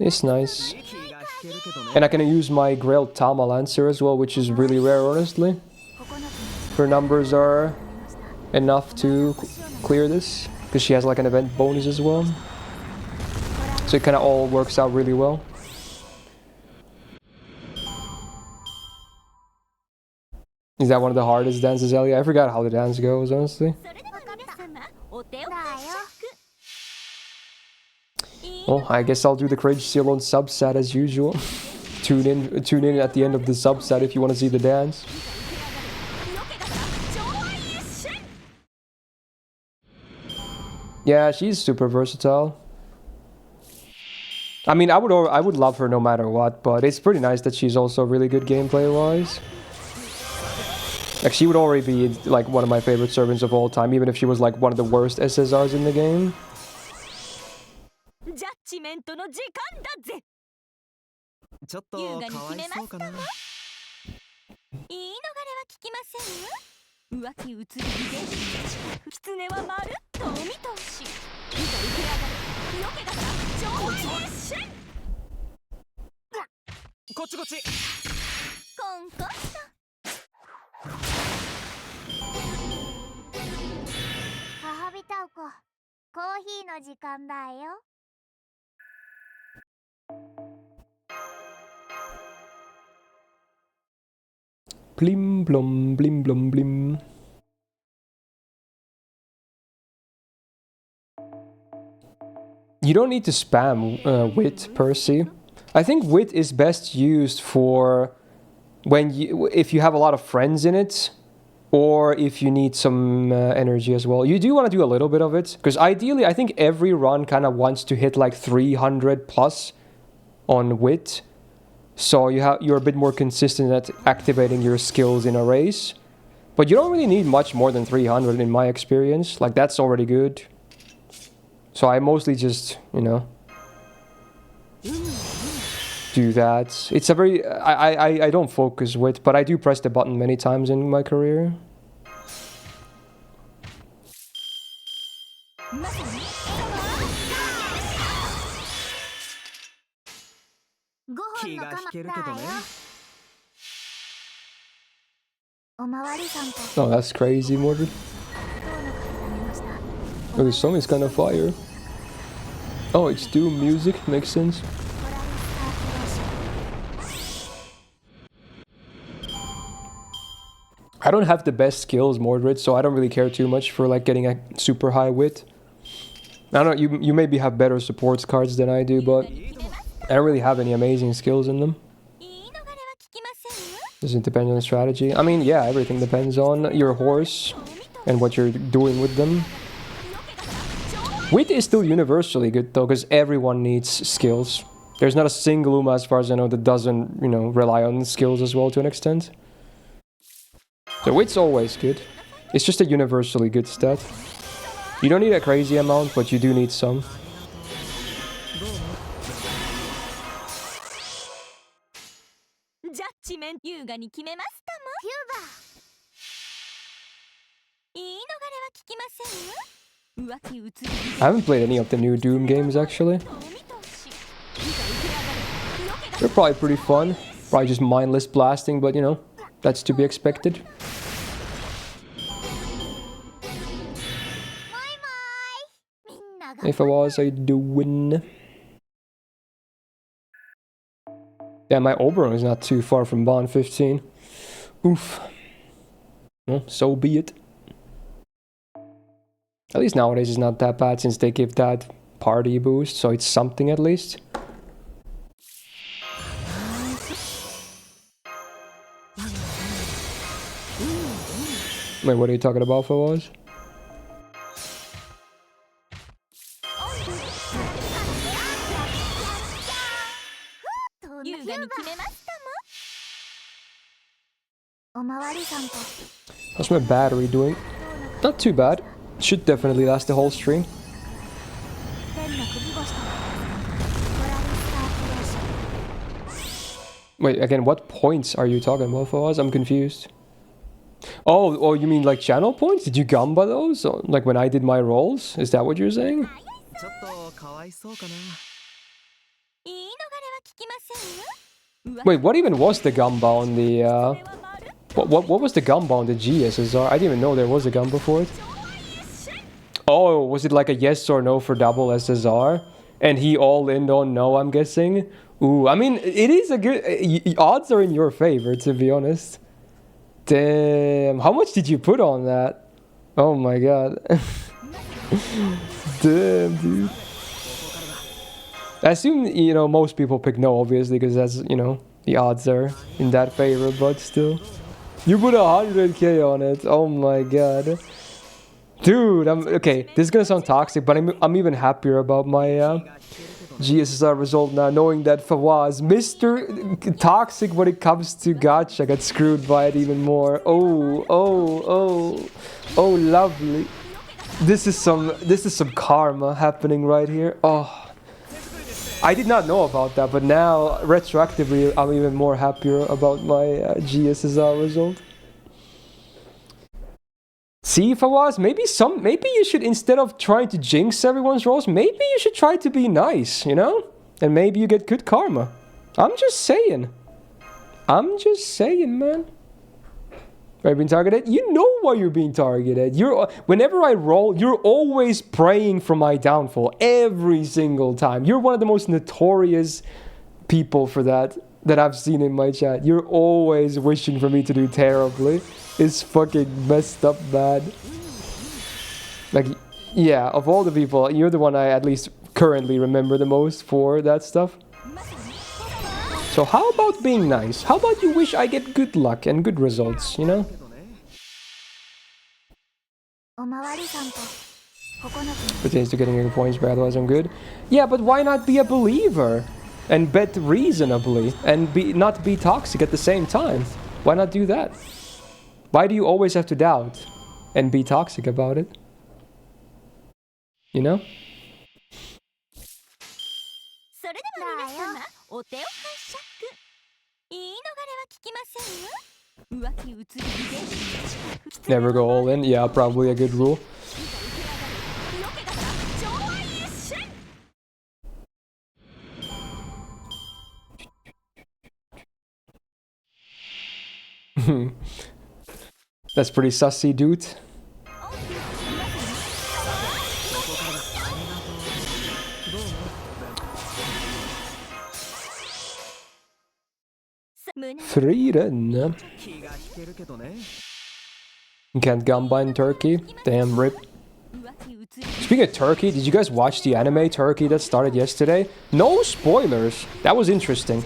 It's nice. And I can use my Grail Tama Lancer as well, which is really rare, honestly. Her numbers are enough to clear this, because she has like an event bonus as well. So it kind of all works out really well. Is that one of the hardest dances, Ellie? I forgot how the dance goes, honestly. Well, I guess I'll do the Cringe Seal on subsat as usual. Tune in at the end of the subsat if you want to see the dance. Yeah, she's super versatile. I mean, I would love her no matter what, but it's pretty nice that she's also really good gameplay-wise. Like, she would already be like one of my favorite servants of all time, even if she was like one of the worst SSRs in the game. Blim blom, blim blom blim. You don't need to spam wit, Percy. I think wit is best used for if you have a lot of friends in it, or if you need some energy as well. You do want to do a little bit of it, because ideally I think every run kind of wants to hit like 300 plus on wit. So you're a bit more consistent at activating your skills in a race. But you don't really need much more than 300 in my experience. Like, that's already good. So I mostly just, you know. do that. It's a very... I don't focus with, but I do press the button many times in my career. Oh, that's crazy, Mordred. Okay, something's kind of fire. Oh, it's Doom music, makes sense. I don't have the best skills, Mordred, so I don't really care too much for like getting a super high wit. I don't know, you maybe have better supports cards than I do, but I don't really have any amazing skills in them. Does it depend on the strategy? I mean, yeah, everything depends on your horse and what you're doing with them. Wit is still universally good though, because everyone needs skills. There's not a single Uma, as far as I know, that doesn't, you know, rely on skills as well to an extent. So wit's always good. It's just a universally good stat. You don't need a crazy amount, but you do need some. I haven't played any of the new Doom games actually. They're probably pretty fun. Probably just mindless blasting, but you know, that's to be expected. If I was, I'd win. Yeah, my Oberon is not too far from Bond 15. Oof. Well, so be it. At least nowadays it's not that bad since they give that party boost, so it's something at least. Wait, what are you talking about, Fawaz? How's my battery doing? Not too bad. Should definitely last the whole stream. Wait, again, what points are you talking about for us? I'm confused. Oh, you mean like channel points? Did you gamba those? Or, like when I did my rolls? Is that what you're saying? Wait, what even was the gamba on the, What was the gamba on the GSSR? I didn't even know there was a gamba for it. Oh, was it like a yes or no for double SSR? And he all in on no, I'm guessing? Ooh, I mean, it is a good... odds are in your favor, to be honest. Damn, how much did you put on that? Oh my god. Damn, dude. I assume, you know, most people pick no, obviously, because that's, you know, the odds are in that favor, but still. You put 100k on it, oh my god. Dude, okay, this is gonna sound toxic, but I'm even happier about my GSSR result now, knowing that Fawaz, Mr. Toxic when it comes to gacha, got screwed by it even more. Oh, lovely. This is some karma happening right here. Oh. I did not know about that, but now, retroactively, I'm even more happier about my GSSR result. See, Fawaz, maybe you should, instead of trying to jinx everyone's rolls, maybe you should try to be nice, you know? And maybe you get good karma. I'm just saying. Man. Are you being targeted? You know why you're being targeted. Whenever I roll, you're always praying for my downfall. Every single time. You're one of the most notorious people for that I've seen in my chat. You're always wishing for me to do terribly. It's fucking messed up bad. Like, yeah, of all the people, you're the one I at least currently remember the most for that stuff. So how about being nice? How about you wish I get good luck and good results, you know? Pertains to getting your points, but otherwise I'm good. Yeah, but why not be a believer? And bet reasonably, and not be toxic at the same time? Why not do that? Why do you always have to doubt and be toxic about it? You know? それでは皆様お手を拝借。言い逃れは聞きませんよ。浮気移り遺伝子の近く Never go all in. Yeah, probably a good rule. That's pretty sussy, dude. Frieden. Can't gamba in Turkey. Damn, rip. Speaking of Turkey, did you guys watch the anime Turkey that started yesterday? No spoilers. That was interesting.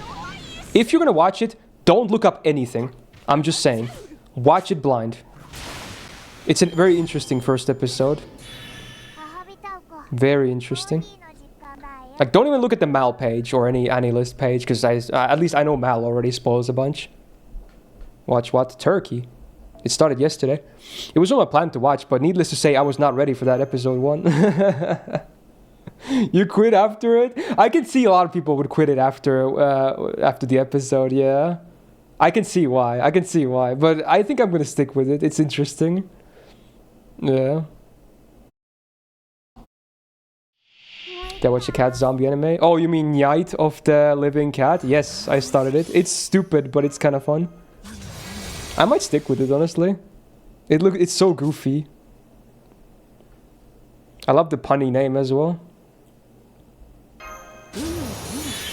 If you're gonna watch it, don't look up anything. I'm just saying. Watch it blind. It's a very interesting first episode. Very interesting. Like, don't even look at the Mal page or any AniList page, because at least I know Mal already spoils a bunch. Watch what? Turkey. It started yesterday. It was on my plan to watch, but needless to say, I was not ready for that episode 1. You quit after it? I can see a lot of people would quit it after the episode, yeah. I can see why. I can see why. But I think I'm going to stick with it. It's interesting. Yeah. Did I watch the cat zombie anime? Oh, you mean Night of the Living Cat? Yes, I started it. It's stupid, but it's kind of fun. I might stick with it, honestly. It's so goofy. I love the punny name as well.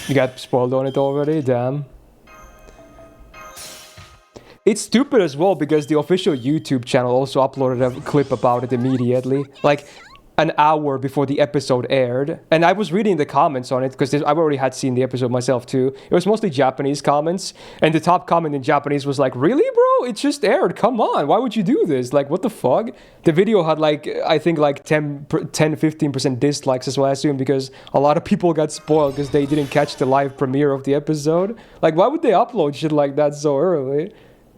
You got spoiled on it already? Damn. It's stupid as well because the official YouTube channel also uploaded a clip about it immediately. Like, an hour before the episode aired. And I was reading the comments on it because I already had seen the episode myself too. It was mostly Japanese comments. And the top comment in Japanese was like, really, bro? It just aired. Come on. Why would you do this? Like, what the fuck? The video had like, I think like 10-15% dislikes as well, I assume, because a lot of people got spoiled because they didn't catch the live premiere of the episode. Like, why would they upload shit like that so early?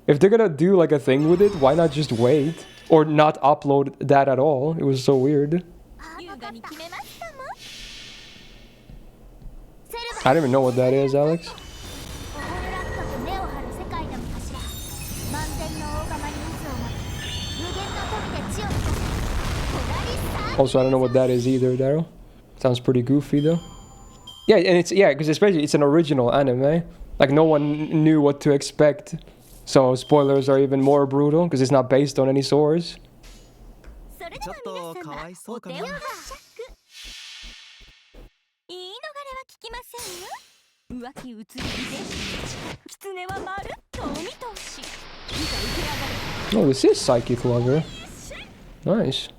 If they're gonna do like a thing with it, why not just wait? Or not upload that at all. It was so weird. I don't even know what that is, Alex. Also, I don't know what that is either, Daryl. Sounds pretty goofy though. Yeah, and because especially it's an original anime. Like, no one knew what to expect. So spoilers are even more brutal because it's not based on any source. Oh, this is Psychic Lover. Nice.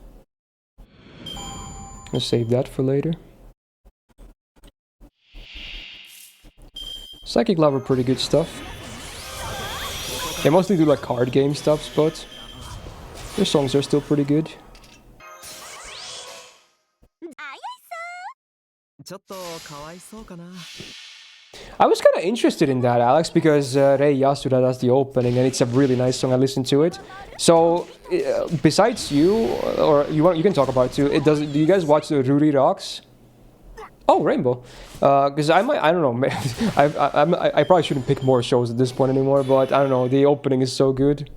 I'll save that for later. Psychic Lover, pretty good stuff. They mostly do like card game stuff, but their songs are still pretty good. I was kind of interested in that, Alex, because Rei Yasuda does the opening and it's a really nice song. I listened to it. So, besides you, or you can talk about it too, do you guys watch the Ruri Rocks? Oh, Rainbow. Because I don't know, I probably shouldn't pick more shows at this point anymore, but I don't know, the opening is so good.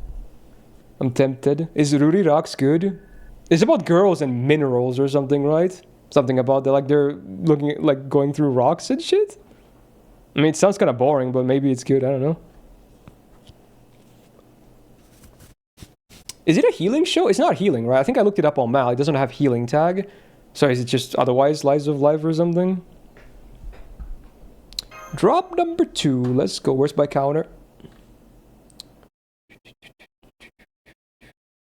I'm tempted. Is Ruri Rocks good? It's about girls and minerals or something, right? Something about that, like they're looking at, like, going through rocks and shit? I mean, it sounds kind of boring, but maybe it's good, I don't know. Is it a healing show? It's not healing, right? I think I looked it up on Mal. It doesn't have healing tag. So is it just otherwise Lies of Life or something? Drop number 2. Let's go. Where's my counter?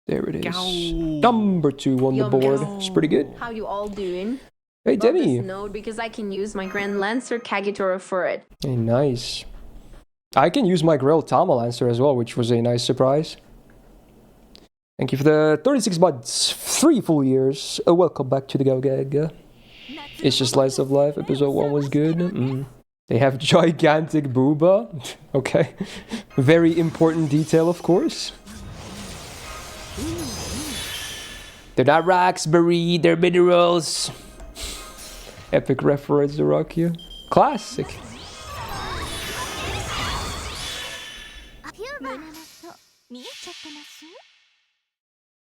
There it is. Number 2 on the board. It's pretty good. How you all doing? Hey, Love Demi. this node because I can use my Grand Lancer Kagetora for it. Hey, nice. I can use my Grell Tama Lancer as well, which was a nice surprise. Thank you for the 36 months, 3 full years. Welcome back to the Go Gag. It's just Slice of Life. Episode 1 was good. They have gigantic booba. Okay. Very important detail, of course. They're not rocks, Marie. They're minerals. Epic reference to rock you. Classic. ピューバ見えちゃってます。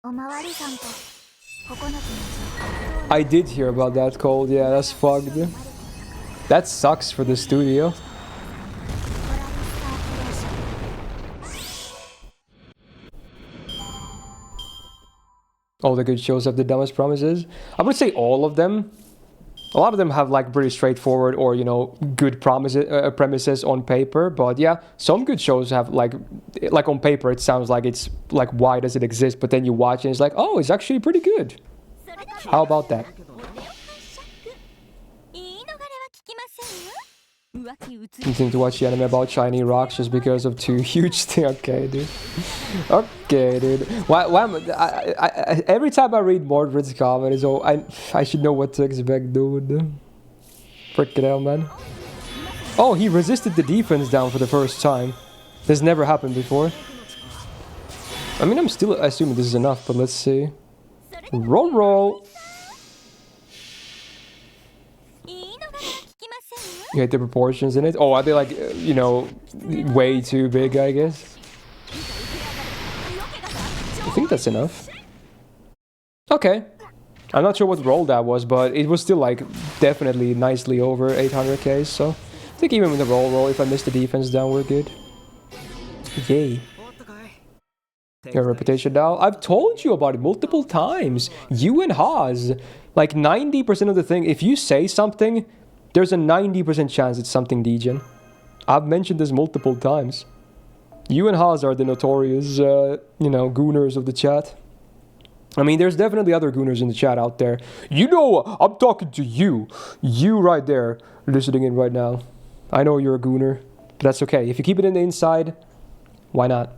おまわりさんと9つの情報 I did hear about that cold. Yeah, that's fucked. That sucks for the studio. All the good shows have the dumbest promises. I would say all of them. A lot of them have like pretty straightforward or, you know, good premises on paper. But yeah, some good shows have like on paper it sounds like it's like, why does it exist? But then you watch it and it's like, oh, it's actually pretty good. How about that? Continue to watch the anime about shiny rocks just because of two huge things. Okay, dude. Okay, dude. Why every time I read Mordred's comment, is oh, I should know what to expect, dude. Freaking hell, man. Oh, he resisted the defense down for the first time. This never happened before. I mean, I'm still assuming this is enough, but let's see. Roll. You hate the proportions in it? Oh, are they like, you know, way too big, I guess? I think that's enough. Okay. I'm not sure what roll that was, but it was still like definitely nicely over 800k, so I think even with the roll, if I missed the defense down, we're good. Yay. Your reputation now? I've told you about it multiple times. You and Haas. Like 90% of the thing, if you say something, there's a 90% chance it's something degen. I've mentioned this multiple times. You and Haas are the notorious, you know, gooners of the chat. I mean, there's definitely other gooners in the chat out there. You know, I'm talking to you. You right there, listening in right now. I know you're a gooner, but that's okay. If you keep it in the inside, why not?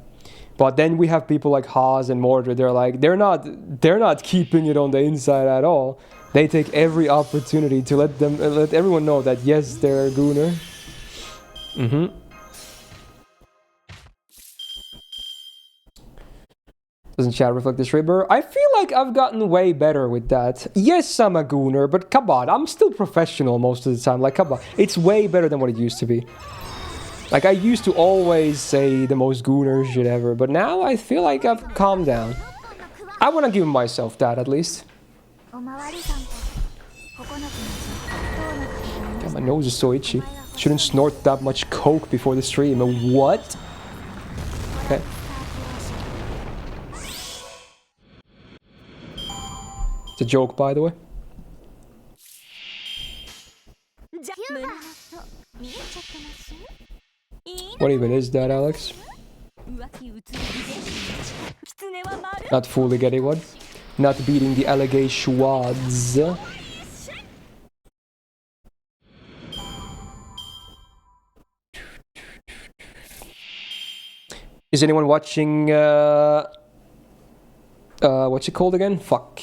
But then we have people like Haas and Mordred. They're like, they're not keeping it on the inside at all. They take every opportunity to let everyone know that yes, they're a gooner. Doesn't chat reflect the streamer? I feel like I've gotten way better with that. Yes, I'm a gooner, but come on, I'm still professional most of the time. Like, come on, it's way better than what it used to be. Like, I used to always say the most gooner shit ever, but now I feel like I've calmed down. I want to give myself that, at least. God, my nose is so itchy. Shouldn't snort that much coke before the stream. What? Okay. It's a joke, by the way. What even is that, Alex? Not fully getting one. Not beating the allegations. Is anyone watching, what's it called again? Fuck.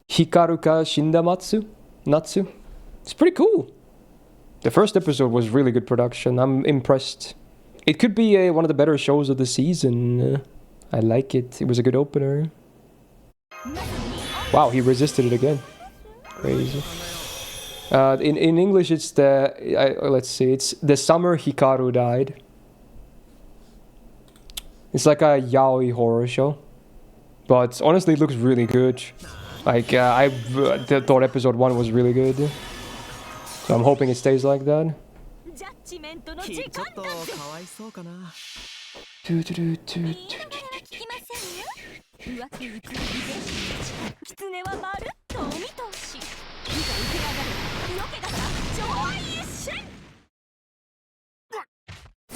Hikaruka Shindamatsu? Natsu? It's pretty cool. The first episode was really good production. I'm impressed. It could be one of the better shows of the season. I like it. It was a good opener. Wow, he resisted it again. Crazy. In English, it's the... let's see. It's The Summer Hikaru Died. It's like a yaoi horror show. But honestly, it looks really good. Like, I thought episode 1 was really good. So I'm hoping it stays like that.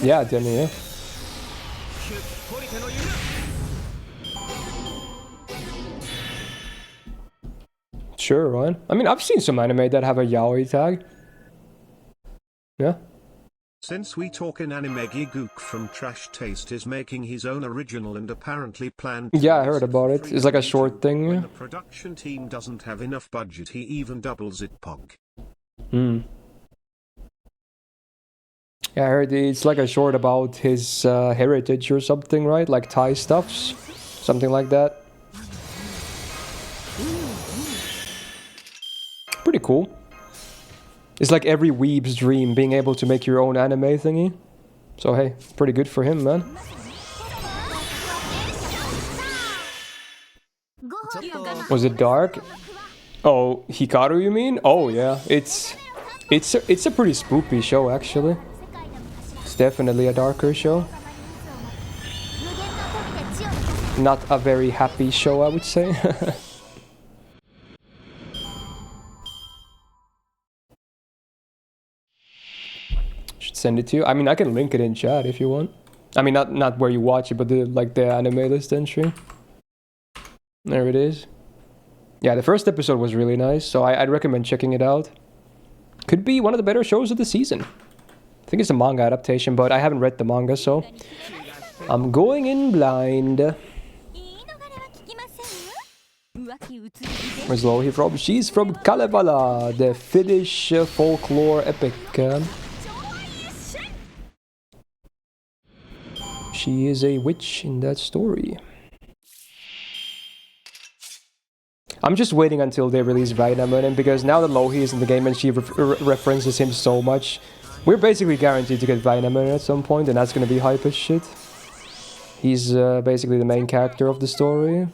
Yeah, then yeah. Sure, Ryan. I mean, I've seen some anime that have a yaoi tag. Yeah. Since we talk in anime, Gigook from Trash Taste is making his own original and apparently planned. Yeah, I heard about it. It's like a short thing. When the production team doesn't have enough budget, he even doubles it. Pog. Yeah, I heard it's like a short about his heritage or something, right? Like Thai stuffs, something like that. Pretty cool. It's like every weeb's dream, being able to make your own anime thingy. So hey, pretty good for him, man. Was it dark? Oh, Hikaru, you mean? Oh yeah, it's a pretty spoopy show actually. It's definitely a darker show. Not a very happy show, I would say. Should send it to you. I mean, I can link it in chat if you want. I mean, not where you watch it, but the anime list entry. There it is. Yeah, the first episode was really nice, so I'd recommend checking it out. Could be one of the better shows of the season. I think it's a manga adaptation, but I haven't read the manga, so I'm going in blind. Where's Lohi from? She's from Kalevala, the Finnish folklore epic. She is a witch in that story. I'm just waiting until they release Vainamonen, because now that Lohi is in the game and she references him so much, we're basically guaranteed to get Vainamonen at some point, and that's gonna be hype as shit. He's basically the main character of the story.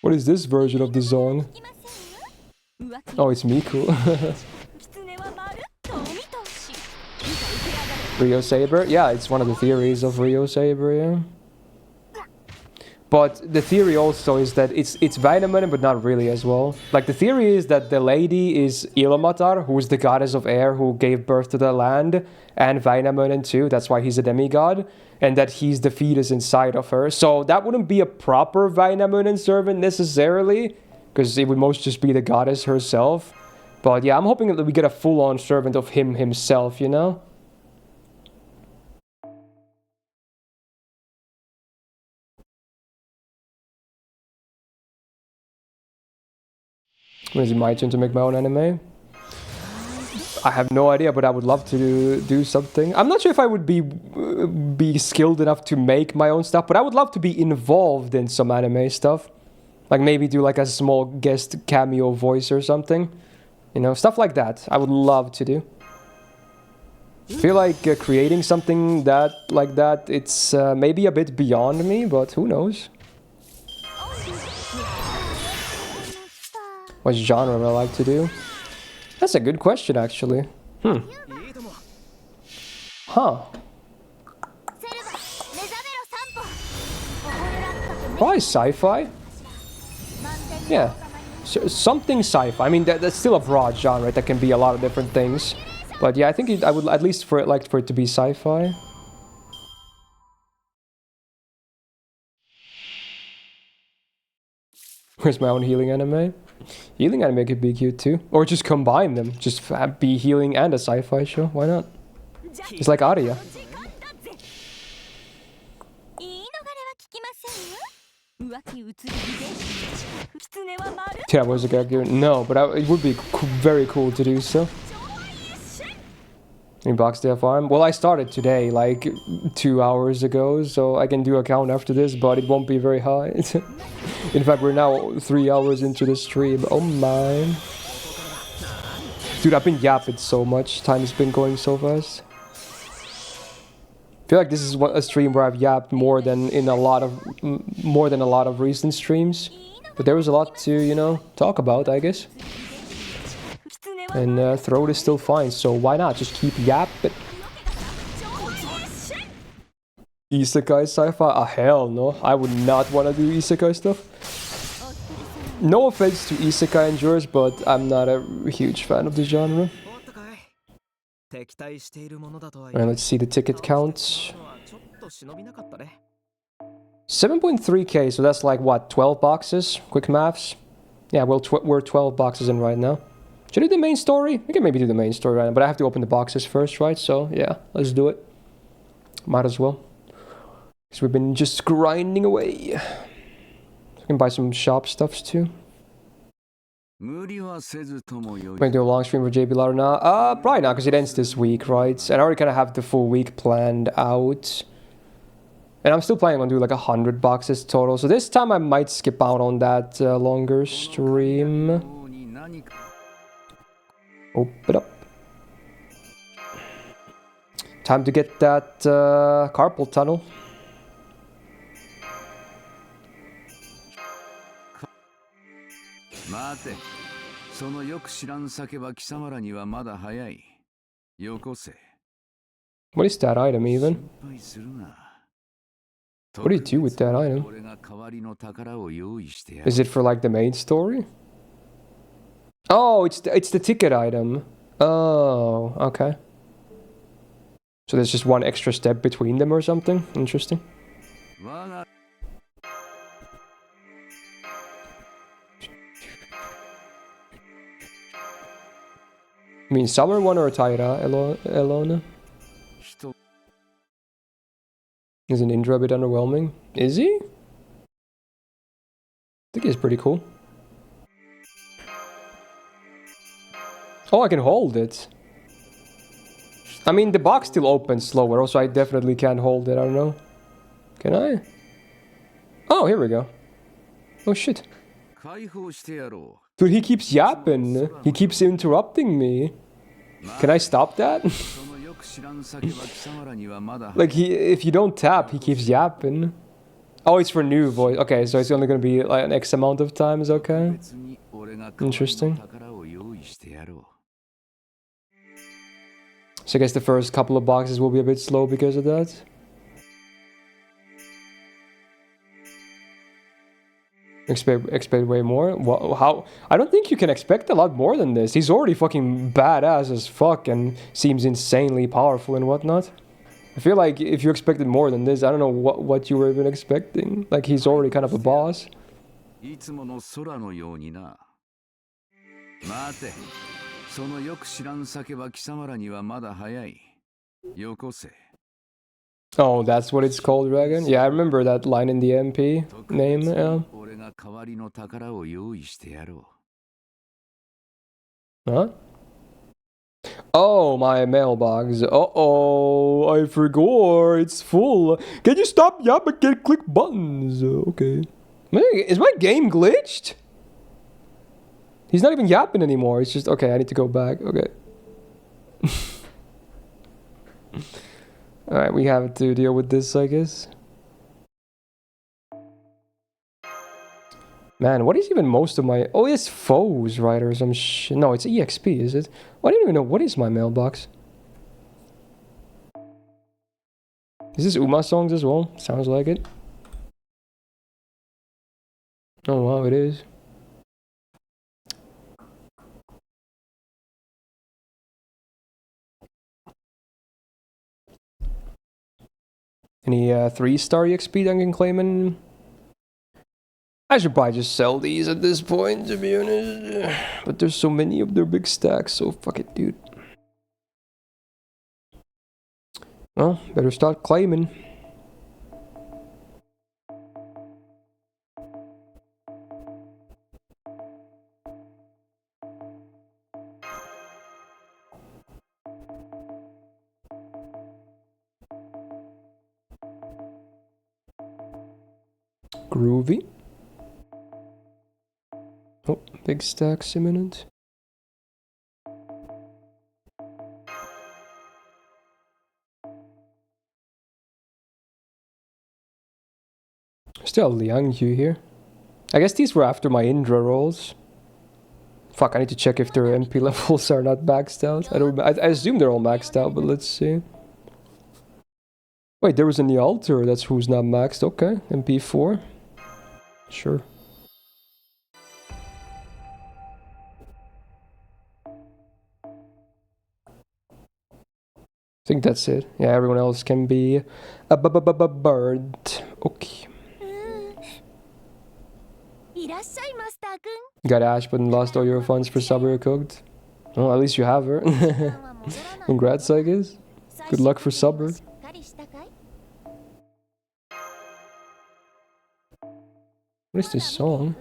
What is this version of the song? Oh, it's Miku. Rio Saber? Yeah, it's one of the theories of Rio Saber, yeah. But the theory also is that it's Vainamonen, but not really as well. Like, the theory is that the lady is Ilmatar, who is the goddess of air who gave birth to the land, and Vainamonen too, that's why he's a demigod, and that he's the fetus inside of her. So that wouldn't be a proper Vainamonen servant necessarily, because it would most just be the goddess herself. But yeah, I'm hoping that we get a full-on servant of him himself, you know? When is it my turn to make my own anime? I have no idea, but I would love to do something. I'm not sure if I would be skilled enough to make my own stuff, but I would love to be involved in some anime stuff. Like maybe do like a small guest cameo voice or something. You know, stuff like that. I would love to do. I feel like creating something like that, it's maybe a bit beyond me, but who knows? What genre would I like to do? That's a good question, actually. Huh. Probably sci-fi? Yeah. So, something sci-fi. I mean, that's still a broad genre, right? That can be a lot of different things. But yeah, I think I would at least like for it to be sci-fi. Where's my own healing anime? Healing anime could be cute too. Or just combine them. Just be healing and a sci-fi show. Why not? It's like Aria. Yeah, was a character? No, but it would be very cool to do so. In Boxdale Farm? Well, I started today, like 2 hours ago, so I can do a count after this, but it won't be very high. In fact, we're now 3 hours into the stream. Oh my. Dude, I've been yapping so much. Time's been going so fast. I feel like this is a stream where I've yapped more than a lot of recent streams. But there was a lot to, you know, talk about, I guess. And throat is still fine, so why not? Just keep yapping. Isekai sci-fi? Ah, hell no. I would not want to do isekai stuff. No offense to isekai endurers, but I'm not a huge fan of the genre. Alright, let's see the ticket count. 7.3k, so that's like what, 12 boxes? Quick maths. Yeah, well, we're 12 boxes in right now. Should I do the main story? We can maybe do the main story right now, but I have to open the boxes first, right? So yeah, let's do it. Might as well. Because we've been just grinding away. I can buy some shop stuffs too. Might do a long stream for JB Louder now? Probably not, because it ends this week, right? And I already kind of have the full week planned out. And I'm still planning on doing like 100 boxes total. So this time I might skip out on that longer stream. Open up. Time to get that carpal tunnel. 待て。そのよく知らん酒は貴様らにはまだ早い。よこせ。 What is that item even? 心配するな。 What do you do with that item? 俺が代わりの宝を用意してやる。 Is it for like the main story? Oh, it's the ticket item. Oh, okay. So there's just one extra step between them or something? Interesting. 我が You mean summer one or Taira, Elona? 人 Is an intro a bit underwhelming? Is he? I think he's pretty cool. Oh, I can hold it. I mean, the box still opens slower, also I definitely can't hold it, I don't know. Can I? Oh, here we go. Oh shit. 解放してやろ Dude, he keeps yapping. He keeps interrupting me. Can I stop that? う。そのよく知らん酒は貴様らにはまだ Like, if you don't tap, he keeps yapping. Oh, it's for new voice. Okay, so it's only gonna be like an X amount of times, okay? 別に俺が代わりの Interesting. 宝を用意してやろ So I guess the first couple of boxes will be a bit slow because of that. Expect way more? How? I don't think you can expect a lot more than this. He's already fucking badass as fuck and seems insanely powerful and whatnot. I feel like if you expected more than this, I don't know what you were even expecting. Like, he's already kind of a boss. う。いつもの空のようにな。待て。そのよく知らん酒は貴様らにはまだ早い。よこせ。 Oh, that's what it's called, Dragon? Yeah, I remember that line in the MP name, yeah. 俺が代わりの宝を用意してやろ Huh? Oh, my mailbox. Uh-oh, I forgot. It's full. Can you stop yapping and click buttons? Okay. Is my game glitched? He's not even yapping anymore. It's just, okay, I need to go back. Okay. Alright, we have to deal with this, I guess. Man, what is even most of my... Oh, it's foes, right? Or some shit. No, it's EXP, is it? Well, I don't even know. What is my mailbox? Is this Uma songs as well? Sounds like it. Oh, wow, it is. Any 3-star EXP that I can claim in? I should probably just sell these at this point, to be honest. But there's so many of their big stacks, so fuck it, dude. Well, better start claiming. Groovy. Oh, big stacks imminent. Still Liang Yu here. I guess these were after my Indra rolls. Fuck, I need to check if their MP levels are not maxed out. I assume they're all maxed out, but let's see. Wait, there was an altar. That's who's not maxed. Okay, MP4. Sure. I think that's it. Yeah, everyone else can be a bird. Okay. Got Ash, but lost all your funds for Saber cooked. Well, at least you have her. Congrats, I guess. Good luck for Saber. What is this song?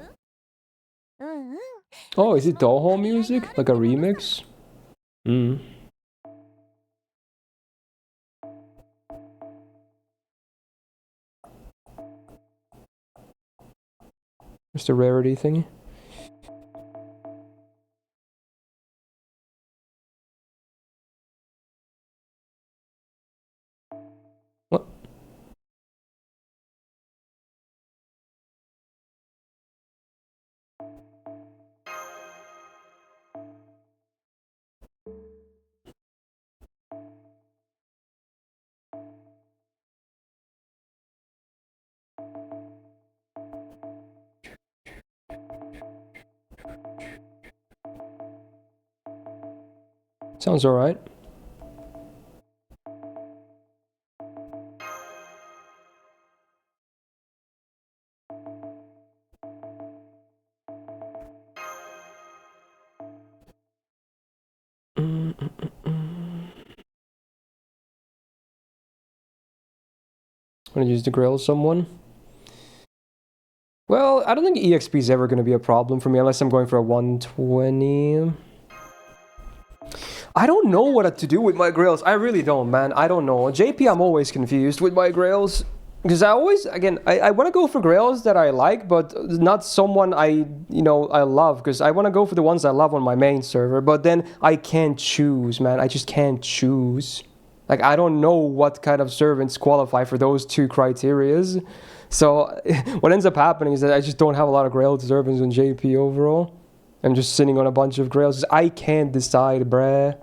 Oh, is it Toho music? Like a remix? Hmm. Where's the rarity thingy? Sounds alright. I'm gonna use the grill someone. Well, I don't think EXP is ever gonna be a problem for me unless I'm going for a 120. I don't know what to do with my grails. I really don't, man. I don't know. JP, I'm always confused with my grails. Because I always, again, I want to go for grails that I like, but not someone I love. Because I want to go for the ones I love on my main server. But then I can't choose, man. I just can't choose. Like, I don't know what kind of servants qualify for those two criterias. So what ends up happening is that I just don't have a lot of grail servants on JP overall. I'm just sitting on a bunch of grails. I can't decide, bruh.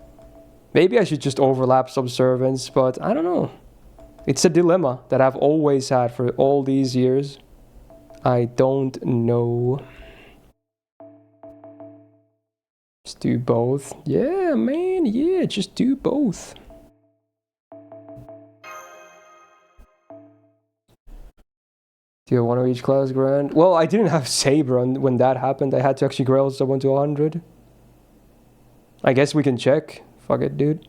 Maybe I should just overlap some servants, but I don't know. It's a dilemma that I've always had for all these years. I don't know. Just do both. Yeah, man. Yeah, just do both. Do you have one of each class, Grand? Well, I didn't have Saber when that happened. I had to actually grail someone to 100. I guess we can check. Fuck it, dude.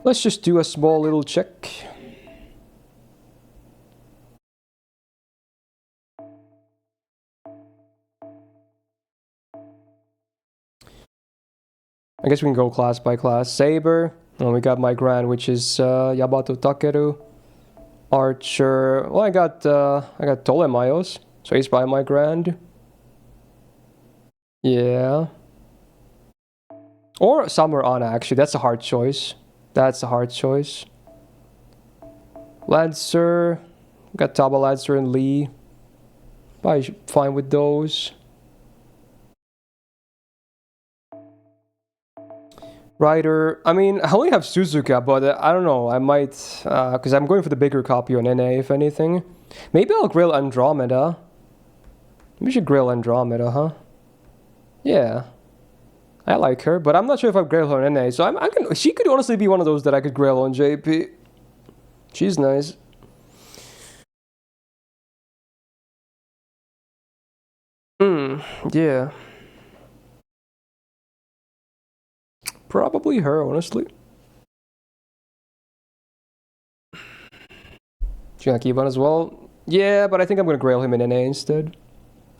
Let's just do a small little check. I guess we can go class by class. Saber. And we got my Grand, which is Yabato Takeru. Archer. Well, I got Tolemayos. So he's by my Grand. Yeah. Or Summer Ana, actually. That's a hard choice. That's a hard choice. Lancer. Got Taba Lancer and Lee. Probably fine with those. Rider. I mean, I only have Suzuka, but I don't know. I might... because I'm going for the bigger copy on NA, if anything. Maybe I'll grill Andromeda. We should grill Andromeda, huh? Yeah. I like her, but I'm not sure if I've grilled her on NA, so she could honestly be one of those that I could grill on JP. She's nice. Yeah. Probably her, honestly. Do you want to keep on as well? Yeah, but I think I'm going to grail him in NA instead.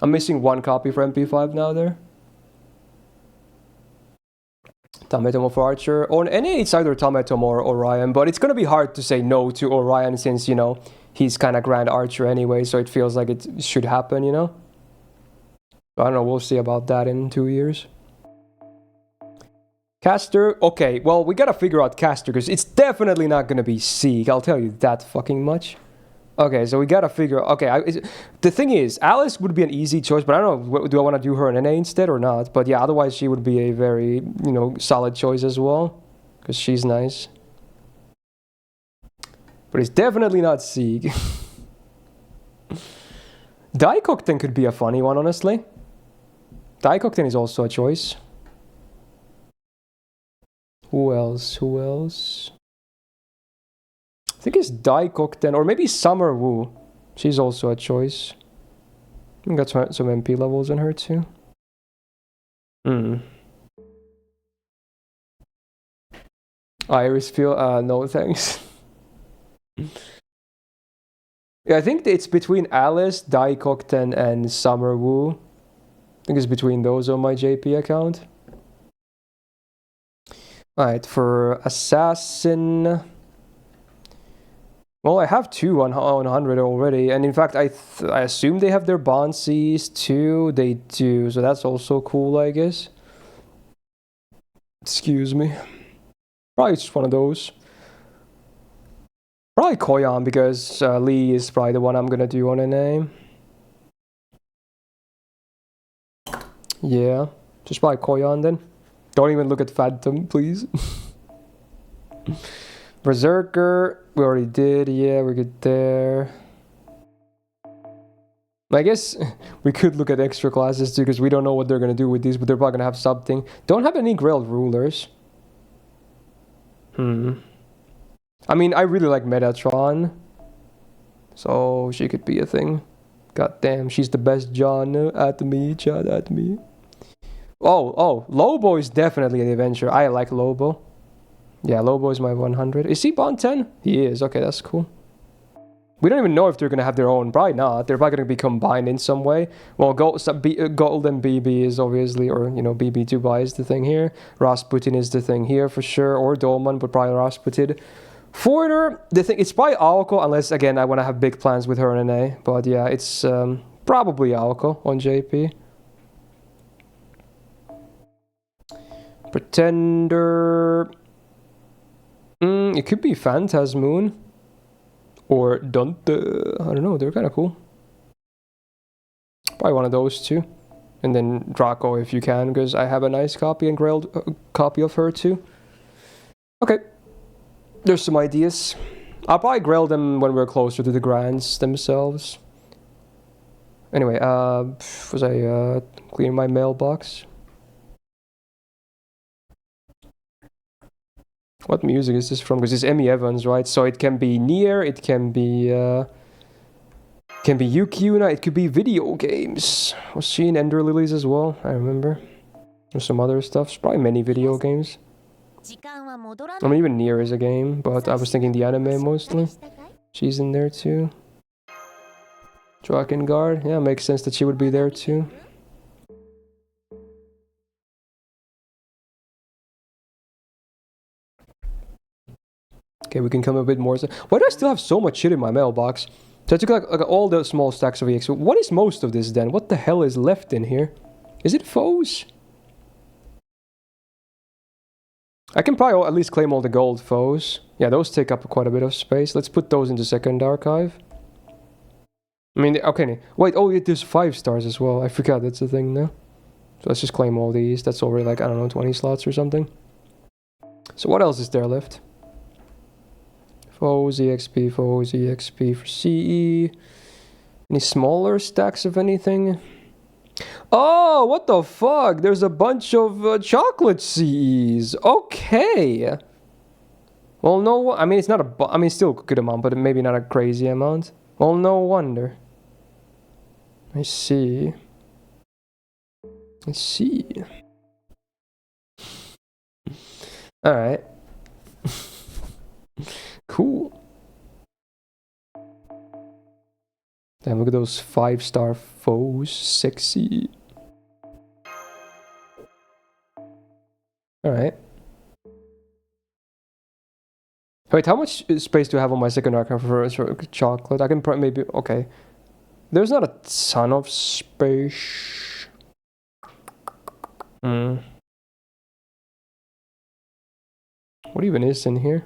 I'm missing one copy for MP5 now there. Tametomo for Archer. On NA, it's either Tametomo or Orion, but it's gonna be hard to say no to Orion since, you know, he's kind of Grand Archer anyway, so it feels like it should happen, you know? I don't know, we'll see about that in 2 years. Caster, okay, well, we gotta figure out Caster, because it's definitely not gonna be Seek, I'll tell you that fucking much. Okay, so we gotta figure... Okay, the thing is, Alice would be an easy choice, but I don't know, do I want to do her in NA instead or not? But yeah, otherwise she would be a very, you know, solid choice as well. Because she's nice. But it's definitely not Sieg. Daikokten could be a funny one, honestly. Daikokten is also a choice. Who else? Who else? I think it's Daikokten, or maybe Summer Wu. She's also a choice. We got some MP levels in her too. Iris feel no thanks. Yeah, I think it's between Alice, Daikokten, and Summer Wu. I think it's between those on my JP account. Alright, for Assassin... Well, I have two on 100 already, and in fact, I assume they have their Bonsies too. They do, so that's also cool, I guess. Excuse me. Probably just one of those. Probably Koyan, because Lee is probably the one I'm gonna do on a name. Yeah, just probably Koyan then. Don't even look at Phantom, please. Berserker, we already did, yeah, we're good there. I guess we could look at extra classes too, because we don't know what they're gonna do with these, but they're probably gonna have something. Don't have any Grailed rulers. I mean, I really like Metatron, so she could be a thing. God damn, she's the best John. At me, chat at me. Oh, Lobo is definitely an adventure. I like Lobo. Yeah, Lobo is my 100. Is he Bond 10? He is. Okay, that's cool. We don't even know if they're going to have their own. Probably not. They're probably going to be combined in some way. Well, Gold and BB is obviously, or, you know, BB Dubai is the thing here. Rasputin is the thing here for sure. Or Dolman, but probably Rasputin. Foreigner, the thing, it's probably Aoko, unless, again, I want to have big plans with her and an A. But yeah, it's probably Aoko on JP. Pretender. It could be Phantasmoon. Or Dante. I don't know, they're kind of cool. Probably one of those two. And then Draco if you can, because I have a nice copy and Grailed copy of her too. Okay. There's some ideas. I'll probably Grail them when we're closer to the grands themselves. Anyway, was I clearing my mailbox? What music is this from? Because it's Emmy Evans, right? So it can be Nier, it can be Yuki-Una, it could be video games. Was she in Ender Lilies as well? I remember. There's some other stuff. It's probably many video games. I mean, even Nier is a game, but I was thinking the anime mostly. She's in there too. Drakengard, yeah, makes sense that she would be there too. Okay, we can come a bit more. Why do I still have so much shit in my mailbox? So I took like all the small stacks of EX. What is most of this then? What the hell is left in here? Is it foes? I can probably at least claim all the gold foes. Yeah, those take up quite a bit of space. Let's put those into second archive. I mean, okay, wait, oh, there's 5 stars as well. I forgot that's the thing now. So let's just claim all these. That's already like, I don't know, 20 slots or something. So what else is there left? Foes, EXP for CE. Any smaller stacks of anything? Oh, what the fuck? There's a bunch of chocolate CEs. Okay. Well, no, I mean, it's not a, I mean, still a good amount, but maybe not a crazy amount. Well, no wonder. I see. I see. Alright. Cool. Damn, look at those 5-star foes. Sexy. Alright. Wait, how much space do I have on my second archive for chocolate? I can probably maybe... Okay. There's not a ton of space. What even is in here?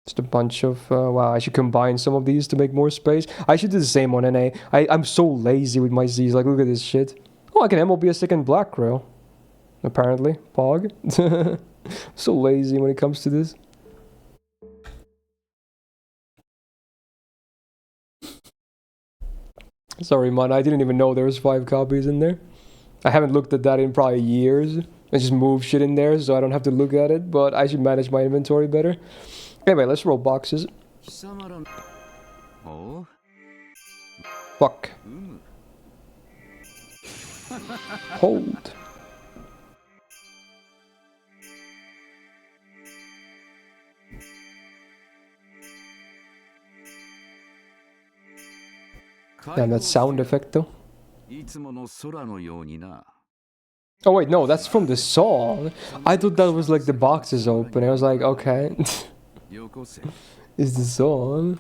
Just a bunch of... wow, I should combine some of these to make more space. I should do the same on NA. I'm so lazy with my Z's. Like, look at this shit. Oh, I can MLB a second Black Grail. Apparently. Pog. So lazy when it comes to this. Sorry, man. I didn't even know there was 5 copies in there. I haven't looked at that in probably years. I just move shit in there so I don't have to look at it. But I should manage my inventory better. Anyway, let's roll boxes. Fuck. Hold. Damn, that sound effect though. Oh wait, no, that's from the song. I thought that was like the boxes open. I was like, okay. Is the song?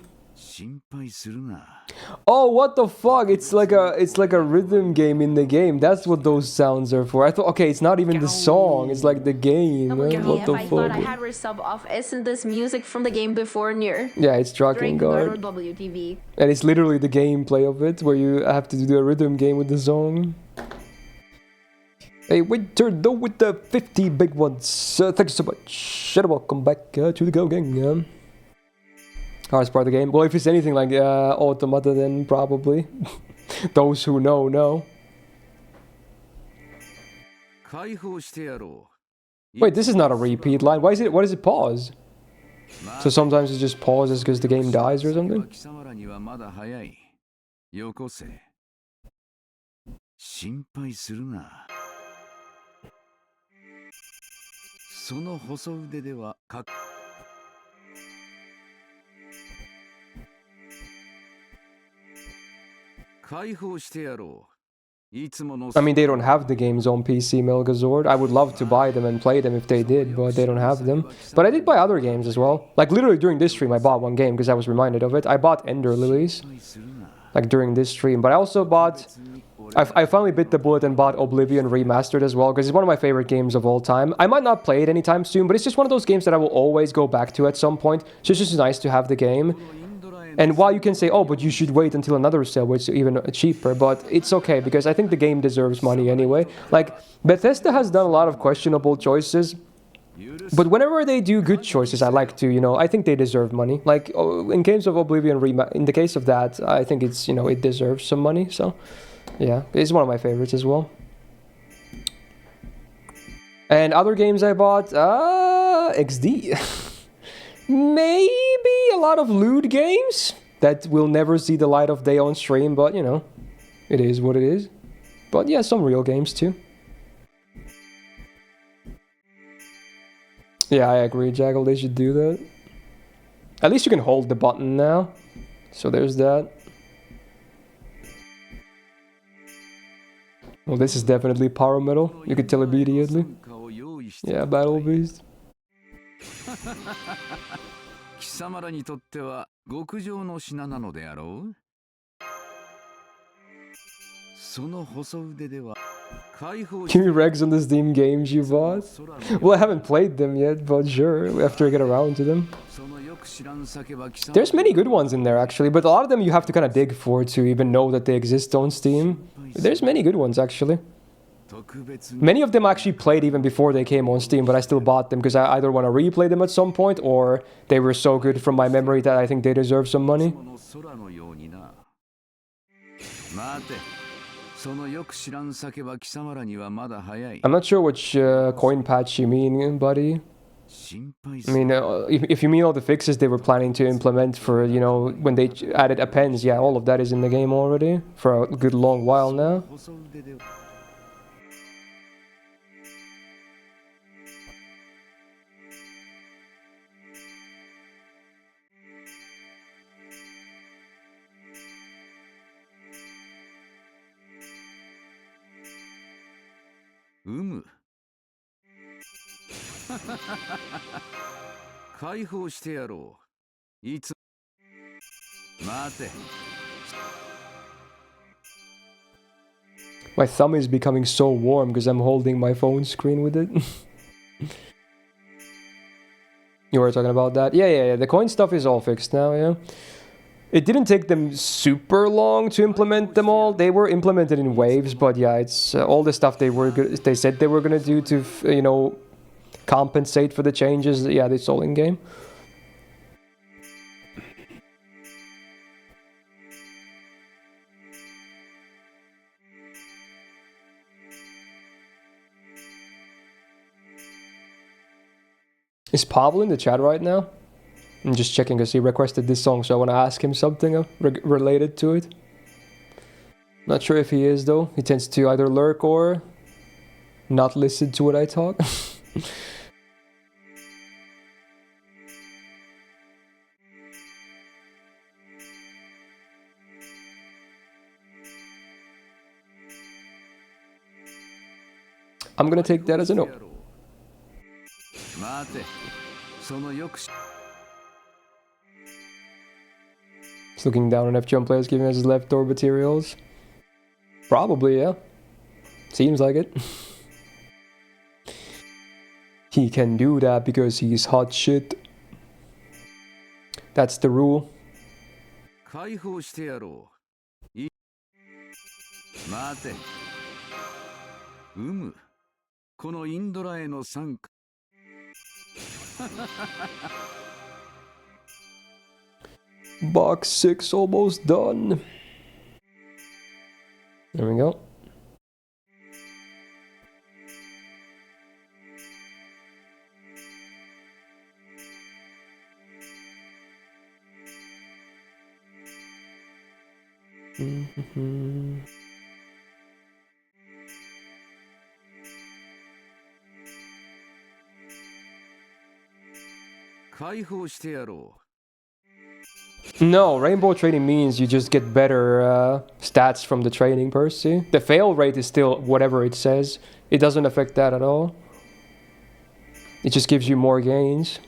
Oh, what the fuck? It's like a rhythm game in the game. That's what those sounds are for. I thought, okay, it's not even the song. It's like the game. What the I fuck? thought I had her sub off. Isn't this music from the game before Nier? Yeah, it's Drakengard. WTV. And it's literally the gameplay of it, where you have to do a rhythm game with the song. Hey, Winter, though, with the 50 big ones. Thank you so much. And welcome back to the Go Gang. Hardest part of the game. Well, if it's anything like Automata, then probably. Those who know. 解放してやろう。 Wait, this is not a repeat line. Why does it pause? So sometimes it just pauses because the game dies or something? 貴様らにはまだ早い。よこせ。心配するな。その細腕ではか解放してやろう。 I mean, they don't have the games on PC, Melgazord. I would love to buy them and play them if they did, but they don't have them. But I did buy other games as well. Like, literally during this stream, I bought one game because I was reminded of it. I bought Ender Lilies, like, during this stream. But I also bought... I finally bit the bullet and bought Oblivion Remastered as well, because it's one of my favorite games of all time. I might not play it anytime soon, but it's just one of those games that I will always go back to at some point. So it's just nice to have the game. And while you can say, oh, but you should wait until another sale, which is even cheaper, but it's okay, because I think the game deserves money anyway. Like, Bethesda has done a lot of questionable choices, but whenever they do good choices, I like to, you know, I think they deserve money. Like, in case of Oblivion, in the case of that, I think it's, you know, it deserves some money, so, yeah, it's one of my favorites as well. And other games I bought, XD. Maybe a lot of loot games that will never see the light of day on stream, but you know, it is what it is. But yeah, some real games too. Yeah, I agree, Jaggle, they should do that. At least you can hold the button now. So there's that. Well, this is definitely power metal. You could tell immediately. Yeah, Battle Beast. 貴様らにとっては極上の品なのであろう。その細腕では解放 Give me regs on the Steam games you bought. Well, I haven't played them yet, but sure, after I get around to them. There's many good ones in there actually, but a lot of them you have to kind of dig for to even know that they exist on Steam. There's many good ones actually. Many of them I actually played even before they came on Steam, but I still bought them because I either want to replay them at some point or they were so good from my memory that I think they deserve some money. I'm not sure which coin patch you mean, buddy. I mean, if you mean all the fixes they were planning to implement for, you know, when they added appends, yeah, all of that is in the game already for a good long while now. My thumb is becoming so warm because I'm holding my phone screen with it. You were talking about that? Yeah. The coin stuff is all fixed now, yeah. It didn't take them super long to implement them all. They were implemented in waves, but yeah, it's all the stuff they said they were gonna do to, you know, compensate for the changes. Yeah, it's all in game. Is Pavel in the chat right now? I'm just checking because he requested this song, so I want to ask him something related to it. Not sure if he is though. He tends to either lurk or not listen to what I talk. I'm gonna take that as a no. He's looking down on FGO players giving us his leftover materials. Probably, yeah. Seems like it. He can do that because he's hot shit. That's the rule. Box 6 almost done. There we go. No, rainbow training means you just get better stats from the training per se. The fail rate is still whatever it says. It doesn't affect that at all. It just gives you more gains.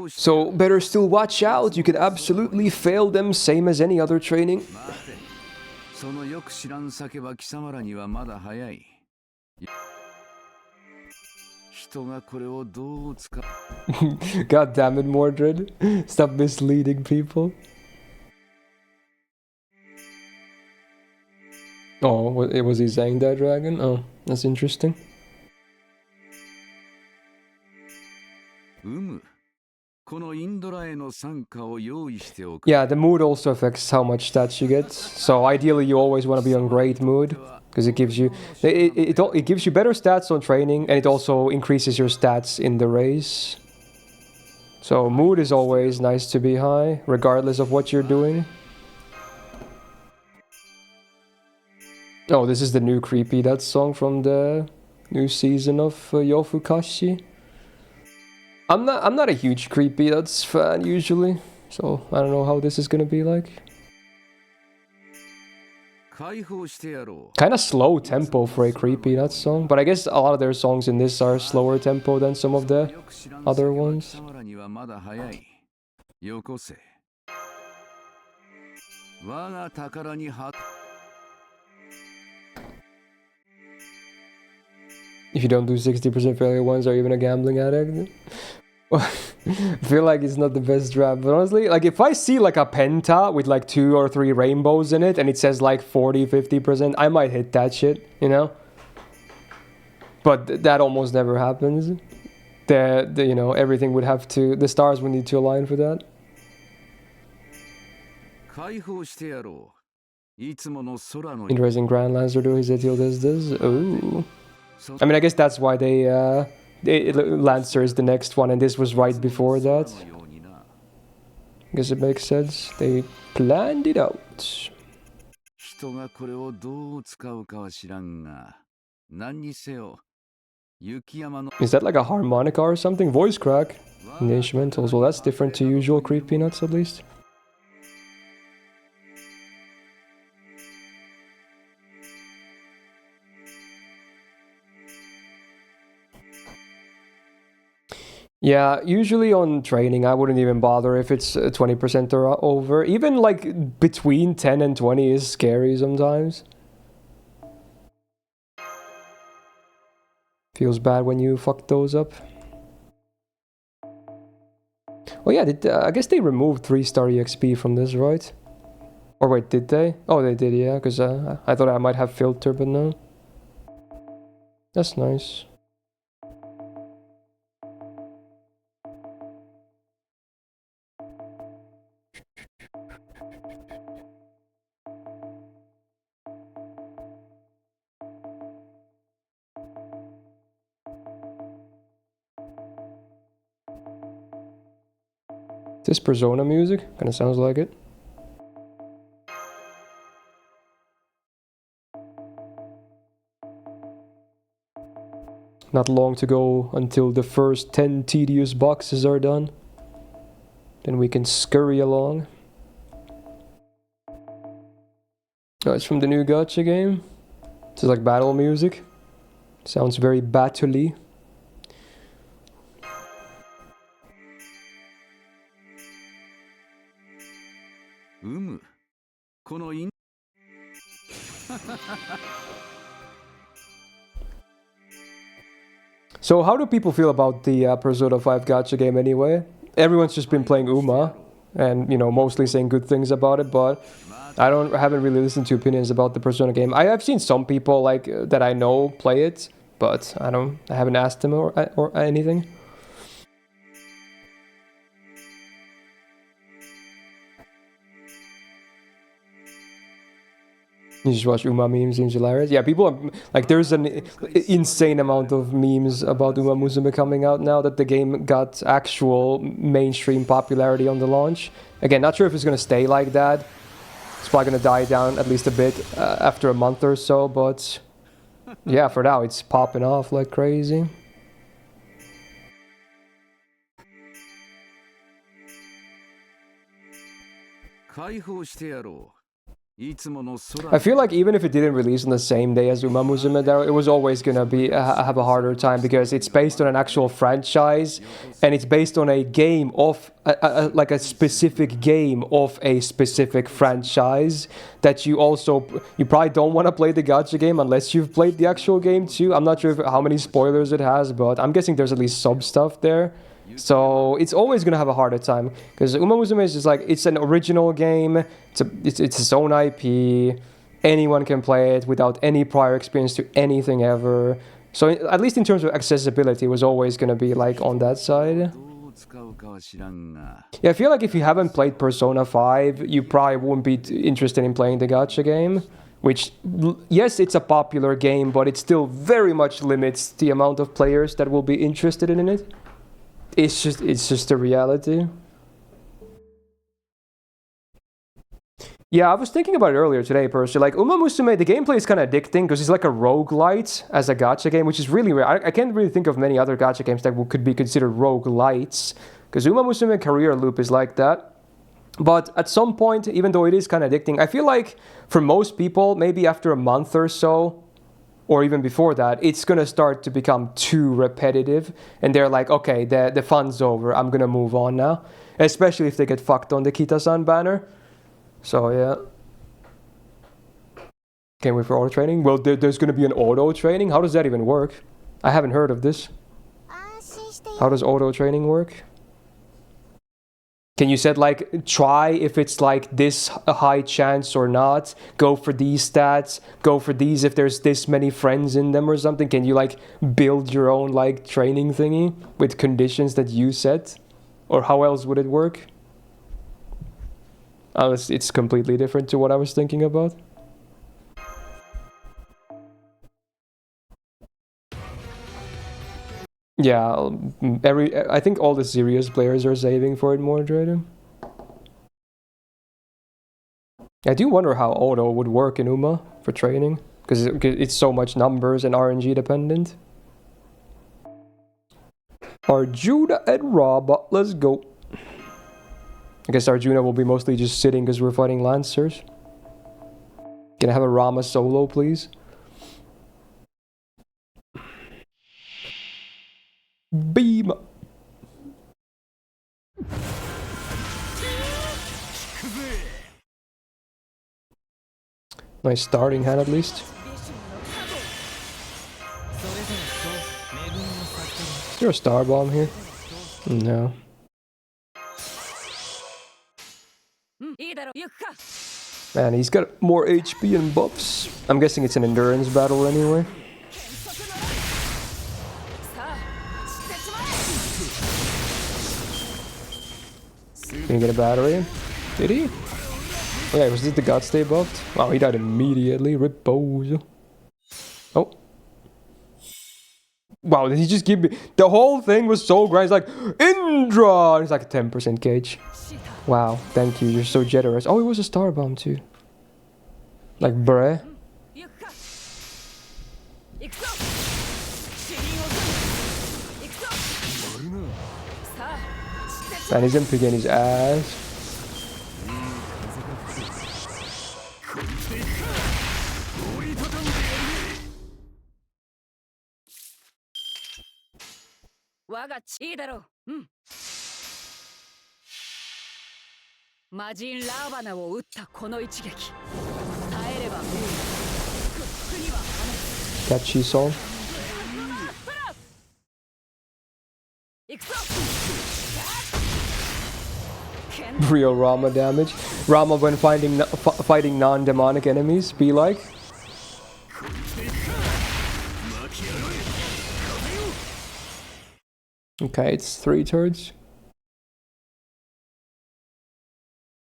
So better still watch out. You can absolutely fail them same as any other training. God damn it, Mordred. Stop misleading people. Oh, was he saying that, Dragon? Oh, that's interesting. Yeah, the mood also affects how much stats you get. So ideally, you always want to be on great mood because it gives you it gives you better stats on training, and it also increases your stats in the race. So mood is always nice to be high, regardless of what you're doing. Oh, this is the new Creepy That song from the new season of Yofukashi. I'm not a huge Creepy That's fan usually, so I don't know how this is gonna be like. Kind of slow tempo for a Creepy That song, but I guess a lot of their songs in this are slower tempo than some of the other ones. If you don't do 60% failure ones, are you even a gambling addict? I feel like it's not the best draft, but honestly, like if I see like a penta with like 2 or 3 rainbows in it and it says like 40-50%, I might hit that shit, you know? But that almost never happens. You know, everything would have to, the stars would need to align for that. Interesting Grand Lancer do his Etiel does this. Ooh. I mean, I guess that's why Lancer is the next one, and this was right before that. I guess it makes sense. They planned it out. Is that like a harmonica or something? Voice crack in the instrumentals. Well, that's different to usual Creepy Nuts, at least. Yeah, usually on training, I wouldn't even bother if it's 20% or over. Even like between 10 and 20 is scary sometimes. Feels bad when you fuck those up. Oh yeah, I guess they removed 3-star EXP from this, right? Or wait, did they? Oh, they did, yeah, because I thought I might have filter, but no. That's nice. This Persona music? Kinda sounds like it. Not long to go until the first 10 tedious boxes are done. Then we can scurry along. Oh, it's from the new gacha game. This is like battle music. Sounds very battle-y. So how do people feel about the Persona 5 gacha game anyway? Everyone's just been playing Uma, and you know, mostly saying good things about it, but I haven't really listened to opinions about the Persona game. I've seen some people like that I know play it, but I haven't asked them or anything. You just watch Uma memes, seems hilarious. Yeah, people are like, there's an insane amount of memes about Uma Musume coming out now that the game got actual mainstream popularity on the launch. Again, not sure if it's gonna stay like that. It's probably gonna die down at least a bit after a month or so, but yeah, for now it's popping off like crazy. I feel like even if it didn't release on the same day as Uma Musume, it was always gonna be have a harder time because it's based on an actual franchise, and it's based on a game of like a specific game of a specific franchise that you probably don't want to play the gacha game unless you've played the actual game too. I'm not sure how many spoilers it has, but I'm guessing there's at least some stuff there. So it's always gonna have a harder time because Uma Musume is just like, it's an original game. It's its own IP. Anyone can play it without any prior experience to anything ever. So at least in terms of accessibility, it was always gonna be like on that side. Yeah, I feel like if you haven't played Persona 5, you probably won't be interested in playing the gacha game. Which, yes, it's a popular game, but it still very much limits the amount of players that will be interested in it. It's just a reality. Yeah, I was thinking about it earlier today, personally. Like, Uma Musume, the gameplay is kind of addicting because it's like a roguelite as a gacha game, which is really rare. I can't really think of many other gacha games that could be considered roguelites, because Uma Musume Career Loop is like that. But at some point, even though it is kind of addicting, I feel like for most people, maybe after a month or so, or even before that, it's gonna start to become too repetitive, and they're like, okay, the fun's over, I'm gonna move on now. Especially if they get fucked on the Kita-san banner. So yeah. Can't wait for auto training. Well, there's gonna be an auto training? How does that even work? I haven't heard of this. How does auto training work? Can you set like, try if it's like this a high chance or not, go for these stats, go for these if there's this many friends in them or something? Can you like build your own like training thingy with conditions that you set? Or how else would it work? Unless it's completely different to what I was thinking about. Yeah, I think all the serious players are saving for it more, Drayden. I do wonder how auto would work in Uma for training, because it's so much numbers and RNG dependent. Arjuna and Raba, let's go. I guess Arjuna will be mostly just sitting because we're fighting Lancers. Can I have a Rama solo, please? Beam! Nice starting hand at least. Is there a star bomb here? No. Man, he's got more HP and buffs. I'm guessing it's an endurance battle anyway. Can he get a battery? Did he? Oh yeah, was this the God Stay buffed? Wow, he died immediately. Rip Bozo. Oh. Wow, did he just give me... The whole thing was so great. It's like, Indra! It's like a 10% gauge. Wow, thank you. You're so generous. Oh, it was a star bomb too. Like, bruh. Man, he's gonna in his ass. Catchy song. Real Rama damage. Rama when fighting non-demonic enemies, be like. Okay, it's 3 turns.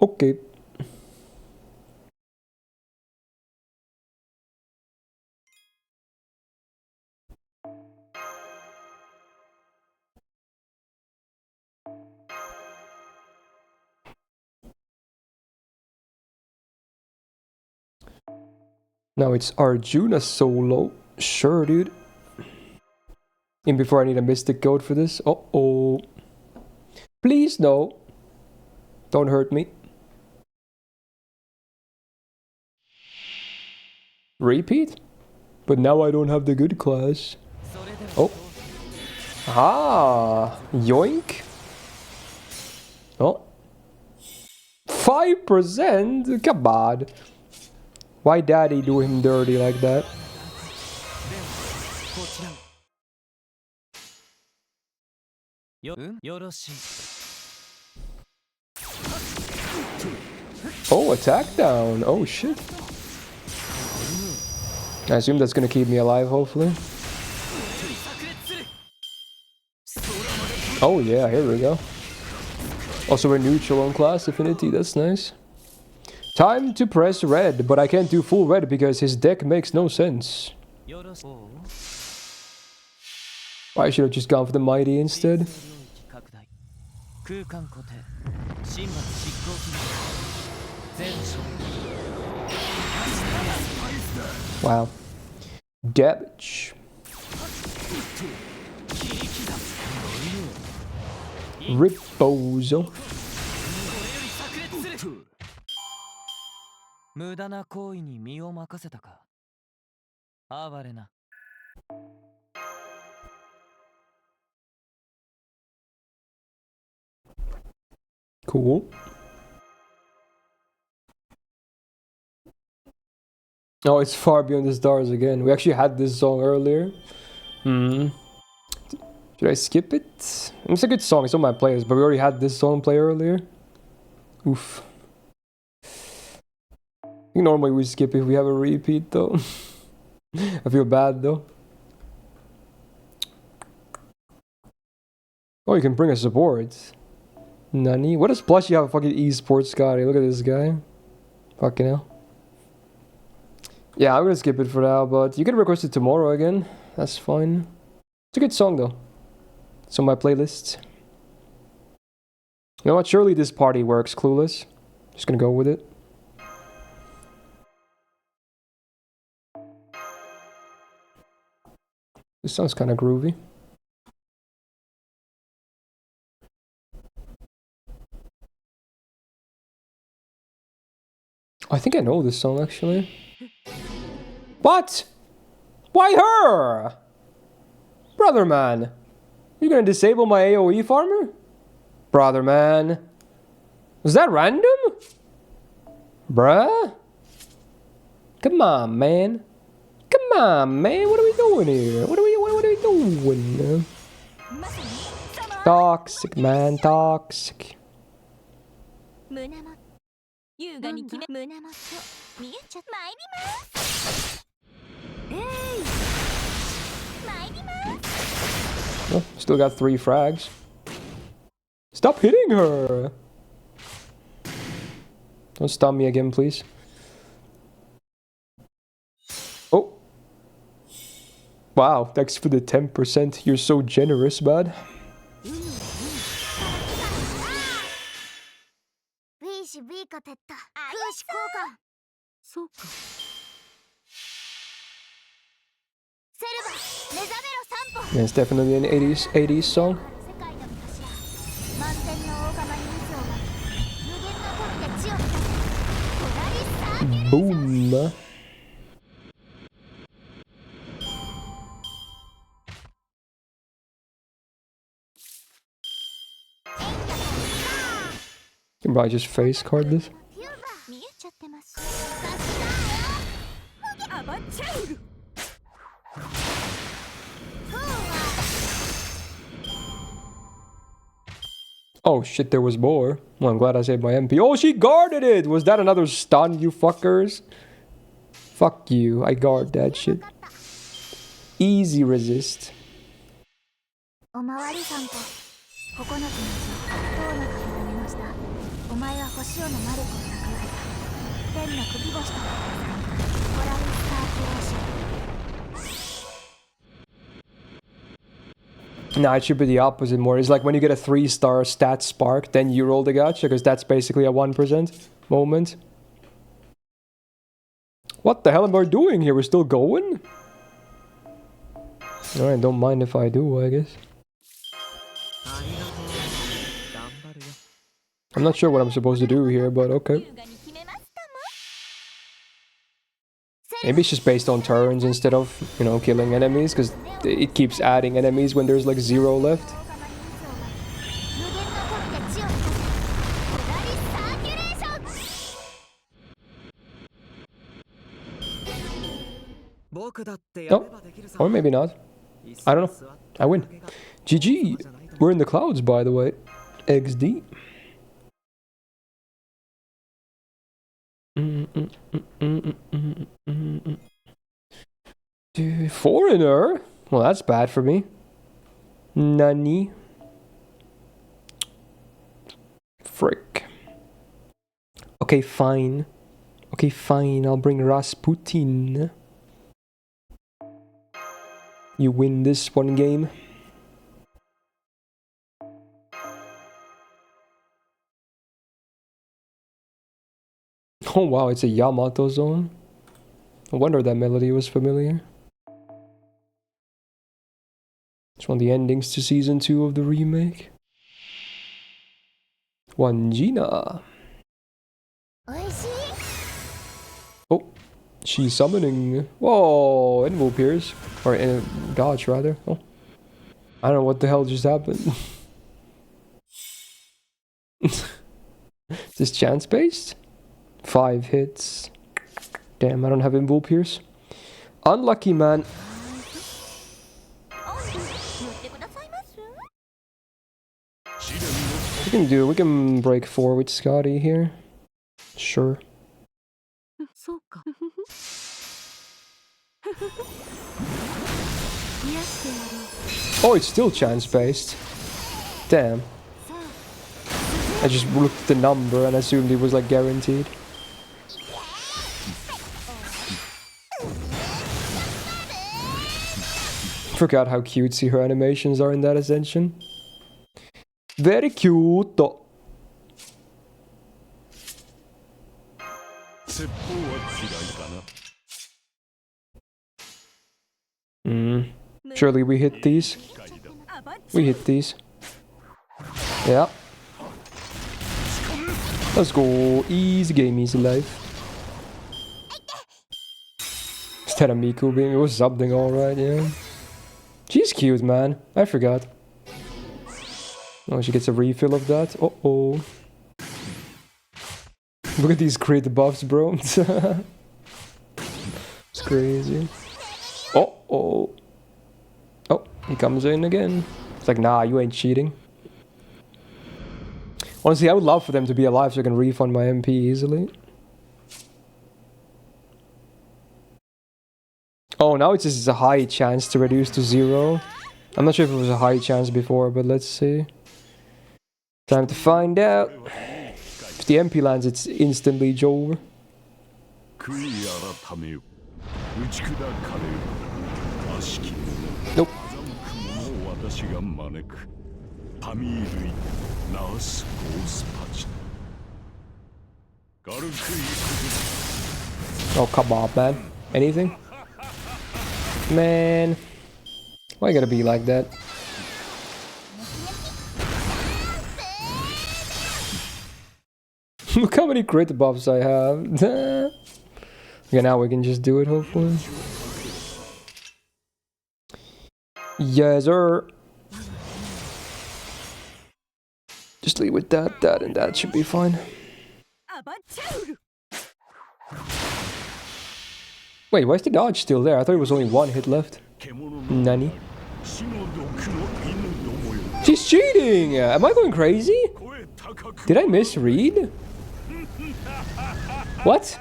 Okay. Now it's Arjuna solo. Sure, dude. Even before I need a mystic code for this. Uh-oh. Please, no. Don't hurt me. Repeat? But now I don't have the good class. Oh. Ah. Yoink. Oh. 5%? Come on. Why daddy do him dirty like that? Oh, attack down. Oh, shit. I assume that's gonna keep me alive, hopefully. Oh, yeah, here we go. Also, we're neutral on class affinity. That's nice. Time to press red, but I can't do full red because his deck makes no sense. I should have just gone for the mighty instead. Wow. Damage. Riposo. 無駄な行為に身を任せたか。哀れな。Cool. Oh, it's Far Beyond the Stars again. We actually had this song earlier. Should I skip it? It's a good song. It's on my playlist, but we already had this song play earlier. Oof. I think normally we skip if we have a repeat, though. I feel bad, though. Oh, you can bring a support. Nani? What does Plushy have a fucking esports Scotty? Look at this guy. Fucking hell. Yeah, I'm gonna skip it for now, but you can request it tomorrow again. That's fine. It's a good song, though. It's on my playlist. You know what? Surely this party works, Clueless. Just gonna go with it. This sounds kind of groovy. I think I know this song, actually. What? Why her? Brother man. You gonna disable my AoE farmer? Brother man. Was that random? Bruh? Come on, man. Come on, man. What are we doing here? What are we doing? Toxic, man. Toxic. Oh, still got 3 frags. Stop hitting her! Don't stun me again, please. Oh. Wow, thanks for the 10%. You're so generous, bud. Yeah, it's definitely an 80s song. Boom. Can probably just face card this. Oh shit, there was more. Well, I'm glad I saved my MP. Oh, she guarded it! Was that another stun, you fuckers? Fuck you, I guard that shit. Easy resist. Nah, it should be the opposite more. It's like when you get a 3-star stat spark, then you roll the gacha, because that's basically a 1% moment. What the hell am I doing here? We're still going? Alright, don't mind if I do, I guess. I'm not sure what I'm supposed to do here, but okay. Maybe it's just based on turns instead of, you know, killing enemies, because it keeps adding enemies when there's like 0 left. No, or maybe not. I don't know. I win. GG. We're in the clouds, by the way. XD. Foreigner? Well, that's bad for me. Nani? Frick. Okay, fine. Okay, fine. I'll bring Rasputin. You win this one game. Oh wow, it's a Yamato zone. No wonder that melody was familiar. It's one of the endings to season 2 of the remake. Wanjina. Oh, she's summoning. Whoa, Invul Pierce. Or dodge, rather. Oh. I don't know what the hell just happened. Is this chance based? 5 hits. Damn, I don't have Invul Pierce. Unlucky, man. We can break 4 with Scotty here. Sure. Oh, it's still chance based. Damn. I just looked at the number and assumed it was like guaranteed. Forgot how cutesy her animations are in that Ascension. Very cute. Surely we hit these. We hit these. Yeah. Let's go. Easy game, easy life. Is that a Miku beam? It was something alright, yeah. She's cute, man. I forgot. Oh, she gets a refill of that. Uh-oh. Look at these crit buffs, bro. It's crazy. Uh-oh. Oh, he comes in again. It's like, nah, you ain't cheating. Honestly, I would love for them to be alive so I can refund my MP easily. Oh, now it's just a high chance to reduce to 0. I'm not sure if it was a high chance before, but let's see. Time to find out. If the MP lands, it's instantly over. Nope. Oh, come on, man. Anything? Man. Why you gotta be like that? Look how many crit buffs I have. Okay, now we can just do it, hopefully. Yes, sir. Just leave with that, and that should be fine. Wait, why is the dodge still there? I thought it was only 1 hit left. Nani? She's cheating! Am I going crazy? Did I misread? What?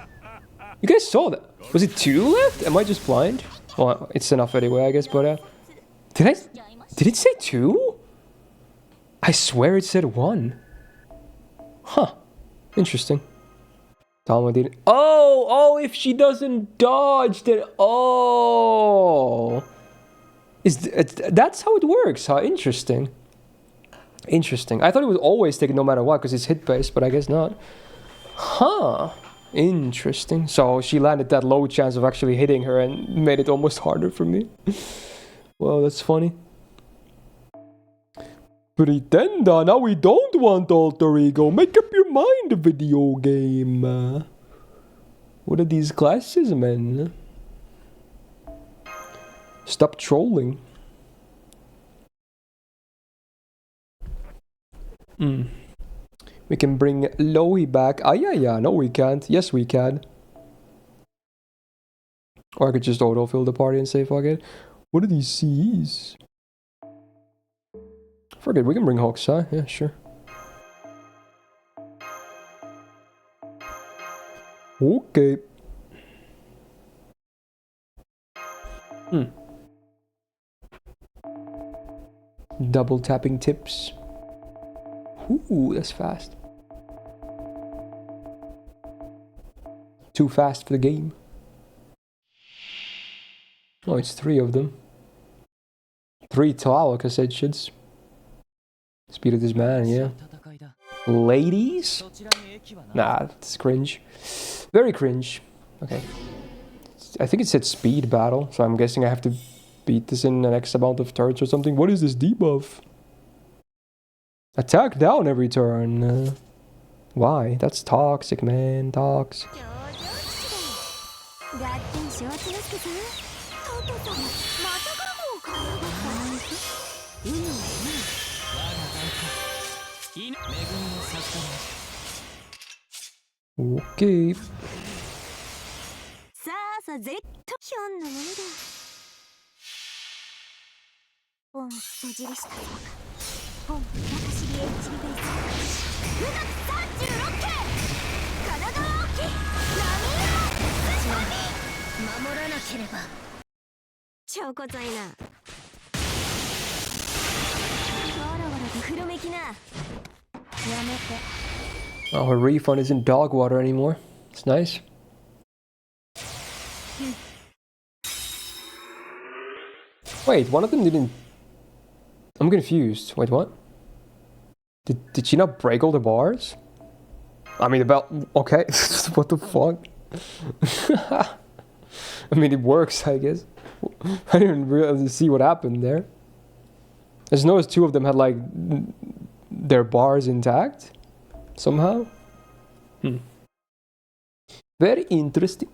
You guys saw that? Was it 2 left? Am I just blind? Well, it's enough anyway, I guess, but did it say 2? I swear it said 1. Huh. Interesting. Talma didn't. Oh, if she doesn't dodge, then that's how it works, huh? Interesting. Interesting. I thought it would always take it no matter what, because it's hit based, but I guess not. Huh. Interesting. So she landed that low chance of actually hitting her and made it almost harder for me. Well, that's funny. Pretenda, now we don't want alter ego. Make up your mind, video game. What are these classes, man? Stop trolling. We can bring Loey back. Ah, yeah. No, we can't. Yes, we can. Or I could just autofill the party and say, fuck it. What are these C's? Forget, we can bring Hawks, huh? Yeah, sure. Okay. Double tapping tips. Ooh, that's fast. Too fast for the game. Oh, it's 3 of them. 3 Talaka shits. Speed of this man, yeah. Ladies? Nah, that's cringe. Very cringe. Okay. I think it said speed battle, so I'm guessing I have to beat this in an X amount of turns or something. What is this debuff? Attack down every turn. Why? That's toxic, man. Toxic. Okay. Oh, her refund isn't dog water anymore. It's nice. Wait, one of them didn't... I'm confused. Wait, what? Did she not break all the bars? I mean, about... Okay. What the fuck? I mean, it works, I guess. I didn't really see what happened there. I just noticed 2 of them had, like, their bars intact. Somehow. Very interesting.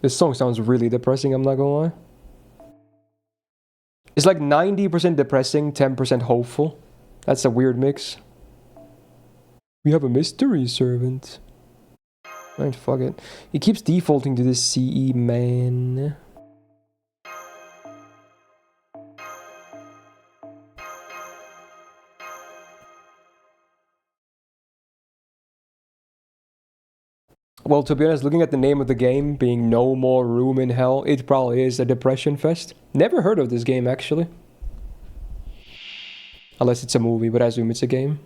This song sounds really depressing, I'm not gonna lie. It's like 90% depressing, 10% hopeful. That's a weird mix. We have a mystery servant. Right, fuck it. He keeps defaulting to this CE, man. Well, to be honest, looking at the name of the game being No More Room in Hell, it probably is a depression fest. Never heard of this game, actually. Unless it's a movie, but I assume it's a game.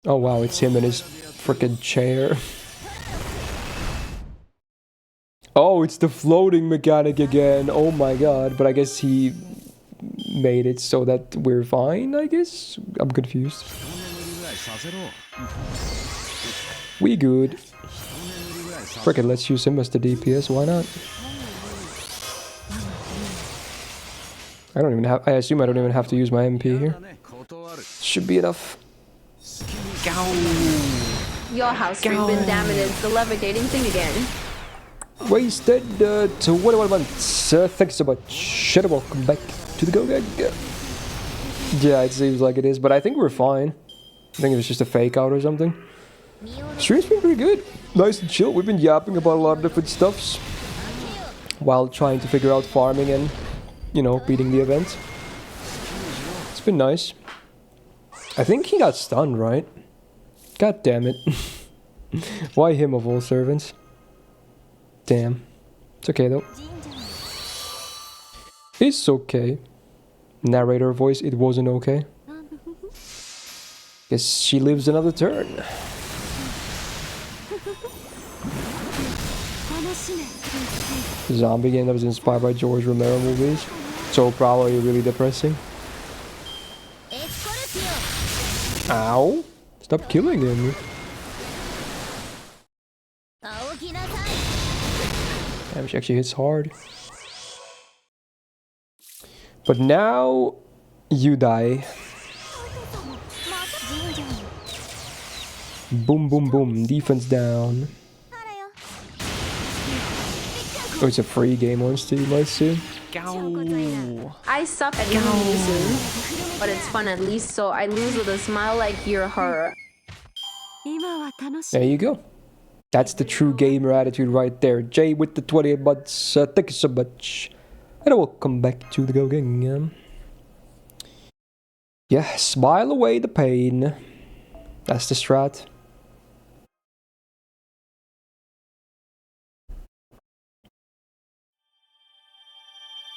Oh wow, it's him in his frickin' chair. Oh, it's the floating mechanic again. Oh my god, but I guess he made it so that we're fine, I guess? I'm confused. We good. Frickin', let's use him as the DPS, why not? I don't even have... I assume I don't even have to use my MP here. Should be enough. Your house stream been damaged. The levitating thing again. Wasted 21 months. Thanks so much. Welcome back to the Go Gag. Yeah, it seems like it is, but I think we're fine. I think it was just a fake out or something. Stream's been pretty good. Nice and chill. We've been yapping about a lot of different stuffs while trying to figure out farming and, you know, beating the event. It's been nice. I think he got stunned, right? God damn it. Why him of all servants? Damn. It's okay though. It's okay. Narrator voice, it wasn't okay. Guess she lives another turn. Zombie game that was inspired by George Romero movies. So probably really depressing. Ow. Stop killing him. Damn, she actually hits hard. But now you die. Boom, boom, boom. Defense down. Oh, it's a free game on Steam, I see. I suck at losing, but it's fun at least, so I lose with a smile like you're her. There you go. That's the true gamer attitude right there. Jay with the 20 bucks. Thank you so much. And welcome back to the Go Gang. Yeah, smile away the pain. That's the strat.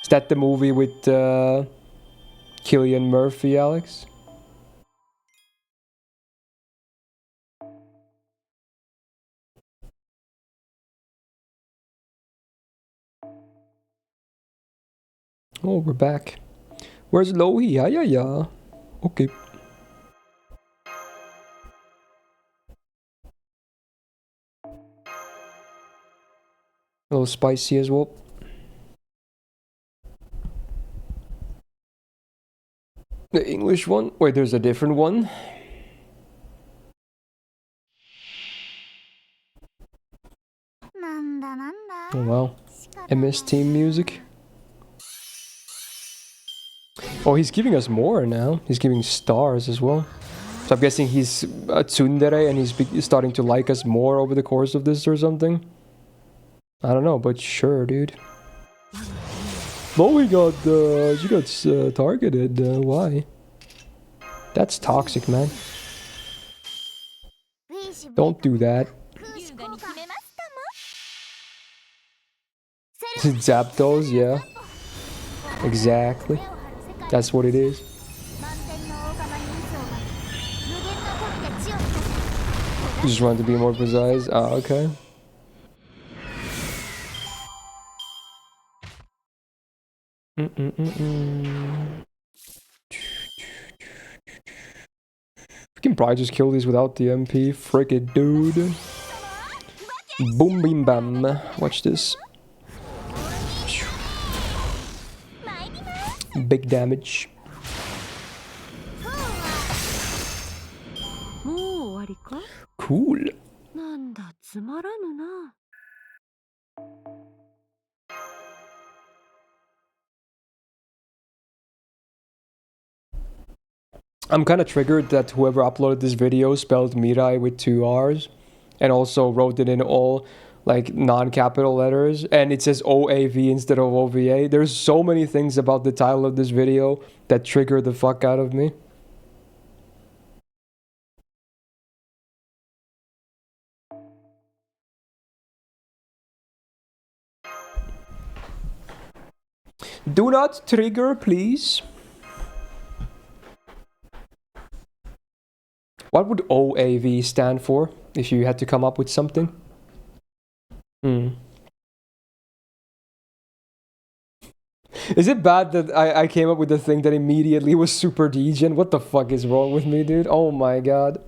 Is that the movie with Cillian Murphy, Alex? Oh, we're back. Where's Lohi? Yeah. Okay. A little spicy as well. The English one? Wait, there's a different one? Oh wow. MS Team music. Oh, he's giving us more now. He's giving stars as well. So I'm guessing he's a tsundere and he's starting to like us more over the course of this or something. I don't know, but sure, dude. Oh, she got targeted. Why? That's toxic, man. Don't do that. Zapdos, yeah. Exactly. That's what it is. You just wanted to be more precise? Oh, okay. We can probably just kill these without the MP. Frick it, dude. Boom, beam, bam. Watch this. Big damage. Cool. I'm kind of triggered that whoever uploaded this video spelled Mirai with 2 R's and also wrote it in all like non-capital letters and it says OAV instead of OVA. There's so many things about the title of this video that trigger the fuck out of me. Do not trigger, please. What would OAV stand for if you had to come up with something? Is it bad that I came up with the thing that immediately was super degen? What the fuck is wrong with me, dude? Oh my god.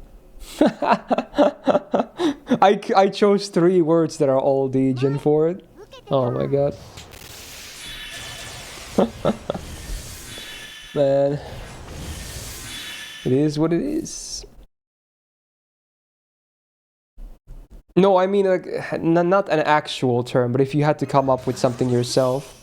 I chose 3 words that are all degen for it. Oh my god. Man. It is what it is. No, I mean like not an actual term, but if you had to come up with something yourself.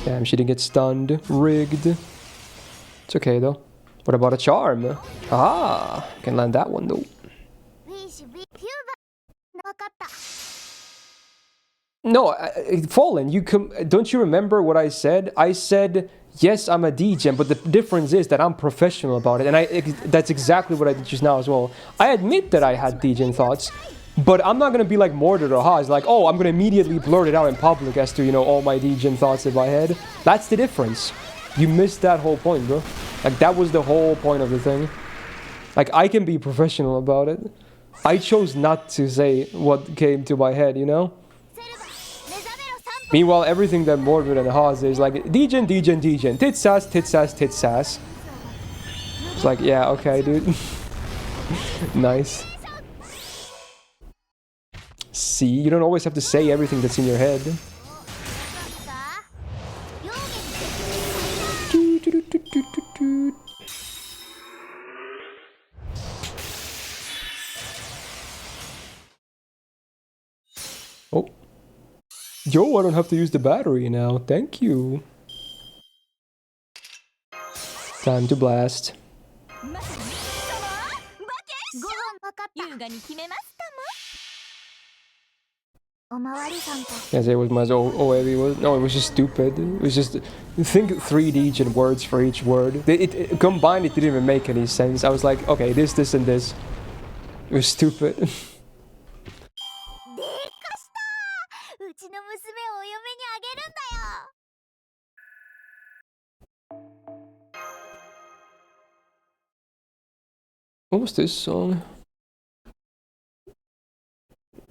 Damn, she didn't get stunned. Rigged. It's okay though. What about a charm? Ah, can land that one though. No, Fallen, don't you remember what I said? I said, yes, I'm a degen, but the difference is that I'm professional about it. And that's exactly what I did just now as well. I admit that I had degen thoughts, but I'm not going to be like Mordred or Haas, like, oh, I'm going to immediately blurt it out in public as to, you know, all my degen thoughts in my head. That's the difference. You missed that whole point, bro. Like, that was the whole point of the thing. Like, I can be professional about it. I chose not to say what came to my head, you know? Meanwhile, everything that Mordred and Haas is like Degen, Degen, Degen, Titsas, Titsas, Titsas. It's like, yeah, okay, dude. Nice. See, you don't always have to say everything that's in your head. Oh. Yo, I don't have to use the battery now. Thank you. Time to blast. Yes, it was my OAV was no, it was just stupid. It was just think 3D and words for each word. It combined, it didn't even make any sense. I was like, okay, this, and this. It was stupid. What was this song?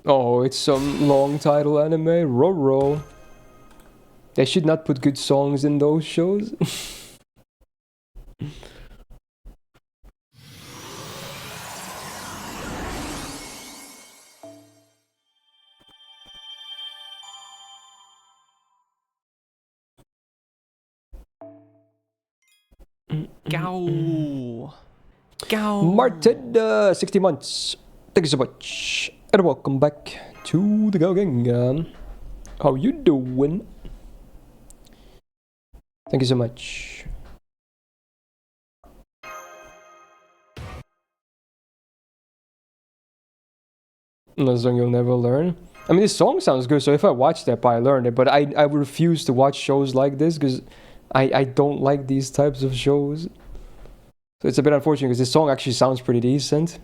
Oh, it's some long title anime. Roro. They should not put good songs in those shows. Go. Go. Martin, 60 months. Thank you so much. And welcome back to the Go Gang. How you doing? Thank you so much. Another song you'll never learn. I mean, this song sounds good, so if I watched that, I learned it. But I refuse to watch shows like this because I don't like these types of shows. So it's a bit unfortunate because this song actually sounds pretty decent.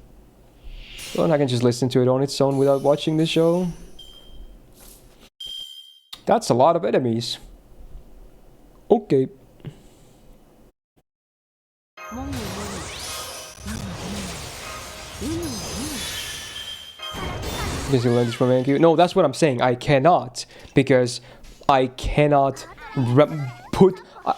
Well, I can just listen to it on its own without watching the show. That's a lot of enemies. Okay. No, that's what I'm saying. I cannot, because I cannot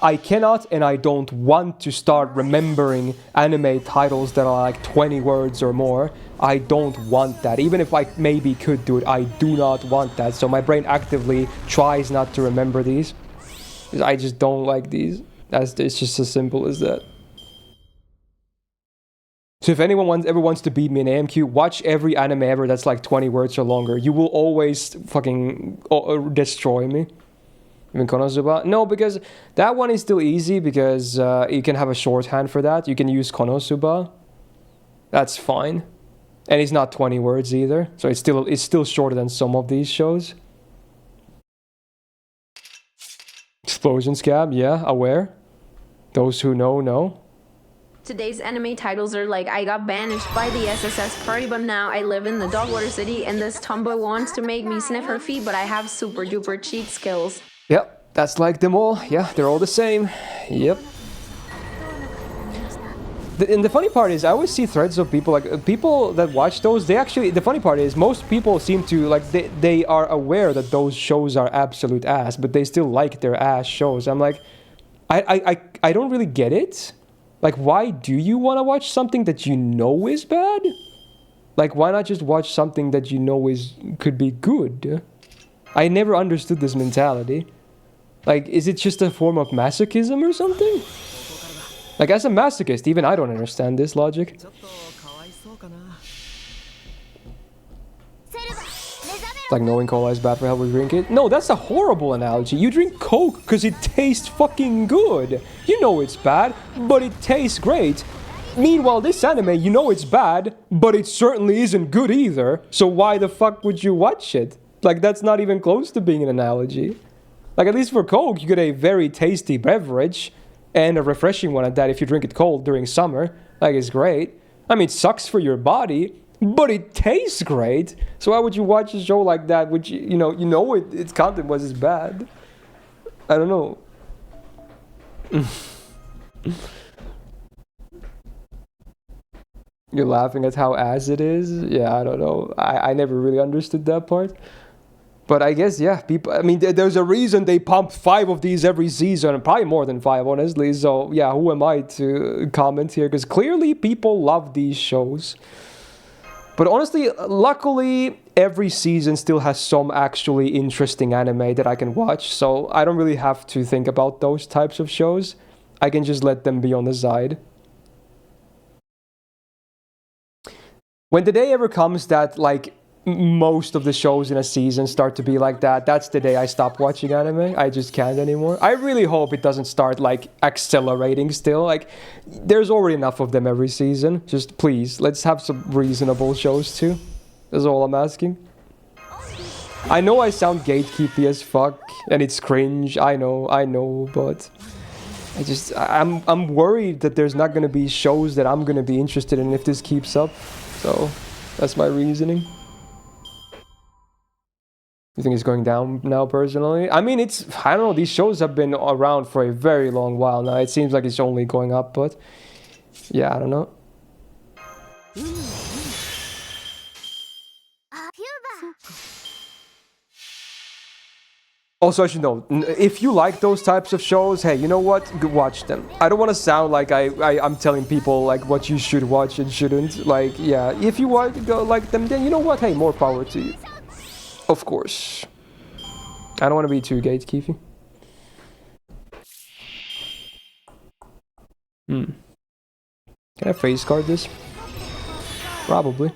I cannot and I don't want to start remembering anime titles that are like 20 words or more. I don't want that. Even if I maybe could do it, I do not want that. So my brain actively tries not to remember these. I just don't like these. It's just as simple as that. So if anyone ever wants to beat me in AMQ, watch every anime ever that's like 20 words or longer. You will always fucking destroy me. Even Konosuba? No, because that one is still easy because you can have a shorthand for that. You can use Konosuba. That's fine. And it's not 20 words either. So it's still shorter than some of these shows. Explosion Scab, yeah, aware. Those who know, know. Today's anime titles are like, I got banished by the SSS party, but now I live in the Dogwater City, and this tomboy wants to make me sniff her feet, but I have super duper cheat skills. Yep, that's like them all. Yeah, they're all the same. Yep. And the funny part is, I always see threads of people, like, people that watch those, they actually, the funny part is, most people seem to, like, they are aware that those shows are absolute ass, but they still like their ass shows. I'm like, I don't really get it. Like, why do you want to watch something that you know is bad? Like, why not just watch something that you know could be good? I never understood this mentality. Like, is it just a form of masochism or something? Like, as a masochist, even I don't understand this logic. Like knowing cola is bad for health we drink it. No, that's a horrible analogy. You drink Coke because it tastes fucking good. You know it's bad, but it tastes great. Meanwhile, this anime, you know it's bad, but it certainly isn't good either. So why the fuck would you watch it? Like, that's not even close to being an analogy. Like, at least for Coke, you get a very tasty beverage and a refreshing one at that if you drink it cold during summer. Like, it's great. I mean, it sucks for your body, but it tastes great. So why would you watch a show like that which, you know its content was bad? I don't know. You're laughing at how ass it is? Yeah, I don't know. I never really understood that part. But I guess, yeah, people, I mean, there's a reason they pump 5 of these every season, and probably more than 5, honestly. So, yeah, who am I to comment here? Because clearly people love these shows. But honestly, luckily, every season still has some actually interesting anime that I can watch. So I don't really have to think about those types of shows. I can just let them be on the side. When the day ever comes that, like, most of the shows in a season start to be like that, that's the day I stop watching anime. I just can't anymore. I really hope it doesn't start, like, accelerating still. Like, there's already enough of them every season. Just please, let's have some reasonable shows too. That's all I'm asking. I know I sound gatekeepy as fuck, and it's cringe. I know, but I'm worried that there's not gonna be shows that I'm gonna be interested in if this keeps up. So, that's my reasoning. You think it's going down now, personally? I mean, I don't know, these shows have been around for a very long while now. It seems like it's only going up, but yeah, I don't know. Also, I should know, if you like those types of shows, hey, you know what? Watch them. I don't want to sound like I'm telling people like what you should watch and shouldn't. Like, yeah, if you want to go like them, then you know what? Hey, more power to you. Of course. I don't want to be too gatekeepy. Can I face card this? Probably.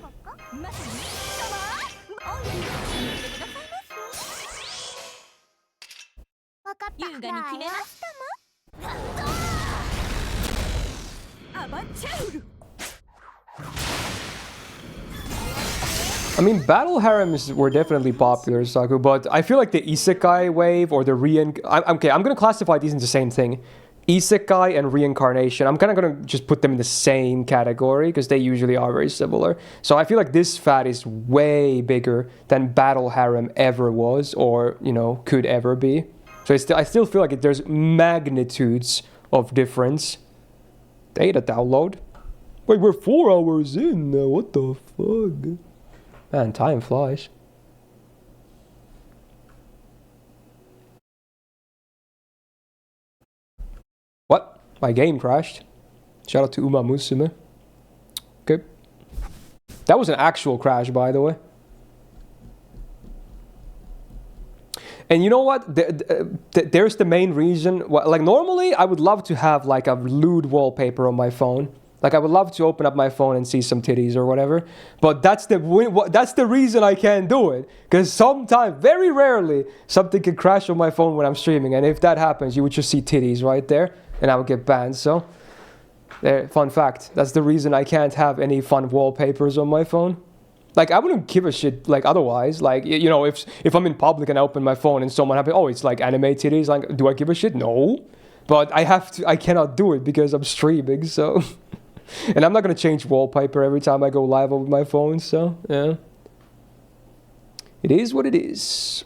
I mean, battle harems were definitely popular, Saku, but I feel like the isekai wave or the okay, I'm gonna classify these into the same thing. Isekai and reincarnation. I'm kind of gonna just put them in the same category because they usually are very similar. So I feel like this fad is way bigger than battle harem ever was, or you know, could ever be. So I still feel like there's magnitudes of difference. Data download. Wait, we're 4 hours in. What the fuck? Man, time flies. What? My game crashed. Shout out to Uma Musume. Okay. That was an actual crash, by the way. And you know what? There's the main reason. Like, normally, I would love to have, like, a lewd wallpaper on my phone. Like, I would love to open up my phone and see some titties or whatever. But that's the reason I can't do it. Because sometimes, very rarely, something can crash on my phone when I'm streaming. And if that happens, you would just see titties right there. And I would get banned. So, there, fun fact. That's the reason I can't have any fun wallpapers on my phone. Like, I wouldn't give a shit, like, otherwise. Like, you know, if I'm in public and I open my phone and someone happens, oh, it's like anime titties. Like, do I give a shit? No. But I cannot do it because I'm streaming, so... And I'm not going to change wallpaper every time I go live over my phone, so, yeah. It is what it is.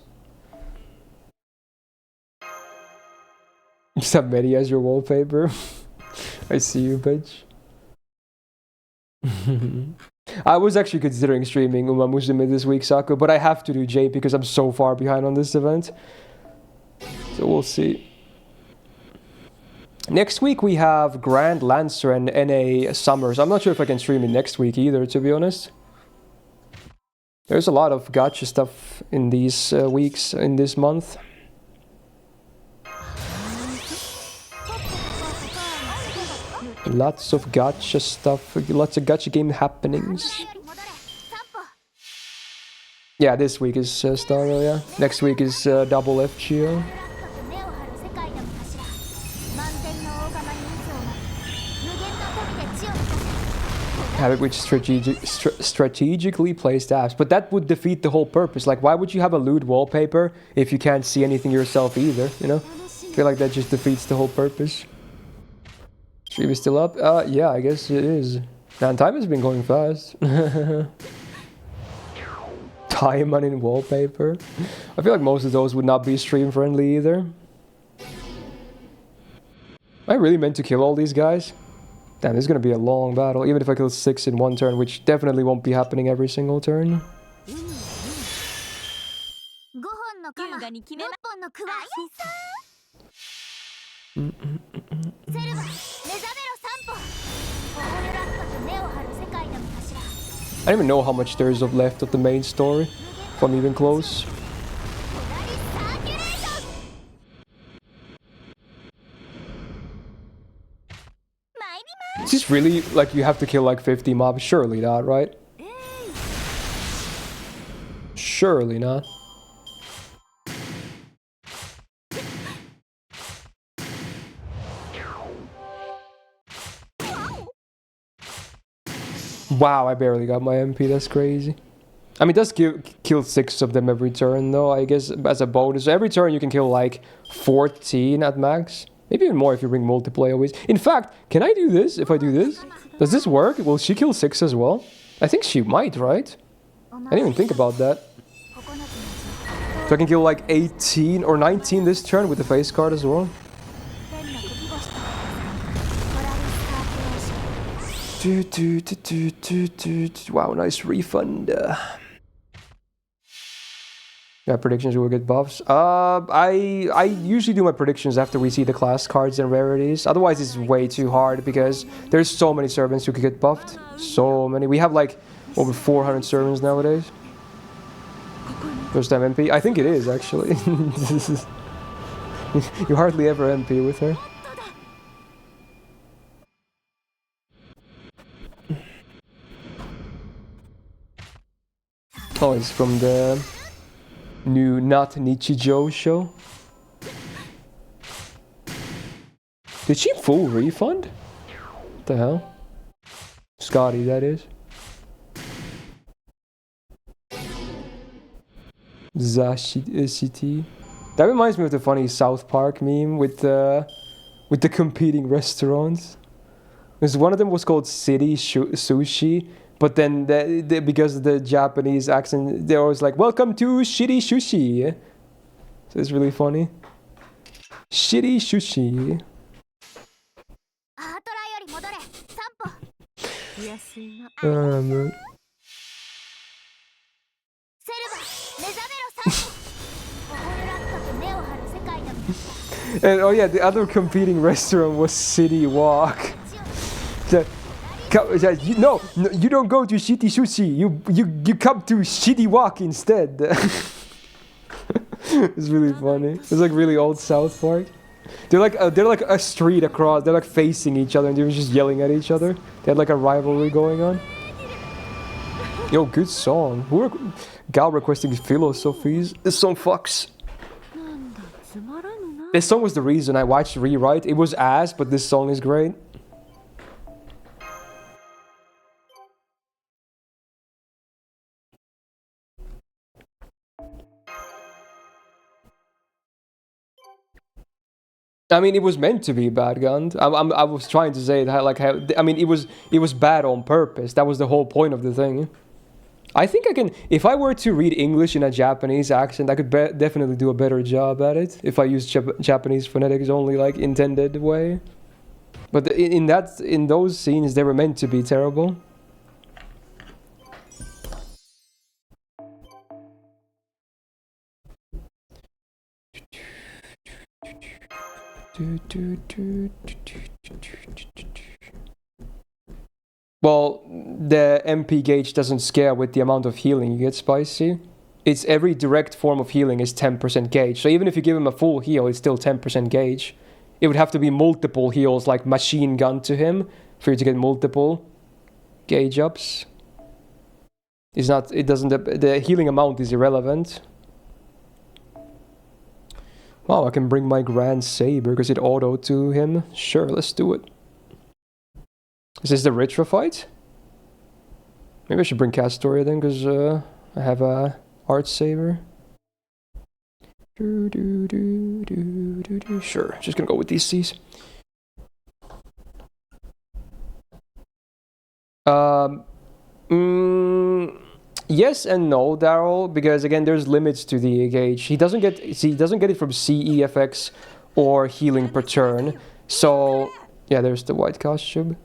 Just have Medi as your wallpaper. I see you, bitch. I was actually considering streaming Uma Musume this week, Saku, but I have to do J because I'm so far behind on this event. So we'll see. Next week we have Grand Lancer and NA Summers. I'm not sure if I can stream it next week either, to be honest. There's a lot of gacha stuff in these weeks, in this month. Lots of gacha stuff, lots of gacha game happenings. Yeah, this week is Starro, yeah. Next week is double FGO. Have it with strategically placed apps, but that would defeat the whole purpose. Like, why would you have a lewd wallpaper if you can't see anything yourself either, you know? I feel like that just defeats the whole purpose. Stream is still up? Yeah, I guess it is. Man, time has been going fast. Diamond in wallpaper. I feel like most of those would not be stream friendly either. Am I really meant to kill all these guys? Damn, this is gonna be a long battle, even if I kill 6 in one turn, which definitely won't be happening every single turn. の鎌、6本のクワセルバ、目覚めろ3歩。オホヨラットと根を張る世界のみ頭。 I don't even know how much there is of left of the main story, if I'm even close. Is this really, like, you have to kill like 50 mobs? Surely not, right? Surely not. Wow, I barely got my MP, that's crazy. I mean, it does kill 6 of them every turn, though, I guess, as a bonus. Every turn you can kill, like, 14 at max. Maybe even more if you bring multiplayer ways. In fact, can I do this if I do this? Does this work? Will she kill 6 as well? I think she might, right? I didn't even think about that. So I can kill, like, 18 or 19 this turn with the face card as well. Wow, nice refund. Yeah, predictions will get buffs. I usually do my predictions after we see the class cards and rarities. Otherwise, it's way too hard because there's so many servants who could get buffed. So many. We have like over 400 servants nowadays. First time MP. I think it is actually. You hardly ever MP with her. Oh, it's from the new Not Nichijou show. Did she full refund? What the hell? Scotty, that is. City. That reminds me of the funny South Park meme with the competing restaurants. Because one of them was called City Sushi. But then, because of the Japanese accent, they're always like, "Welcome to Shitty Sushi." So it's really funny. Shitty Sushi. And oh yeah, the other competing restaurant was City Walk. No, you don't go to Shitty Sushi. You come to Shitty Walk instead. It's really funny. It's like really old South Park. They're like a street across. They're like facing each other and they're just yelling at each other. They had like a rivalry going on. Yo, good song. Gal requesting philosophies. This song fucks. This song was the reason I watched Rewrite. It was ass, but this song is great. I mean, it was meant to be bad, Gund. I was trying to say that, like, how, I mean, it was bad on purpose. That was the whole point of the thing. I think I can, if I were to read English in a Japanese accent, I could definitely do a better job at it if I use Japanese phonetics only, like, intended way. But in those scenes, they were meant to be terrible. Well, the MP gauge doesn't scale with the amount of healing you get, Spicy. It's every direct form of healing is 10% gauge. So even if you give him a full heal, it's still 10% gauge. It would have to be multiple heals, like machine gun to him, for you to get multiple gauge ups. The healing amount is irrelevant. Wow, I can bring my Grand Saber because it auto to him. Sure, let's do it. Is this the Ritra fight? Maybe I should bring Castoria then, because I have a Art Saber. Sure, just gonna go with these C's. Yes and no, Daryl, because again, there's limits to the gauge. He doesn't get it from CE effects or healing per turn. So yeah, there's the white costume.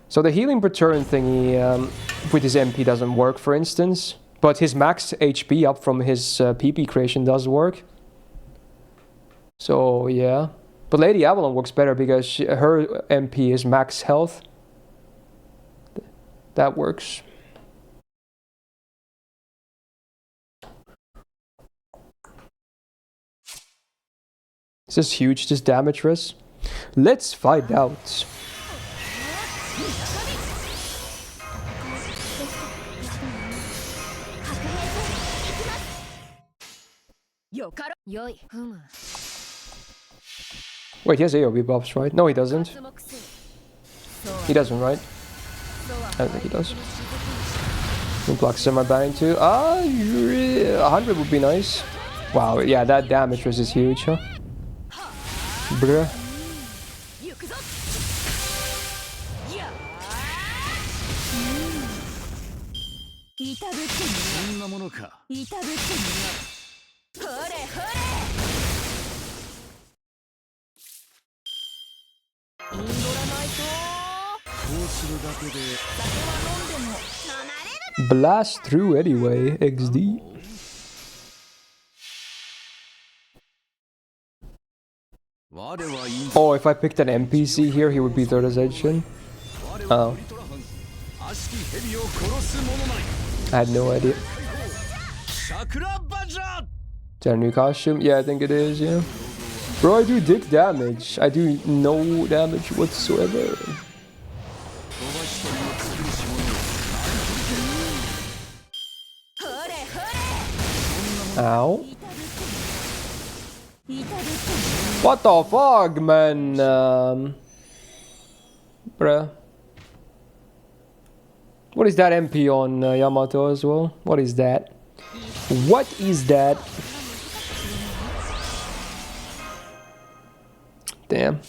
So the healing per turn thingy with his MP doesn't work, for instance. But his max HP up from his PP creation does work. So yeah. But Lady Avalon works better because her MP is max health. That works. Is this huge, this damage res? Let's find out. Wait, he has AoE buffs, right? No, he doesn't. He doesn't, right? I don't think he does. Block semi-banning too. 100 would be nice. Wow, yeah, that damage res is huge, huh? Bruh. Blast through anyway, XD. Oh, if I picked an NPC here, he would be third ascension. Oh. I had no idea. Is that a new costume? Yeah, I think it is, yeah. Bro, I do dick damage. I do no damage whatsoever. Ow. What the fuck, man? Bruh. What is that MP on Yamato as well? What is that? What is that? Damn.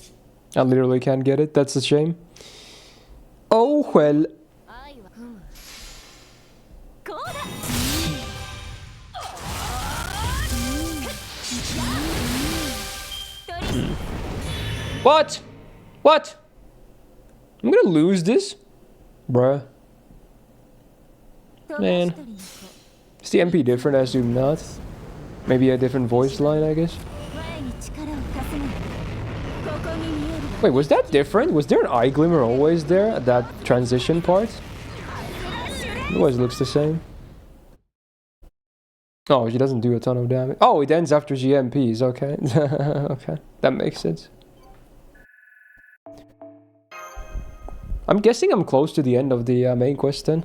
I literally can't get it. That's a shame. Oh well. What? What? I'm gonna lose this? Bruh. Man. Is the MP different? I assume not. Maybe a different voice line, I guess. Wait, was that different? Was there an eye glimmer always there at that transition part? Otherwise it looks the same. Oh, she doesn't do a ton of damage. Oh, it ends after GMPs, okay. Okay, that makes sense. I'm guessing I'm close to the end of the main quest then.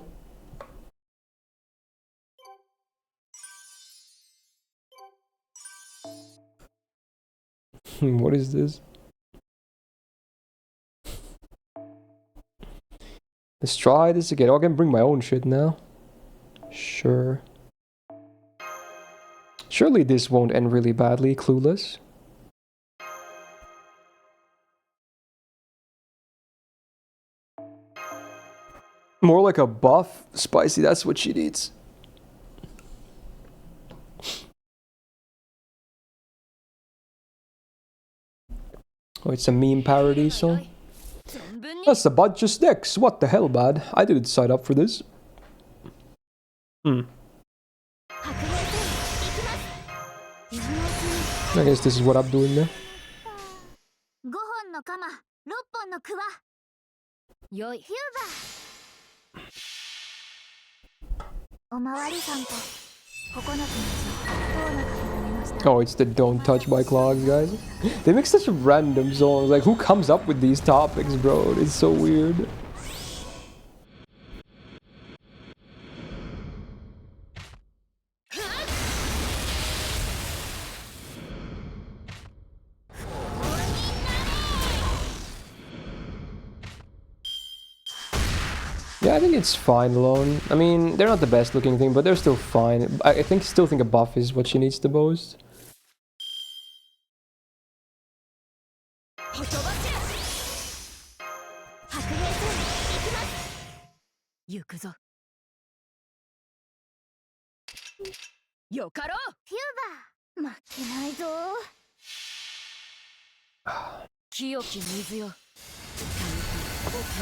What is this? Let's try this again. Oh, I can bring my own shit now. Sure. Surely this won't end really badly, Clueless. More like a buff. Spicy, that's what she needs. Oh, it's a meme parody song. That's a bunch of sticks. What the hell, bad? I didn't sign up for this. I guess this is what I'm doing now. Oh, it's the Don't Touch My Clogs, guys. They make such random songs. Like, who comes up with these topics, bro? It's so weird. Yeah, I think it's fine alone. I mean, they're not the best looking thing, but they're still fine. I still think a buff is what she needs the most.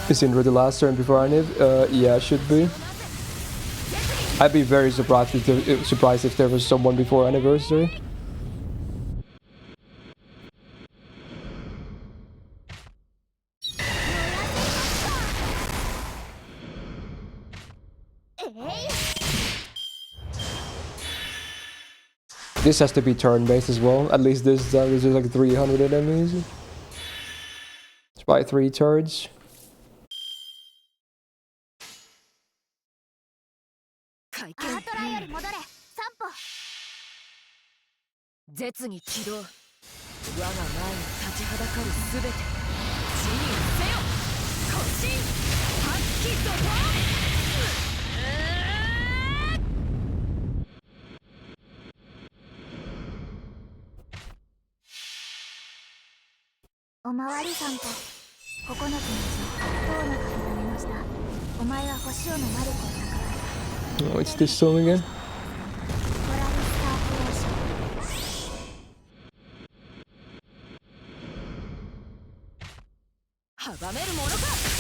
Is Indra the last turn before Aniv? Yeah, should be. I'd be very surprised if there was someone before anniversary. This has to be turn-based as well. At least this time, there's like 300 enemies. It's by 3 turns. 絶技起動。我が前に立ちはだかるすべて。自由せよ。渾身発揮怒涛。おまわりさんと9つのうち10の鍵が出ました。お前は星をのマリコを高め Oh, it's this song again. トラリスタークローション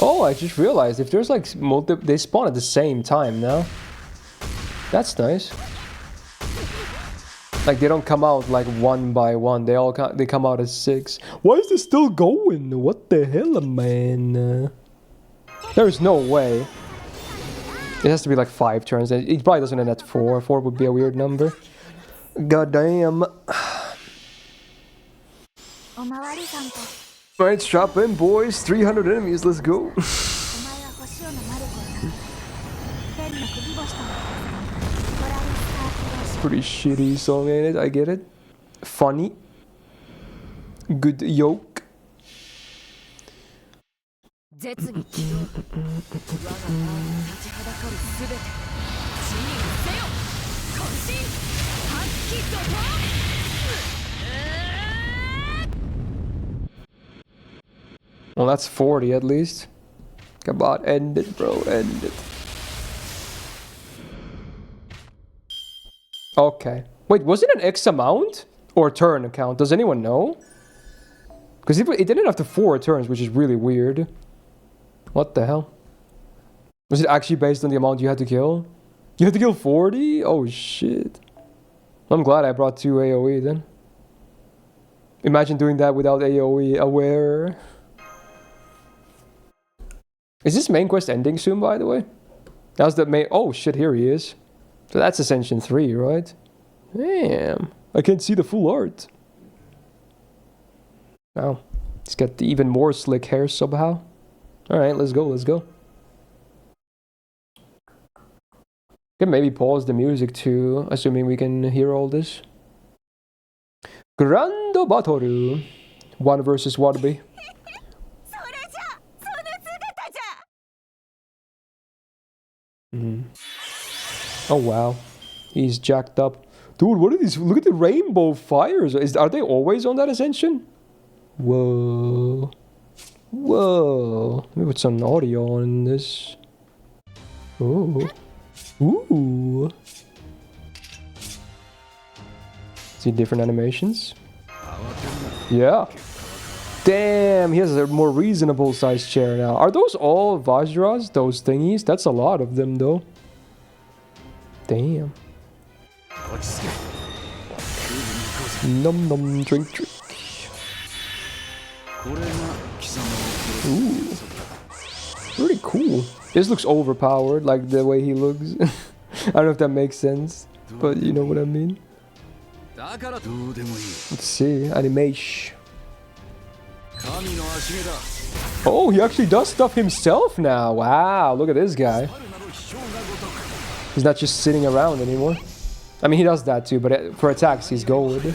Oh, I just realized if there's like they spawn at the same time now. That's nice. Like they don't come out like one by one. They come out as 6. Why is this still going? What the hell, man? There's no way. It has to be like 5 turns. It probably doesn't end at 4. 4 would be a weird number. God damn. Alright, strap in, boys. 300 enemies. Let's go. Pretty shitty song, ain't it? I get it. Funny. Good yoke. Well, that's 40 at least. Come on, end it, bro. End it. Okay. Wait, was it an X amount? Or turn count? Does anyone know? Because it didn't have the 4 turns, which is really weird. What the hell? Was it actually based on the amount you had to kill? You had to kill 40? Oh shit. I'm glad I brought 2 AoE then. Imagine doing that without AoE aware. Is this main quest ending soon, by the way? That was the main... Oh shit, here he is. So that's Ascension 3, right? Damn. I can't see the full art. Wow. He's got even more slick hair somehow. Alright, let's go, let's go. Can maybe pause the music too, assuming we can hear all this. Grande Battle. 1 versus 1B. Oh wow. He's jacked up. Dude, what are these? Look at the rainbow fires. Are they always on that Ascension? Whoa. Whoa. Let me put some audio on this. Ooh. Ooh. See different animations? Yeah. Damn, he has a more reasonable sized chair now. Are those all Vajras? Those thingies? That's a lot of them though. Damn. Num num drink drink. Ooh. Pretty cool. This looks overpowered, like the way he looks. I don't know if that makes sense, but you know what I mean. Let's see, animation. Oh, he actually does stuff himself now. Wow, look at this guy. He's not just sitting around anymore. I mean, he does that too, but for attacks, he's gold. Okay,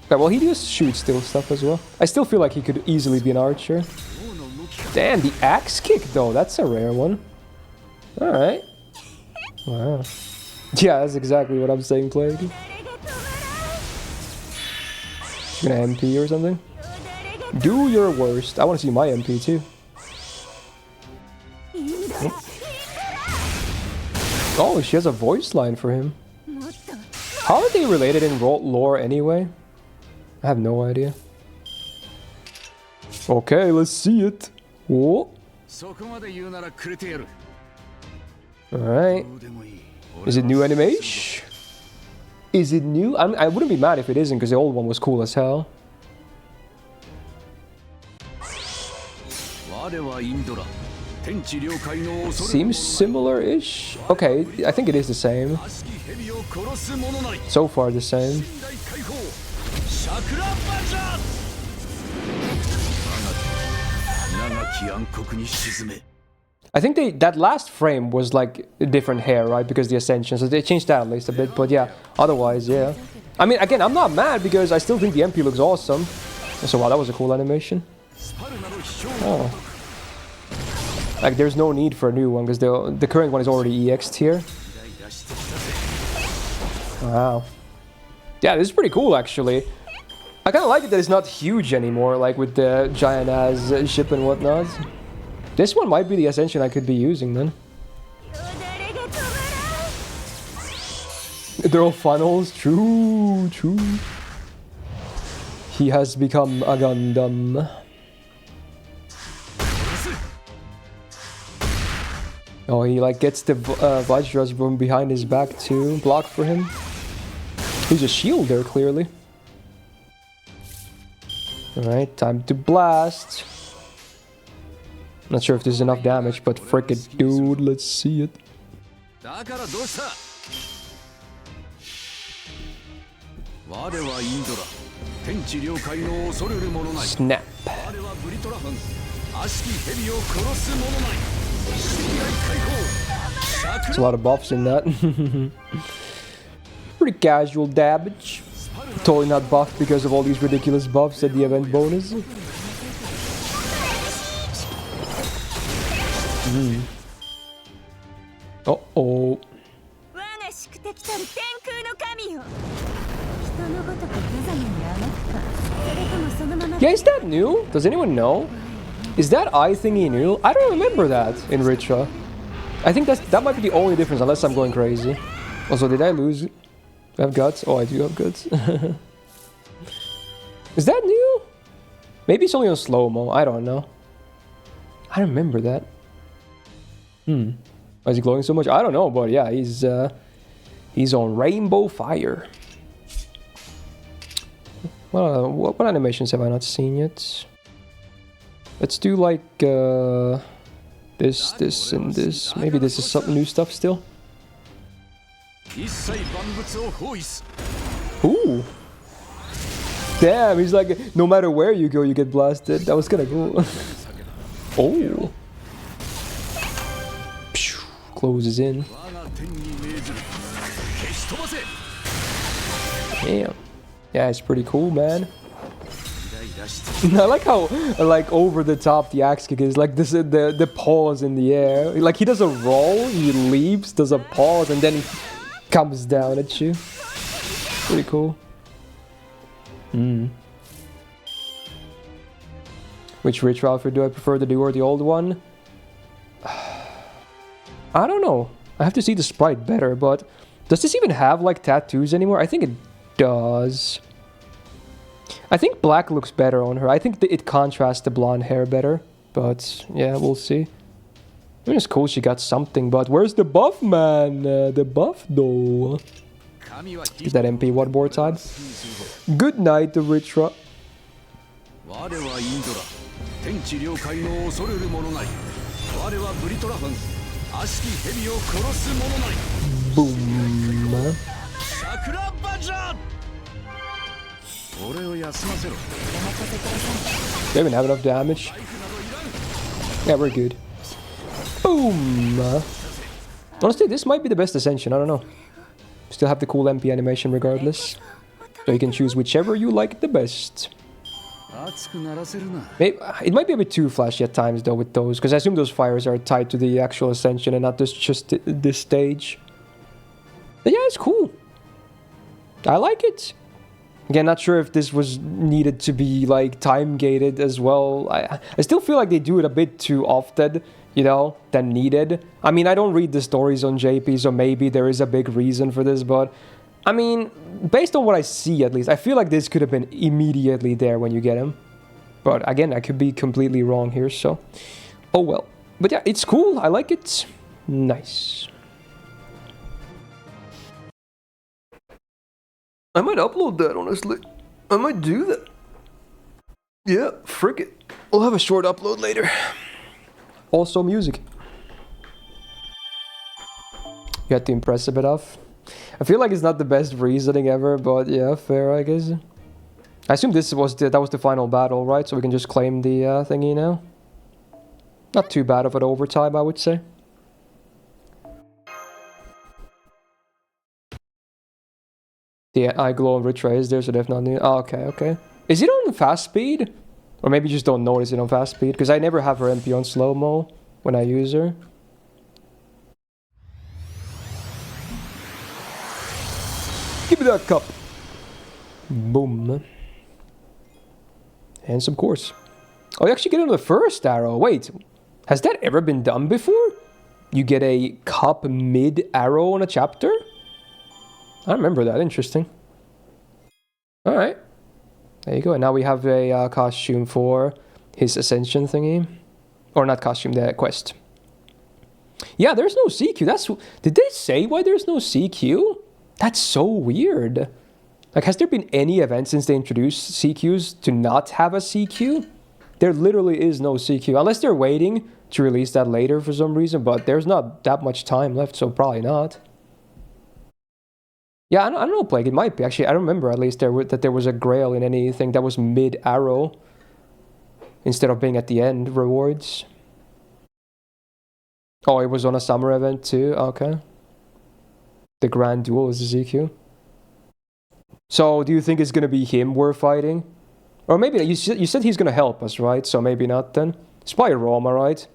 well, he does shoot still stuff as well. I still feel like he could easily be an archer. Damn, the axe kick though, that's a rare one. Alright. Wow. Yeah, that's exactly what I'm saying, Plague. Gonna MP or something? Do your worst. I want to see my MP too. Oh, she has a voice line for him. How are they related in lore anyway? I have no idea. Okay, let's see it. Whoa. Alright. Is it new animation? Is it new? I wouldn't be mad if it isn't, because the old one was cool as hell. Seems similar-ish. Okay, I think it is the same. So far the same. I think that last frame was like a different hair, right? Because the Ascension, so they changed that at least a bit. But yeah, otherwise, yeah. I mean, again, I'm not mad because I still think the MP looks awesome. So wow, that was a cool animation. Oh. Like, there's no need for a new one because the current one is already EX'd here. Wow. Yeah, this is pretty cool actually. I kind of like it that it's not huge anymore, like with the giant-ass ship and whatnot. This one might be the Ascension I could be using then. They're all funnels. True, true. He has become a Gundam. Oh, he like gets the Vajras from behind his back too. Block for him. He's a shield there, clearly. Alright, time to blast. Not sure if there's enough damage, but frick it, dude, let's see it. Snap. There's a lot of buffs in that. Pretty casual damage. Totally not buffed because of all these ridiculous buffs at the event bonus. Uh-oh. Yeah, is that new? Does anyone know? Is that eye thingy new? I don't remember that in Ritra. I think that might be the only difference, unless I'm going crazy. Also, did I lose? Do I have guts? Oh, I do have guts. Is that new? Maybe it's only on slow-mo. I don't know. I remember that. Why is he glowing so much? I don't know, but yeah, he's on rainbow fire. Well, what animations have I not seen yet? Let's do like this, and this. Maybe this is some new stuff still. Ooh. Damn, he's like, no matter where you go, you get blasted. That was kind of cool. Oh. Closes in. Damn. Yeah, it's pretty cool, man. I like how, like, over the top the axe kick is. Like, this, the pause in the air. Like, he does a roll, he leaps, does a pause, and then he comes down at you. Pretty cool. Which Rich outfit do I prefer, the new or the old one? I don't know. I have to see the sprite better, but does this even have, like, tattoos anymore? I think it does. I think black looks better on her. I think it contrasts the blonde hair better. But, yeah, we'll see. I mean, it's cool she got something, but where's the buff, man? The buff, though. Is that MP one more time? Good night, the Ritra. Boom. They even have enough damage. Yeah, we're good. Boom. Honestly, this might be the best Ascension. I don't know. Still have the cool MP animation regardless. So you can choose whichever you like the best. Maybe, it might be a bit too flashy at times though with those, because I assume those fires are tied to the actual Ascension and not just this stage. But yeah, it's cool. I like it. Again, not sure if this was needed to be like time gated as well. I still feel like they do it a bit too often, you know, than needed. I mean, I don't read the stories on JP, so maybe there is a big reason for this, but I mean, based on what I see at least, I feel like this could have been immediately there when you get him. But again, I could be completely wrong here, so oh well. But yeah, it's cool. I like it. Nice. I might upload that, honestly. I might do that. Yeah, frick it. We'll have a short upload later. Also music. You had to impress a bit off. I feel like it's not the best reasoning ever, but yeah, fair, I guess. I assume that was the final battle, right? So we can just claim the thingy now. Not too bad of an overtime, I would say. The eye glow and retrace there, so definitely. Oh, okay, okay. Is it on fast speed? Or maybe you just don't notice it on fast speed, because I never have her MP on slow-mo when I use her. Give me that cup! Boom. And some course. Oh, you actually get it on the first arrow. Wait, has that ever been done before? You get a cup mid-arrow on a chapter? I remember that. Interesting. Alright. There you go. And now we have a costume for his ascension thingy. Or not costume, the quest. Yeah, there's no CQ. Did they say why there's no CQ? That's so weird. Like, has there been any event since they introduced CQs to not have a CQ? There literally is no CQ. Unless they're waiting to release that later for some reason. But there's not that much time left, so probably not. Yeah, I don't know, Plague. It might be. Actually, I remember at least that there was a grail in anything that was mid-arrow. Instead of being at the end, rewards. Oh, it was on a summer event too? Okay. The Grand Duel is the ZQ. So, do you think it's going to be him we're fighting? Or maybe, you said he's going to help us, right? So maybe not then. It's probably Roma, right?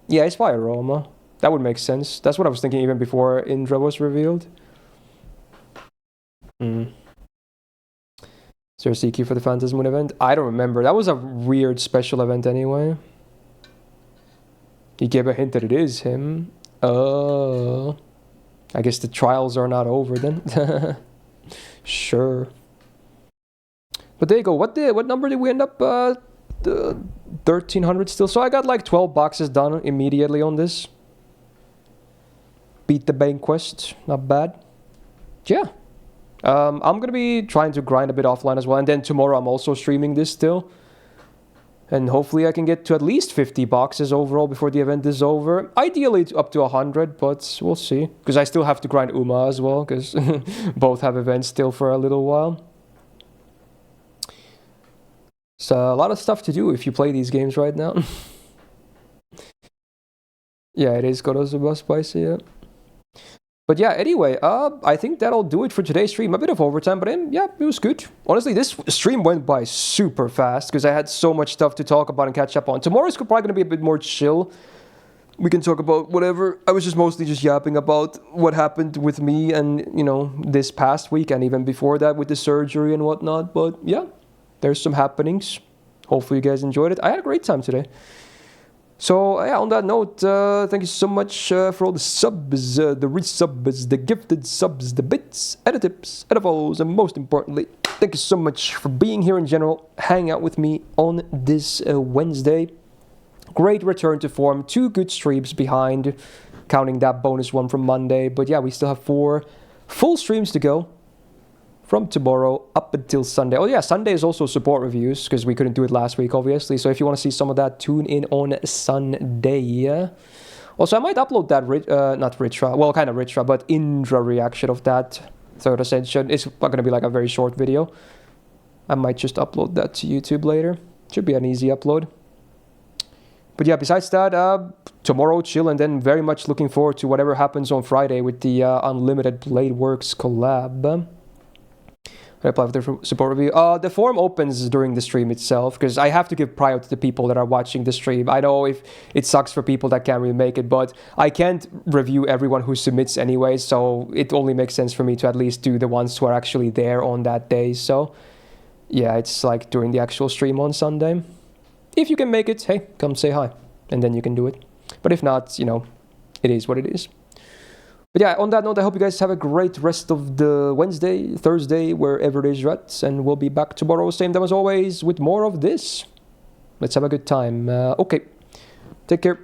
Yeah, it's probably Roma. That would make sense. That's what I was thinking even before Indra was revealed. Is there a CQ for the Phantasm Moon event? I don't remember. That was a weird special event anyway. He gave a hint that it is him. Oh. I guess the trials are not over then. Sure. But there you go. What number did we end up? 1300 still. So I got like 12 boxes done immediately on this. Beat the bank quest. Not bad. Yeah. I'm going to be trying to grind a bit offline as well. And then tomorrow I'm also streaming this still. And hopefully I can get to at least 50 boxes overall before the event is over. Ideally up to 100, but we'll see. Because I still have to grind Uma as well, because both have events still for a little while. So a lot of stuff to do if you play these games right now. Yeah, it is Konosuba spicy, yeah. But yeah, anyway, I think that'll do it for today's stream. A bit of overtime, but yeah, it was good. Honestly, this stream went by super fast because I had so much stuff to talk about and catch up on. Tomorrow's probably going to be a bit more chill. We can talk about whatever. I was just mostly just yapping about what happened with me and, you know, this past week and even before that with the surgery and whatnot. But yeah, there's some happenings. Hopefully you guys enjoyed it. I had a great time today. So, yeah, on that note, thank you so much for all the subs, the resubs, the gifted subs, the bits, and the tips, and the follows, and most importantly, thank you so much for being here in general, hanging out with me on this Wednesday. Great return to form, 2 good streams behind, counting that bonus one from Monday. But yeah, we still have 4 full streams to go. From tomorrow up until Sunday. Oh yeah, Sunday is also support reviews because we couldn't do it last week, obviously. So if you want to see some of that, tune in on Sunday. Also, I might upload that, not Ritra, well, kind of Ritra, but Indra reaction of that third ascension. It's not going to be like a very short video. I might just upload that to YouTube later. Should be an easy upload. But yeah, besides that, tomorrow chill, and then very much looking forward to whatever happens on Friday with the Unlimited Blade Works collab. I apply for the support review. The forum opens during the stream itself because I have to give priority to the people that are watching the stream. I know if it sucks for people that can't really make it, but I can't review everyone who submits anyway, so it only makes sense for me to at least do the ones who are actually there on that day. So yeah, it's like during the actual stream on Sunday. If you can make it, hey, come say hi, and then you can do it. But if not, you know, it is what it is. But yeah, on that note, I hope you guys have a great rest of the Wednesday, Thursday, wherever it is you're at. And we'll be back tomorrow, same time as always, with more of this. Let's have a good time. Okay, take care,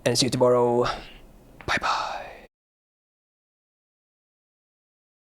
and see you tomorrow. Bye-bye.